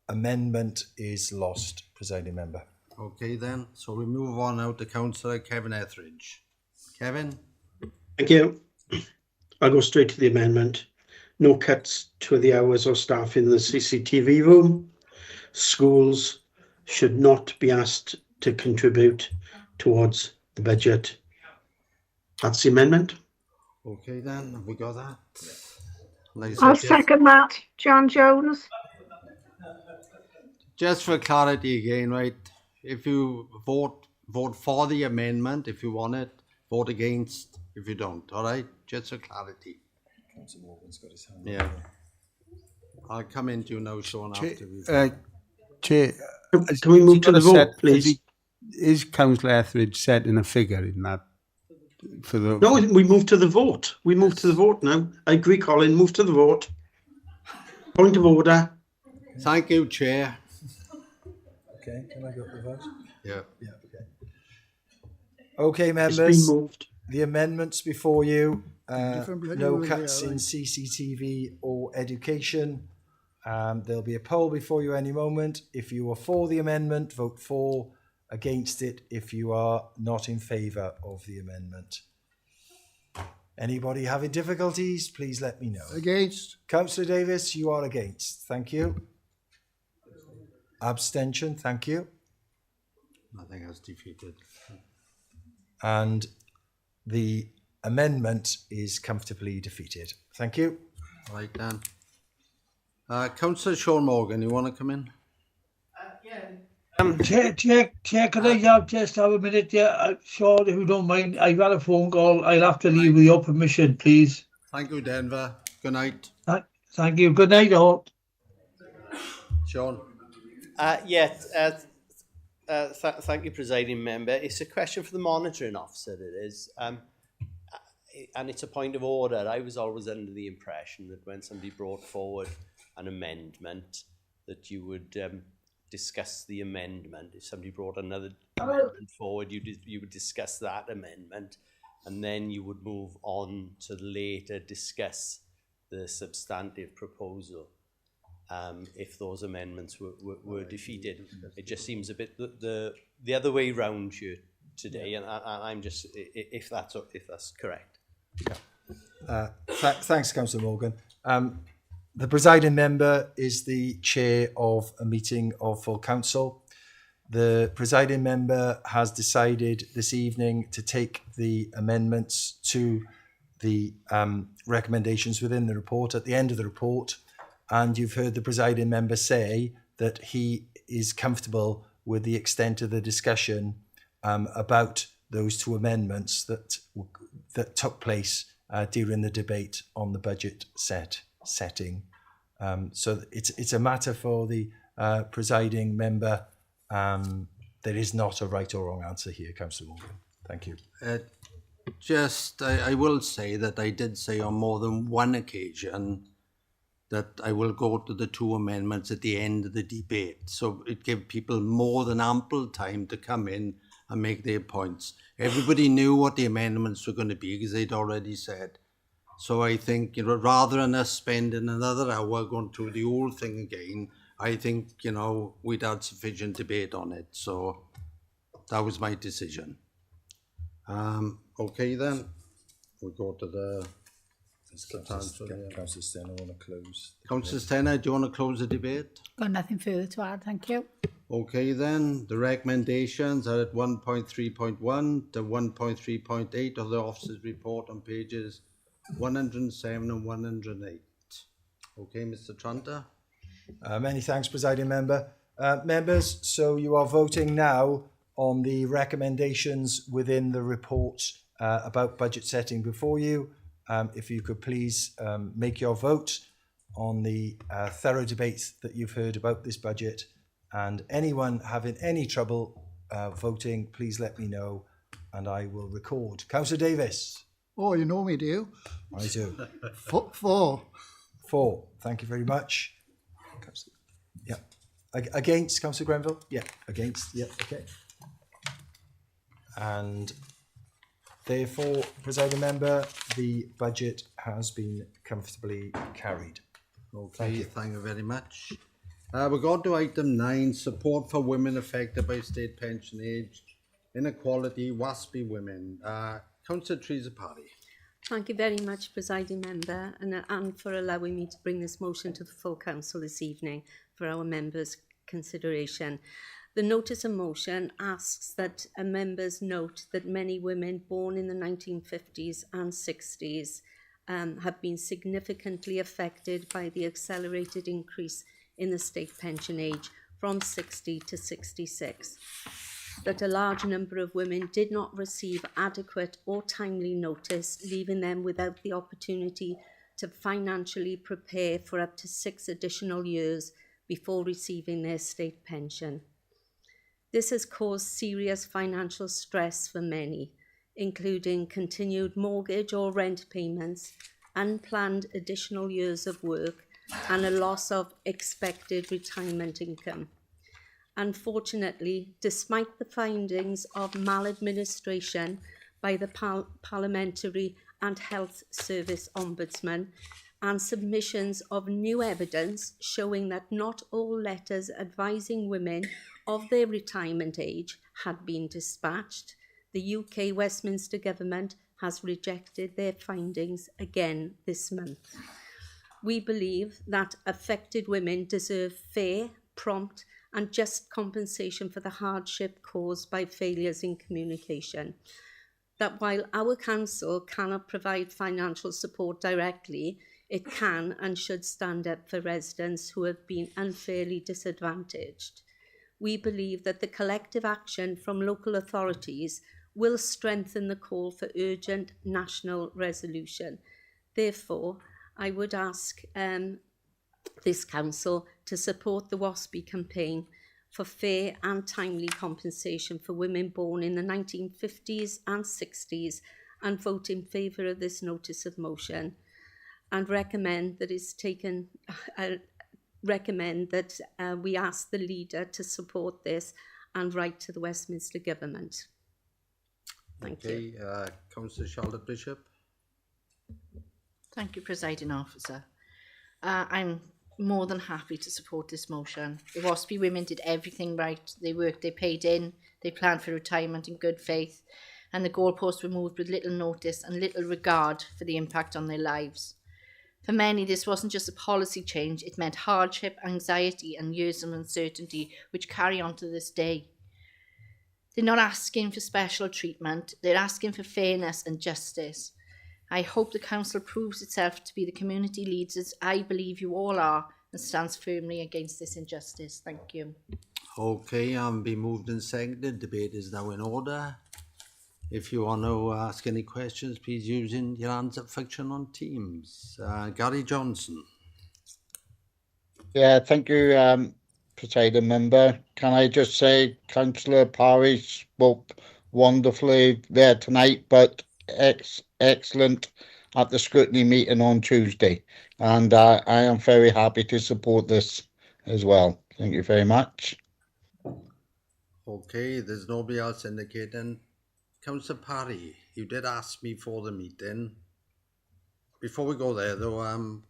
Speaker 12: amendment is lost, presiding member.
Speaker 1: Okay then, so we move on now to Councillor Kevin Etheridge. Kevin?
Speaker 8: Thank you. I'll go straight to the amendment. No cuts to the hours or staff in the CCTV room. Schools should not be asked to contribute towards the budget. That's the amendment.
Speaker 1: Okay then, have we got that?
Speaker 11: I'll second that. John Jones.
Speaker 1: Just for clarity again, right? If you vote for the amendment if you want it, vote against if you don't, all right? Just for clarity.
Speaker 12: Councillor Morgan's got his hand
Speaker 1: Yeah.
Speaker 12: up.
Speaker 1: I'll come into you now, Sean, after we...
Speaker 8: Chair, can we move to the vote, please?
Speaker 20: Is Councillor Etheridge setting a figure in that? For the...
Speaker 8: No, we move to the vote. We move to the vote now. I agree, Colin. Move to the vote. Point of order.
Speaker 1: Thank you, Chair.
Speaker 12: Okay, can I go to the vote?
Speaker 1: Yeah.
Speaker 12: Yeah, okay. Okay, members.
Speaker 8: It's been moved.
Speaker 12: The amendments before you.
Speaker 2: Different
Speaker 12: No
Speaker 2: bloody
Speaker 12: cuts
Speaker 2: way,
Speaker 12: in
Speaker 2: aye.
Speaker 12: CCTV or education. There'll be a poll before you any moment. If you are for the amendment, vote for. Against it if you are not in favour of the amendment. Anybody having difficulties, please let me know.
Speaker 2: Against.
Speaker 12: Councillor Davis, you are against. Thank you. Abstention, thank you.
Speaker 1: Nothing else defeated.
Speaker 12: And the amendment is comfortably defeated. Thank you.
Speaker 1: Right then. Councillor Sean Morgan, you want to come in?
Speaker 18: Chair, could I just have a minute there? Sean, if you don't mind, I've had a phone call. I'll have to leave with your permission, please.
Speaker 1: Thank you, Denver. Good night.
Speaker 18: Thank you. Good night, all.
Speaker 1: Sean.
Speaker 3: Thank you, presiding member. It's a question for the monitoring officer, it is. And it's a point of order. I was always under the impression that when somebody brought forward an amendment, that you would discuss the amendment. If somebody brought another amendment forward, you would discuss that amendment, and then you would move on to later discuss the substantive proposal. If those amendments were defeated, it just seems a bit the other way round here today, and I'm just if that's correct.
Speaker 12: Yeah. Thanks, Councillor Morgan. The presiding member is the chair of a meeting of full council. The presiding member has decided this evening to take the amendments to the recommendations within the report at the end of the report. And you've heard the presiding member say that he is comfortable with the extent of the discussion about those 2 amendments that that took place during the debate on the budget setting. So it's a matter for the presiding member. There is not a right or wrong answer here, Councillor Morgan. Thank you.
Speaker 1: I will say that I did say on more than one occasion that I will go to the two amendments at the end of the debate. So it gave people more than ample time to come in and make their points. Everybody knew what the amendments were going to be because they'd already said. So I think, rather than us spending another hour going through the whole thing again, I think, we'd had sufficient debate on it. So that was my decision. Okay then, we'll go to the...
Speaker 12: Councillor Stenner, want to close.
Speaker 1: Councillor Stenner, do you want to close the debate?
Speaker 22: Got nothing further to add, thank you.
Speaker 1: Okay then, the recommendations are at 1.3.1 to 1.3.8 of the officer's report on pages 107 and 108. Okay, Mr. Tranter.
Speaker 12: Many thanks, presiding member. Members, so you are voting now on the recommendations within the report about budget setting before you. If you could please make your vote on the thorough debates that you've heard about this budget, and anyone having any trouble voting, please let me know and I will record. Councillor Davis.
Speaker 2: Oh, you know me, do you?
Speaker 12: I do.
Speaker 2: 4.
Speaker 12: 4. Thank you very much. Yeah. Against, Councillor Grenville? Yeah. Against? Yeah. Okay. And therefore, presiding member, the budget has been comfortably carried.
Speaker 1: Okay, thank you very much. We're going to item 9, support for women affected by state pension age inequality, WASPI women. Councillor Teresa Parry.
Speaker 4: Thank you very much, presiding member, and for allowing me to bring this motion to the full council this evening for our members' consideration. The notice of motion asks that members note that many women born in the 1950s and 60s have been significantly affected by the accelerated increase in the state pension age from 60 to 66. That a large number of women did not receive adequate or timely notice, leaving them without the opportunity to financially prepare for up to 6 additional years before receiving their state pension. This has caused serious financial stress for many, including continued mortgage or rent payments, unplanned additional years of work, and a loss of expected retirement income. Unfortunately, despite the findings of maladministration by the Parliamentary and Health Service Ombudsman and submissions of new evidence showing that not all letters advising women of their retirement age had been dispatched, the UK Westminster Government has rejected their findings again this month. We believe that affected women deserve fair, prompt, and just compensation for the hardship caused by failures in communication. That while our council cannot provide financial support directly, it can and should stand up for residents who have been unfairly disadvantaged. We believe that the collective action from local authorities will strengthen the call for urgent national resolution. Therefore, I would ask this council to support the WASPI campaign for fair and timely compensation for women born in the 1950s and 60s and vote in favour of this notice of motion, and recommend that we ask the leader to support this and write to the Westminster Government. Thank you.
Speaker 1: Councillor Charlotte Bishop.
Speaker 5: Thank you, Presiding Officer. I'm more than happy to support this motion. The WASPI women did everything right. They worked, they paid in, they planned for retirement in good faith, and the goalposts were moved with little notice and little regard for the impact on their lives. For many, this wasn't just a policy change, it meant hardship, anxiety, and years of uncertainty, which carry on to this day. They're not asking for special treatment, they're asking for fairness and justice. I hope the council proves itself to be the community leaders I believe you all are and stands firmly against this injustice. Thank you.
Speaker 1: Okay, been moved and seconded. Debate is now in order. If you want to ask any questions, please use your answer function on Teams. Gary Johnson.
Speaker 6: Yeah, thank you, Presiding Member. Can I just say Councillor Parry spoke wonderfully there tonight, but excellent at the scrutiny meeting on Tuesday. And I am very happy to support this as well. Thank you very much.
Speaker 1: Okay, there's nobody else indicating. Councillor Parry, you did ask me for the meeting. Before we go there, though,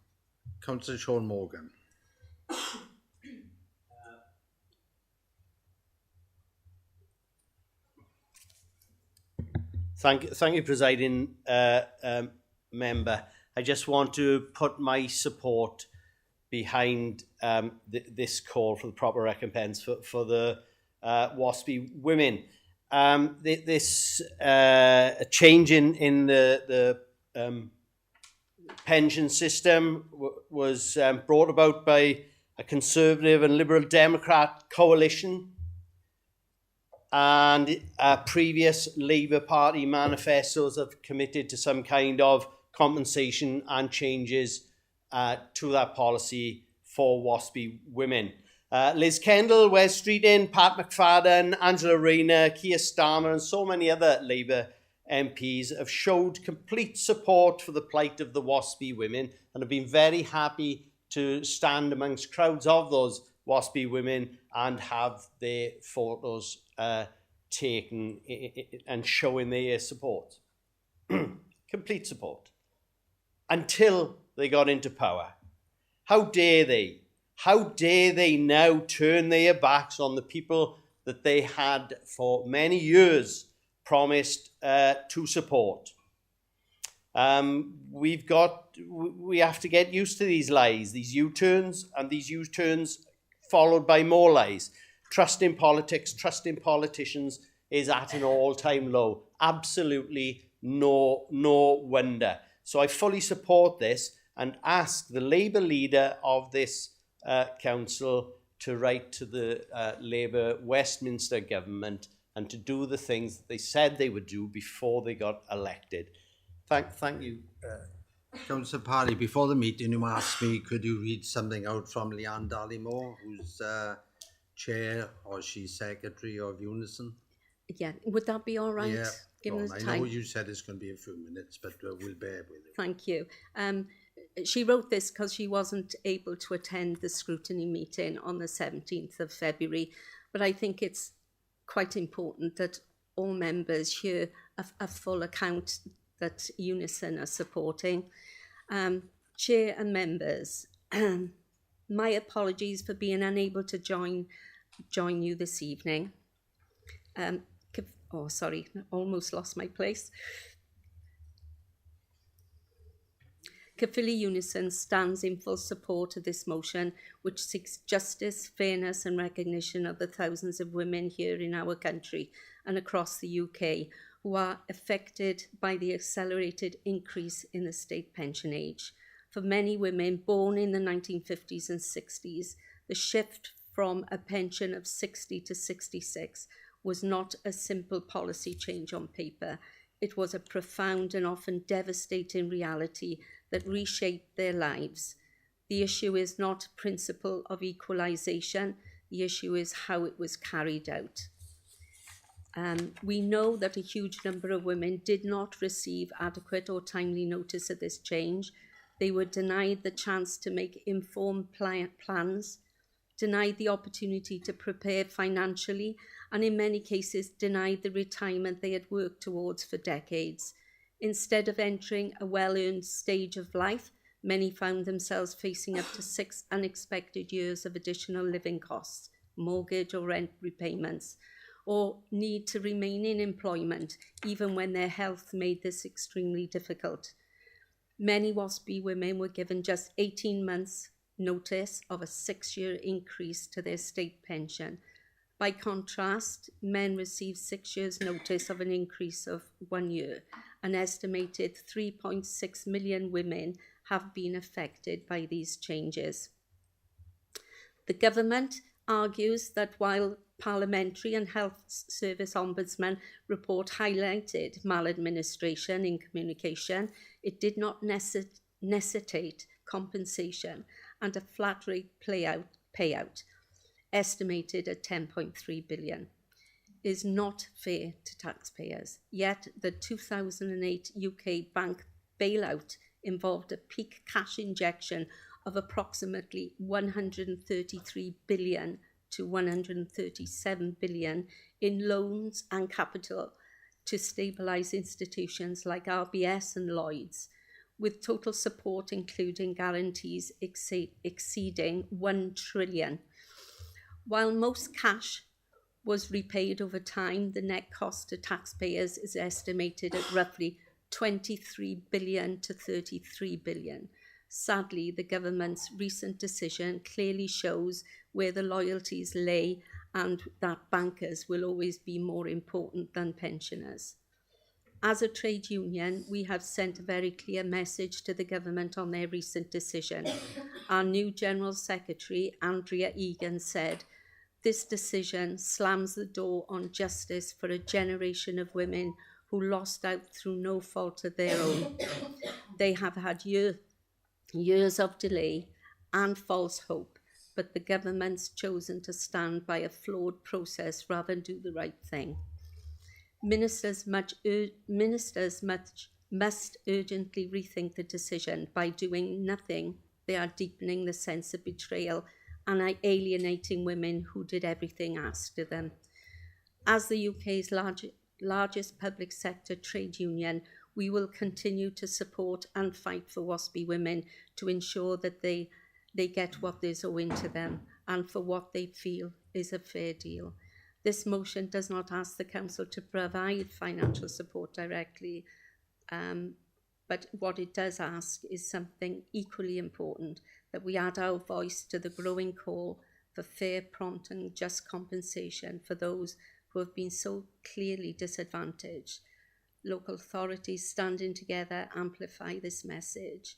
Speaker 1: Councillor Sean Morgan.
Speaker 3: Thank you, Presiding Member. I just want to put my support behind this call for the proper recompense for the WASPy women. This change in the pension system was brought about by a Conservative and Liberal Democrat coalition, and previous Labour Party manifestos have committed to some kind of compensation and changes to that policy for WASPy women. Liz Kendall, Wes Streeting, Pat McFadden, Angela Rayner, Keir Starmer and so many other Labour MPs have showed complete support for the plight of the WASPy women and have been very happy to stand amongst crowds of those WASPy women and have their photos taken and showing their support. Complete support. Until they got into power. How dare they? How dare they now turn their backs on the people that they had for many years promised to support? We have to get used to these lies, these U-turns, and these U-turns followed by more lies. Trust in politics, trust in politicians is at an all-time low. Absolutely no wonder. So I fully support this and ask the Labour leader of this council to write to the Labour Westminster government and to do the things that they said they would do before they got elected. Thank you.
Speaker 1: Councillor Parry, before the meeting you asked me, could you read something out from Leanne Darley-Moore, who's chair or she's secretary of Unison?
Speaker 4: Yeah, would that be all right?
Speaker 1: Yeah,
Speaker 4: Given us
Speaker 1: I
Speaker 4: time.
Speaker 1: know you said it's going to be a few minutes, but we'll bear with it.
Speaker 4: Thank you. She wrote this because she wasn't able to attend the scrutiny meeting on the 17th of February, but I think it's quite important that all members hear a full account that Unison are supporting. Chair and members, my apologies for being unable to join you this evening. Almost lost my place. Caerphilly Unison stands in full support of this motion, which seeks justice, fairness and recognition of the thousands of women here in our country and across the UK who are affected by the accelerated increase in the state pension age. For many women born in the 1950s and 60s, the shift from a pension of 60 to 66 was not a simple policy change on paper. It was a profound and often devastating reality that reshaped their lives. The issue is not principle of equalisation. The issue is how it was carried out. We know that a huge number of women did not receive adequate or timely notice of this change. They were denied the chance to make informed plans, denied the opportunity to prepare financially, and in many cases denied the retirement they had worked towards for decades. Instead of entering a well-earned stage of life, many found themselves facing up to 6 unexpected years of additional living costs, mortgage or rent repayments, or need to remain in employment even when their health made this extremely difficult. Many WASPy women were given just 18 months notice of a 6-year increase to their state pension. By contrast, men received 6 years notice of an increase of 1 year. An estimated 3.6 million women have been affected by these changes. The government argues that while Parliamentary and Health Service Ombudsman report highlighted maladministration in communication. It did not necessitate compensation, and a flat rate payout estimated at 10.3 billion is not fair to taxpayers. Yet the 2008 UK bank bailout involved a peak cash injection of approximately 133 billion to 137 billion in loans and capital to stabilise institutions like RBS and Lloyds, with total support including guarantees exceeding 1 trillion. While most cash was repaid over time, the net cost to taxpayers is estimated at roughly 23 billion to 33 billion. Sadly, the government's recent decision clearly shows where the loyalties lay, and that bankers will always be more important than pensioners. As a trade union, we have sent a very clear message to the government on their recent decision. Our new General Secretary, Andrea Egan, said, "This decision slams the door on justice for a generation of women who lost out through no fault of their own. They have had years of delay and false hope, but the government's chosen to stand by a flawed process rather than do the right thing. Ministers must urgently rethink the decision. By doing nothing, they are deepening the sense of betrayal and alienating women who did everything asked of them. As the UK's largest public sector trade union, we will continue to support and fight for WASPI women to ensure that they get what is owing to them and for what they feel is a fair deal. This motion does not ask the Council to provide financial support directly, but what it does ask is something equally important, that we add our voice to the growing call for fair, prompt and just compensation for those who have been so clearly disadvantaged. Local authorities standing together amplify this message.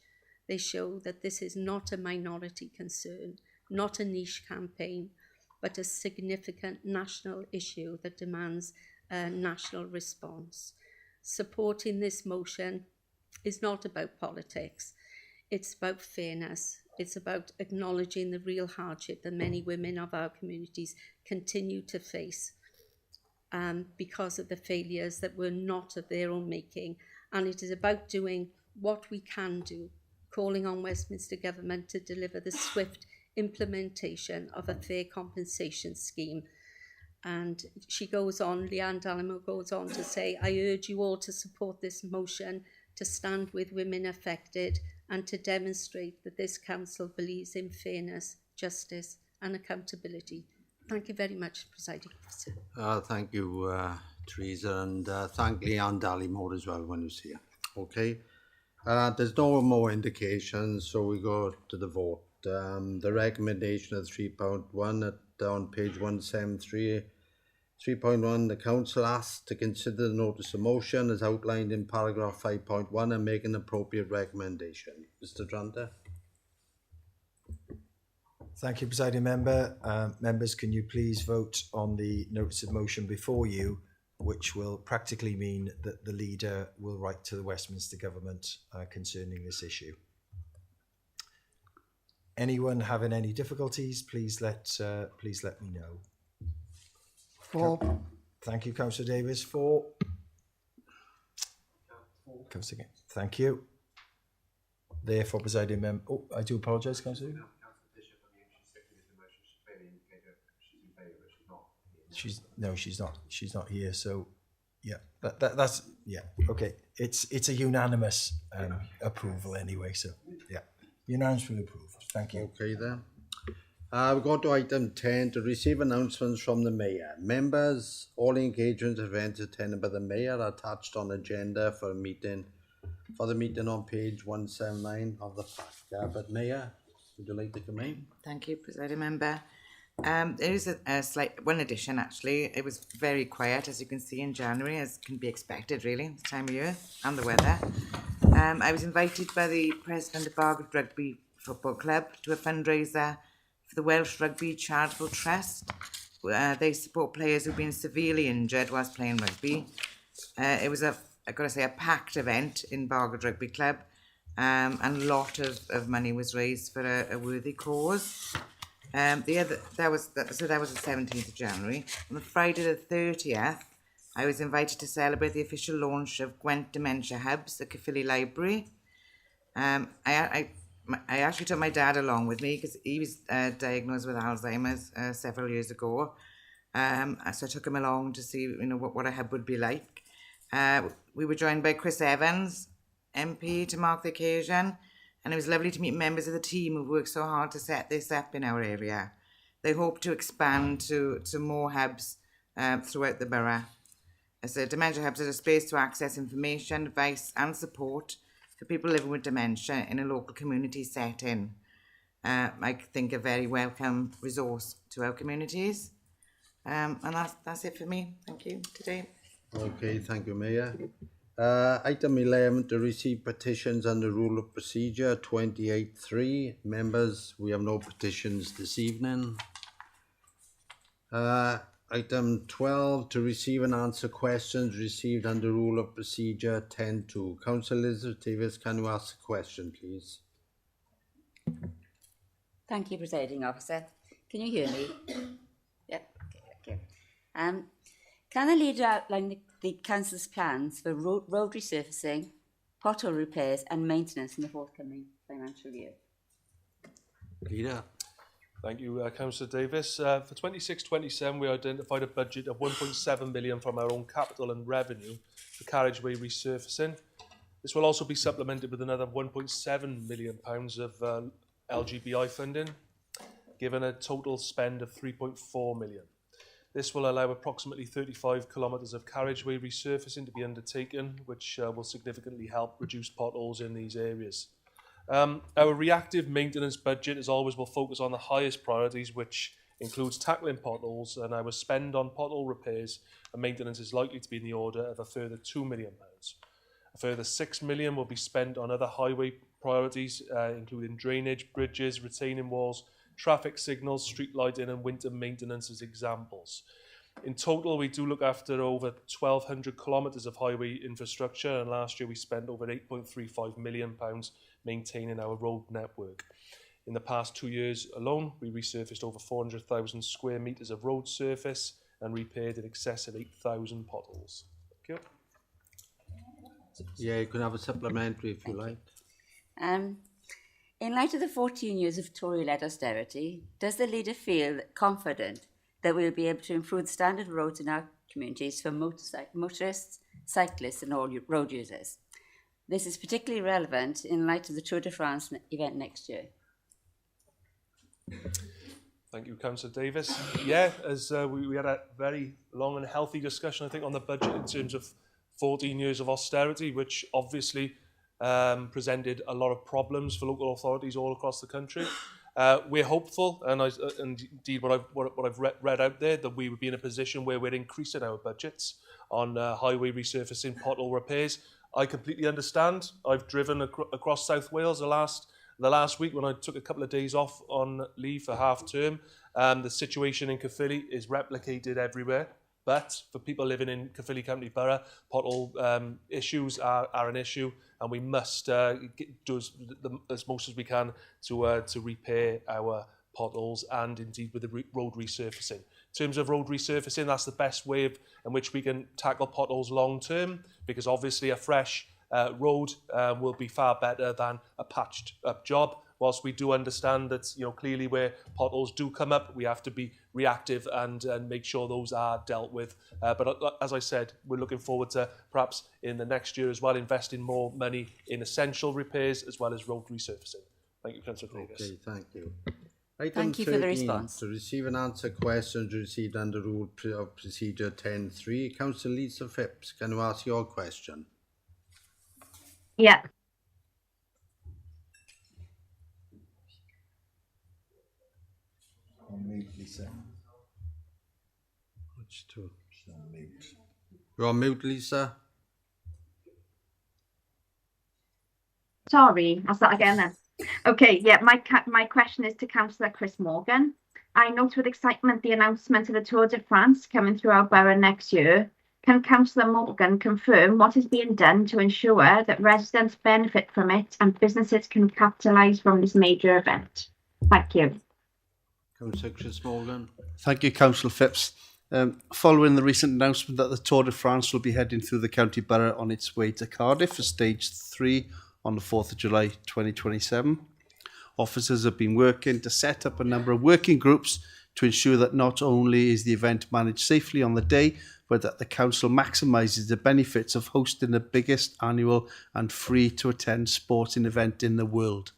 Speaker 4: They show that this is not a minority concern, not a niche campaign, but a significant national issue that demands a national response. Supporting this motion is not about politics. It's about fairness. It's about acknowledging the real hardship that many women of our communities continue to face because of the failures that were not of their own making. And it is about doing what we can do, calling on Westminster Government to deliver the swift implementation of a fair compensation scheme. And she goes on, Leanne Dallimore goes on to say, "I urge you all to support this motion, to stand with women affected and to demonstrate that this council believes in fairness, justice and accountability." Thank you very much, Presiding Officer.
Speaker 1: Thank you, Teresa, and thank Leanne Dallimore as well when you see her. Okay, there's no more indications, so we go to the vote. The recommendation of 3.1 on page 173. 3.1, the Council asks to consider the notice of motion as outlined in paragraph 5.1 and make an appropriate recommendation. Mr. Dranta.
Speaker 12: Thank you, Presiding Member. Members, can you please vote on the notice of motion before you, which will practically mean that the leader will write to the Westminster Government concerning this issue. Anyone having any difficulties, please let me know.
Speaker 2: 4.
Speaker 12: Thank you, Councillor Davis. 4. Councillor, thank you. Therefore, Presiding Member. Oh, I do apologise, Councillor. She's not. She's not here. So, yeah, that's yeah. Okay, it's a unanimous approval anyway. So, yeah, unanimous approval. Thank you.
Speaker 1: Okay then. We go to item 10 to receive announcements from the Mayor. Members, all engagements events attended by the Mayor are attached on agenda for the meeting on page 179 of the pack. But Mayor, would you like to come in?
Speaker 7: Thank you, Presiding Member. There is a slight one addition actually. It was very quiet, as you can see, in January, as can be expected really, this time of year and the weather. I was invited by the President of Bargoed Rugby Football Club to a fundraiser for the Welsh Rugby Charitable Trust. They support players who've been severely injured whilst playing rugby. It was I've got to say, a packed event in Bargoed Rugby Club, and a lot of money was raised for a worthy cause. That was the 17th of January. On the Friday the 30th, I was invited to celebrate the official launch of Gwent Dementia Hubs at Caerphilly Library. I actually took my dad along with me because he was diagnosed with Alzheimer's several years ago. So I took him along to see what a hub would be like. We were joined by Chris Evans, MP, to mark the occasion, and it was lovely to meet members of the team who worked so hard to set this up in our area. They hope to expand to more hubs throughout the borough. So dementia hubs are a space to access information, advice and support for people living with dementia in a local community setting. I think a very welcome resource to our communities. And that's it for me. Thank you today.
Speaker 1: Okay, thank you, Mayor. Item 11, to receive petitions under Rule of Procedure 28.3. Members, we have no petitions this evening. Item 12, to receive and answer questions received under Rule of Procedure 10.2. Councillor Elizabeth Davis, can you ask a question, please?
Speaker 15: Thank you, Presiding Officer. Can you hear me? Yep, okay, thank you. Can the leader outline the council's plans for road resurfacing, pothole repairs and maintenance in the forthcoming financial year?
Speaker 1: Leader.
Speaker 14: Thank you, Councillor Davis. For 26-27, we identified a budget of 1.7 million from our own capital and revenue for carriageway resurfacing. This will also be supplemented with another £1.7 million of LGBI funding, given a total spend of 3.4 million. This will allow approximately 35 kilometres of carriageway resurfacing to be undertaken, which will significantly help reduce potholes in these areas. Our reactive maintenance budget, as always, will focus on the highest priorities, which includes tackling potholes, and our spend on pothole repairs and maintenance is likely to be in the order of a further £2 million. A further £6 million will be spent on other highway priorities, including drainage, bridges, retaining walls, traffic signals, street lighting and winter maintenance as examples. In total, we do look after over 1,200 kilometres of highway infrastructure, and last year we spent over £8.35 million maintaining our road network. In the past 2 years alone, we resurfaced over 400,000 square metres of road surface and repaired in excess of 8,000 potholes. Thank you.
Speaker 1: Yeah, you can have a supplementary if you like.
Speaker 15: In light of the 14 years of Tory-led austerity, does the leader feel confident that we will be able to improve the standard of roads in our communities for motorists, cyclists and all road users? This is particularly relevant in light of the Tour de France event next year.
Speaker 14: Thank you, Councillor Davis. Yeah, as we had a very long and healthy discussion, I think, on the budget in terms of 14 years of austerity, which obviously presented a lot of problems for local authorities all across the country. We're hopeful, and indeed what I've read out there, that we would be in a position where we're increasing our budgets on highway resurfacing, pothole repairs. I completely understand. I've driven across South Wales the last week when I took a couple of days off on leave for half term. The situation in Caerphilly is replicated everywhere. But for people living in Caerphilly County Borough, pothole issues are an issue, and we must do as much as we can to repair our potholes and indeed with the road resurfacing. In terms of road resurfacing, that's the best way in which we can tackle potholes long term, because obviously a fresh road will be far better than a patched up job. Whilst we do understand that, clearly where potholes do come up, we have to be reactive and make sure those are dealt with. But as I said, we're looking forward to perhaps in the next year as well investing more money in essential repairs as well as road resurfacing. Thank you, Councillor Davis.
Speaker 1: Okay, thank you. Item
Speaker 15: Thank you
Speaker 1: 13,
Speaker 15: for the response.
Speaker 1: To receive and answer questions received under Rule of Procedure 10.3. Councillor Lisa Phipps, can you ask your question?
Speaker 11: Yeah.
Speaker 12: On mute, Lisa.
Speaker 1: Which two?
Speaker 12: She's on mute.
Speaker 1: You're on mute, Lisa.
Speaker 11: Sorry, I'll start again then. Okay, yeah, my question is to Councillor Chris Morgan. I note with excitement the announcement of the Tour de France coming through our borough next year. Can Councillor Morgan confirm what is being done to ensure that residents benefit from it and businesses can capitalise from this major event? Thank you.
Speaker 1: Councillor Chris Morgan.
Speaker 16: Thank you, Councillor Phipps. Following the recent announcement that the Tour de France will be heading through the county borough on its way to Cardiff for stage 3 on the 4th of July 2027, officers have been working to set up a number of working groups to ensure that not only is the event managed safely on the day, but that the council maximises the benefits of hosting the biggest annual and free-to-attend sporting event in the world.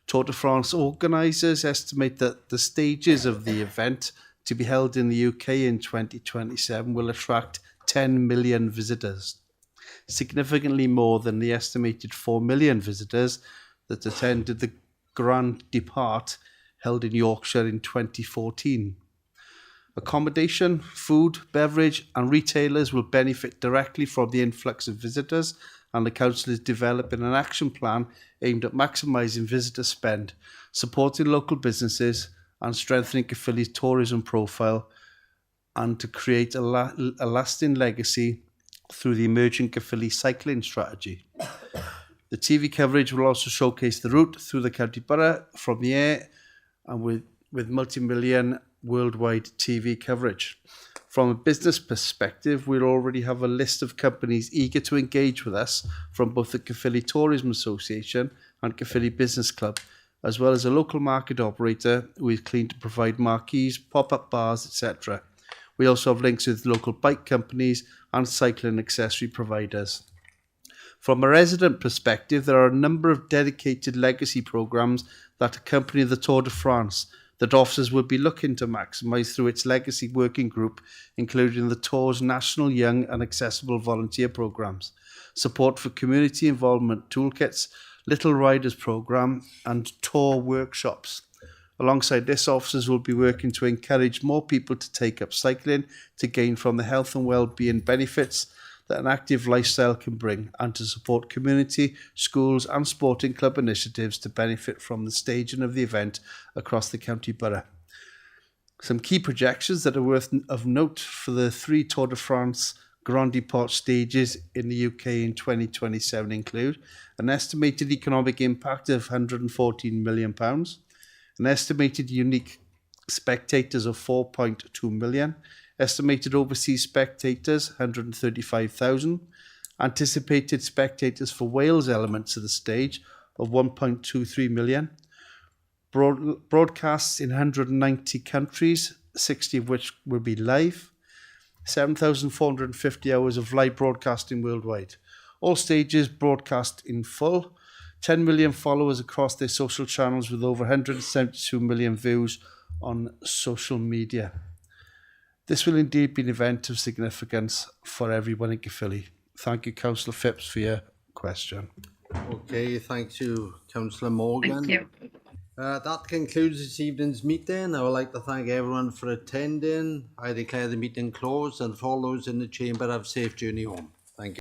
Speaker 16: Tour de France organisers estimate that the stages of the event to be held in the UK in 2027 will attract 10 million visitors, significantly more than the estimated 4 million visitors that attended the Grand Depart held in Yorkshire in 2014. Accommodation, food, beverage and retailers will benefit directly from the influx of visitors, and the council is developing an action plan aimed at maximising visitor spend, supporting local businesses and strengthening Caerphilly's tourism profile, and to create a lasting legacy through the emerging Caerphilly cycling strategy. The TV coverage will also showcase the route through the county borough from the air, and with multi-million worldwide TV coverage. From a business perspective, we already have a list of companies eager to engage with us from both the Caerphilly Tourism Association and Caerphilly Business Club, as well as a local market operator who is keen to provide marquees, pop-up bars, etc. We also have links with local bike companies and cycling accessory providers. From a resident perspective, there are a number of dedicated legacy programmes that accompany the Tour de France that officers will be looking to maximise through its legacy working group, including the Tour's National Young and Accessible Volunteer Programmes, support for community involvement toolkits, Little Riders Programme and Tour workshops. Alongside this, officers will be working to encourage more people to take up cycling to gain from the health and well-being benefits that an active lifestyle can bring, and to support community, schools and sporting club initiatives to benefit from the staging of the event across the county borough. Some key projections that are worth of note for the 3 Tour de France Grand Depart stages in the UK in 2027 include an estimated economic impact of £114 million, an estimated unique spectators of 4.2 million, estimated overseas spectators 135,000, anticipated spectators for Wales elements of the stage of 1.23 million, broadcasts in 190 countries, 60 of which will be live, 7,450 hours of live broadcasting worldwide, all stages broadcast in full, 10 million followers across their social channels with over 172 million views on social media. This will indeed be an event of significance for everyone in Caerphilly. Thank you, Councillor Phipps, for your question.
Speaker 1: Okay, thank you, Councillor Morgan.
Speaker 11: Thank you.
Speaker 1: That concludes this evening's meeting. I would like to thank everyone for attending. I declare the meeting closed, and for all those in the chamber, have a safe journey home.